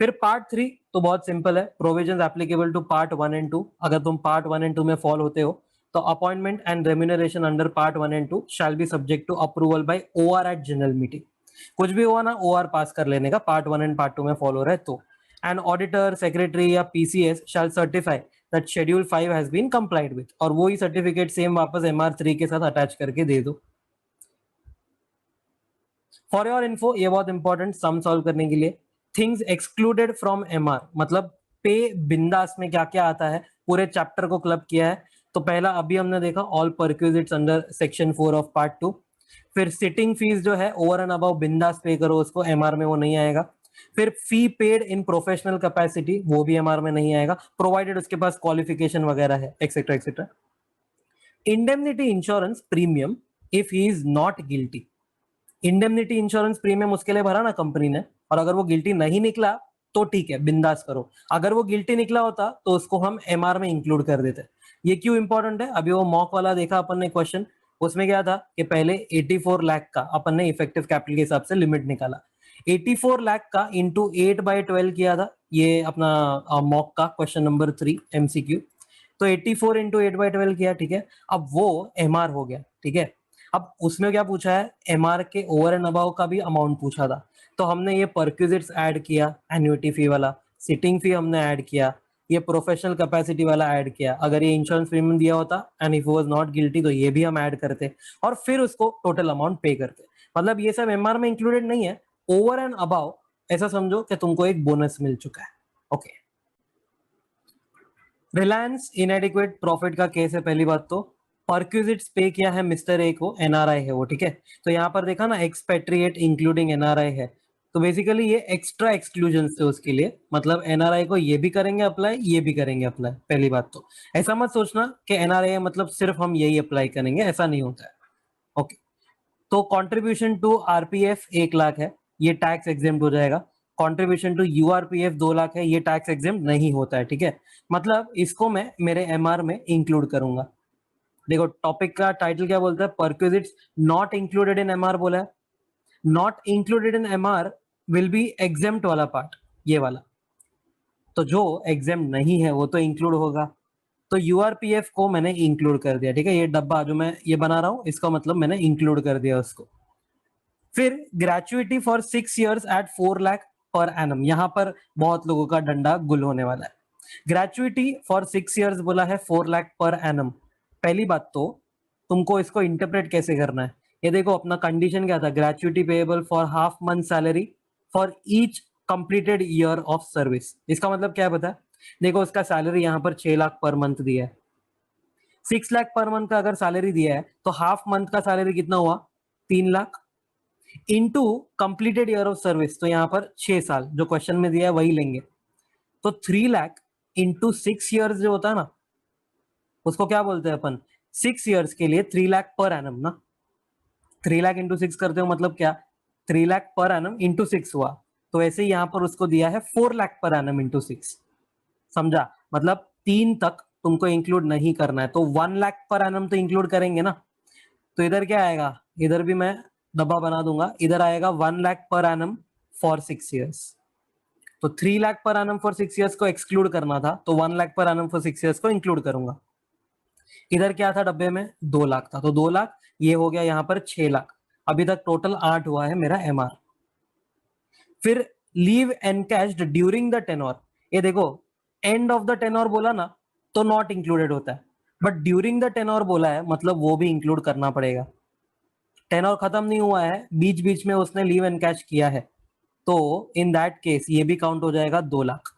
फिर पार्ट 3 तो बहुत सिंपल है, provisions applicable to part 1 and 2। अगर तुम पार्ट 1 एंड 2 में फॉल होते हो तो appointment and remuneration under part 1 and 2 shall be subject to approval by OR at general meeting. कुछ भी हुआ ना, ओआर पास कर लेने का, पार्ट 1 एंड पार्ट 2 में फॉलो रहे तो। एंड ऑडिटर सेक्रेटरी या PCS shall certify that schedule 5 has been complied with, और वो ही सर्टिफिकेट सेम वापस एमआर 3 के साथ अटैच करके दे दो। फॉर योर इन्फो, ये बहुत इंपॉर्टेंट, सम सॉल्व करने के लिए, थिंग्स एक्सक्लूडेड फ्रॉम एमआर मतलब पे बिंदास में क्या क्या आता है, पूरे चैप्टर को क्लब किया है। तो पहला अभी हमने देखा, all perquisites under section 4 of part 2। फिर सिटिंग फीस जो है ओवर एंड अबव बिंदास पे करो उसको, एमआर में वो नहीं आएगा। फिर fee paid in professional capacity, वो भी एमआर में नहीं आएगा, प्रोवाइडेड उसके पास क्वालिफिकेशन वगैरह है, etcetera etcetera. Indemnity insurance premium if he is not guilty. Indemnity insurance premium उसके लिए भरा ना कंपनी ने, और अगर वो गिल्टी नहीं निकला तो ठीक है, बिंदास करो। अगर वो गिल्टी निकला होता तो उसको हम एमआर में इंक्लूड कर देते। ये क्यों इंपॉर्टेंट है, अभी वो मॉक वाला देखा अपन ने क्वेश्चन, उसमें क्या था कि पहले 84 लाख का अपन ने इफेक्टिव कैपिटल के हिसाब से लिमिट निकाला, 84 लाख का इंटू 8/12 किया था, ये अपना मॉक का क्वेश्चन नंबर 3 एमसीक्यू। तो 84 इंटू 8/12 किया, ठीक है। अब वो एमआर हो गया, ठीक है। अब उसमें क्या पूछा है, एमआर के ओवर एंड अबाव का भी अमाउंट पूछा था, तो हमने ये परक्विजिट्स ऐड किया, एन्युटी फी वाला, सिटिंग फी हमने ऐड किया, ये प्रोफेशनल कैपेसिटी वाला ऐड किया। अगर ये इंश्योरेंस प्रीमियम दिया होता and if was not guilty तो ये भी हम ऐड करते और फिर उसको टोटल अमाउंट पे करते। मतलब ये सब एमआर में इंक्लूडेड नहीं है, ओवर एंड अबाव ऐसा समझो कि तुमको एक बोनस मिल चुका है। ओके, रिलायंस इनएडिक्वेट प्रॉफिट का केस है। पहली बात तो परक्विजिट्स पे किया है मिस्टर ए को, एनआरआई है वो, ठीक है। तो यहाँ पर देखा ना, एक्सपेट्रिएट इंक्लूडिंग एनआरआई है, तो बेसिकली ये एक्स्ट्रा एक्सक्लूजन थे उसके लिए, मतलब एनआरआई को ये भी करेंगे अप्लाई, ये भी करेंगे अप्लाई। पहली बात तो ऐसा मत सोचना कि एनआरआई मतलब सिर्फ हम यही अप्लाई करेंगे, ऐसा नहीं होता है। ओके, तो कंट्रीब्यूशन टू आरपीएफ 1 लाख है, ये टैक्स एग्जेम्प्ट हो जाएगा। कंट्रीब्यूशन टू यूआरपीएफ 2 लाख है, ये टैक्स एग्जेम्प्ट नहीं होता है, ठीक है। मतलब इसको मैं मेरे एमआर में इंक्लूड करूंगा। देखो टॉपिक का टाइटल क्या बोलता है, perquisites not included in MR बोला है। Not included in MR will be exempt वाला पार्ट, ये वाला। तो जो एग्जेम्प्ट नहीं है वो तो इंक्लूड होगा। तो यूआरपीएफ को मैंने इंक्लूड कर दिया, ठीक है। ये डब्बा जो मैं ये बना रहा हूं, इसका मतलब मैंने इंक्लूड कर दिया उसको। फिर gratuity for 6 years at 4 lakh per annum, यहां पर बहुत लोगों का डंडा गुल होने वाला है। ग्रेचुइटी फॉर 6 इयर्स बोला है 4 लाख पर एनम। पहली बात तो तुमको इसको इंटरप्रेट कैसे करना है, ये देखो अपना कंडीशन क्या था, gratuity payable for half month salary for each completed year of service. इसका मतलब क्या है पता है, देखो उसका सैलरी यहाँ पर 6 लाख पर मंथ दिया है, 6 लाख पर मंथ का अगर सैलरी दिया है तो हाफ मंथ का सैलरी कितना हुआ, 3 lakh into completed year of service, तो यहाँ पर 6 साल जो क्वेश्चन में दिया है वही लेंगे। तो 3 लाख इंटू 6 ईयर्स जो होता है ना, उसको क्या बोलते हैं अपन, 6 ईयर्स के लिए 3 लाख पर एनम ना। 3 लाख इंटू 6 करते हो मतलब क्या, 3 लाख पर एनम इंटू 6 हुआ। तो ऐसे ही यहाँ पर उसको दिया है 4 लाख पर एनम इंटू 6, समझा। मतलब 3 तक तुमको इंक्लूड नहीं करना है, तो 1 लाख पर एनम तो इंक्लूड करेंगे ना। तो इधर क्या आएगा, इधर भी मैं डब्बा बना दूंगा, इधर आएगा 1 lakh per annum for 6 years. तो 3 lakh per annum for 6 years को एक्सक्लूड करना था, तो 1 lakh per annum for 6 years को इंक्लूड करूंगा। इधर क्या था डब्बे में, 2 लाख था, तो 2 लाख ये हो गया यहाँ पर 6 लाख। अभी तक टोटल 8 हुआ है मेरा एमआर। फिर लीव एनकैश्ड ड्यूरिंग द टेनोर, ये देखो एंड ऑफ द टेनोर बोला ना तो नॉट इंक्लूडेड होता है, बट ड्यूरिंग द टेनोर बोला है मतलब वो भी इंक्लूड करना पड़ेगा। टेनोर खत्म नहीं हुआ है, बीच बीच में उसने लीव एनकैश किया है, तो इन दैट केस ये भी काउंट हो जाएगा 2 लाख।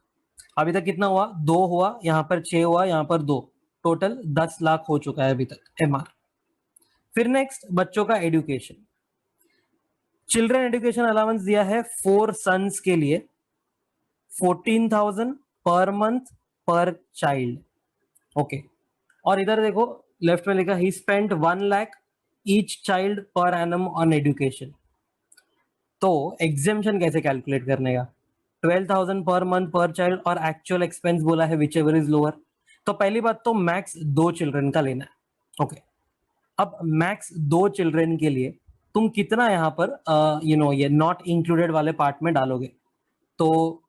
अभी तक कितना हुआ, 2 हुआ, यहाँ पर 6 हुआ, यहाँ पर 2, टोटल 10 लाख हो चुका है अभी तक एमआर। फिर नेक्स्ट बच्चों का एजुकेशन, चिल्ड्रन एजुकेशन अलाउंस दिया है 4 सन्स के लिए 14,000 पर मंथ पर चाइल्ड। ओके, और इधर देखो लेफ्ट में लिखा ही spent 1 lakh each child per annum on education. तो एग्जेम्पशन कैसे कैलकुलेट करने का, 12,000 पर मंथ पर चाइल्ड और एक्चुअल एक्सपेंस बोला है विच एवर इज लोअर। तो पहली बात तो मैक्स 2 चिल्ड्रन का लेना है। ओके, अब मैक्स 2 चिल्ड्रन के लिए तुम कितना यहाँ पर ये नॉट इंक्लूडेड वाले पार्ट में डालोगे, तो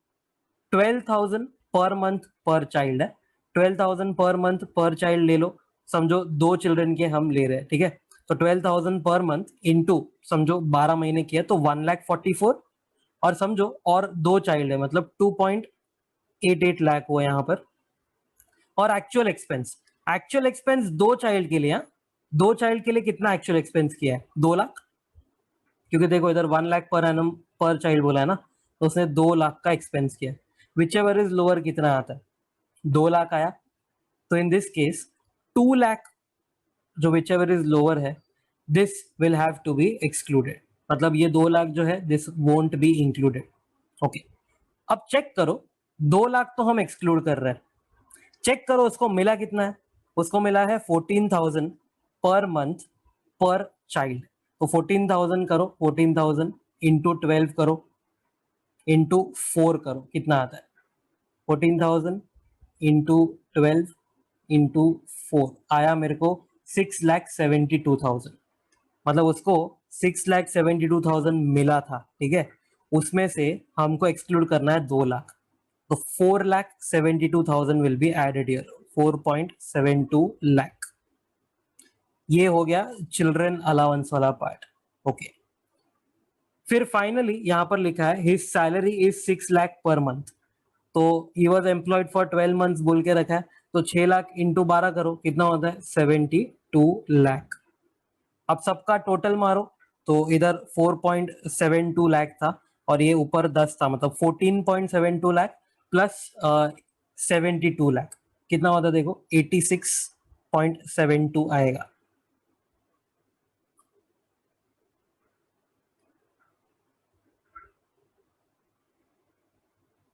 12,000 पर मंथ पर चाइल्ड है, 12,000 पर मंथ पर चाइल्ड ले लो, समझो 2 चिल्ड्रन के हम ले रहे हैं, ठीक है। तो 12,000 पर मंथ इंटू समझो 12 महीने किया तो 1,44,000, और समझो और 2 चाइल्ड है मतलब 2.88 लाख हुआ यहाँ पर। और एक्चुअल एक्सपेंस 2 चाइल्ड के लिए, 2 चाइल्ड के लिए कितना एक्चुअल एक्सपेंस किया है, 2 लाख, क्योंकि देखो इधर 1 लाख पर एनम पर चाइल्ड बोला है ना, तो उसने 2 लाख का एक्सपेंस किया। विच एवर इज लोअर कितना आता है, 2 लाख आया, तो इन दिस केस 2 लाख जो विच एवर इज लोअर है this will have to be excluded, मतलब ये 2 लाख जो है this won't be included. Okay, अब चेक करो 2 लाख तो हम एक्सक्लूड कर रहे हैं, चेक करो उसको मिला कितना है, उसको मिला है 14,000 पर मंथ पर चाइल्ड। तो 14,000 करो, 14,000 इंटू 12 करो इंटू 4 करो, कितना आता है, 14,000 इंटू 12 इंटू 4 आया मेरे को 6,72,000, मतलब उसको 6,72,000 मिला था, ठीक है, उसमें से हमको एक्सक्लूड करना है 2 लाख, तो 4,72,000 will be added here, 4.72 lakh. ये हो गया चिल्ड्रन अलाउंस वाला पार्ट। ओके, फिर फाइनली यहां पर लिखा है his salary is 6 lakh per month, तो ही वाज एम्प्लॉयड फॉर 12 मंथ्स बोल के रखा है, तो 6 लाख इंटू 12 करो, कितना होता है 72 लाख। अब सबका टोटल मारो, तो इधर 4.72 लाख था और ये ऊपर 10 था, मतलब 14.72 लाख प्लस 72 लाख, कितना होता है देखो 86.72 आएगा।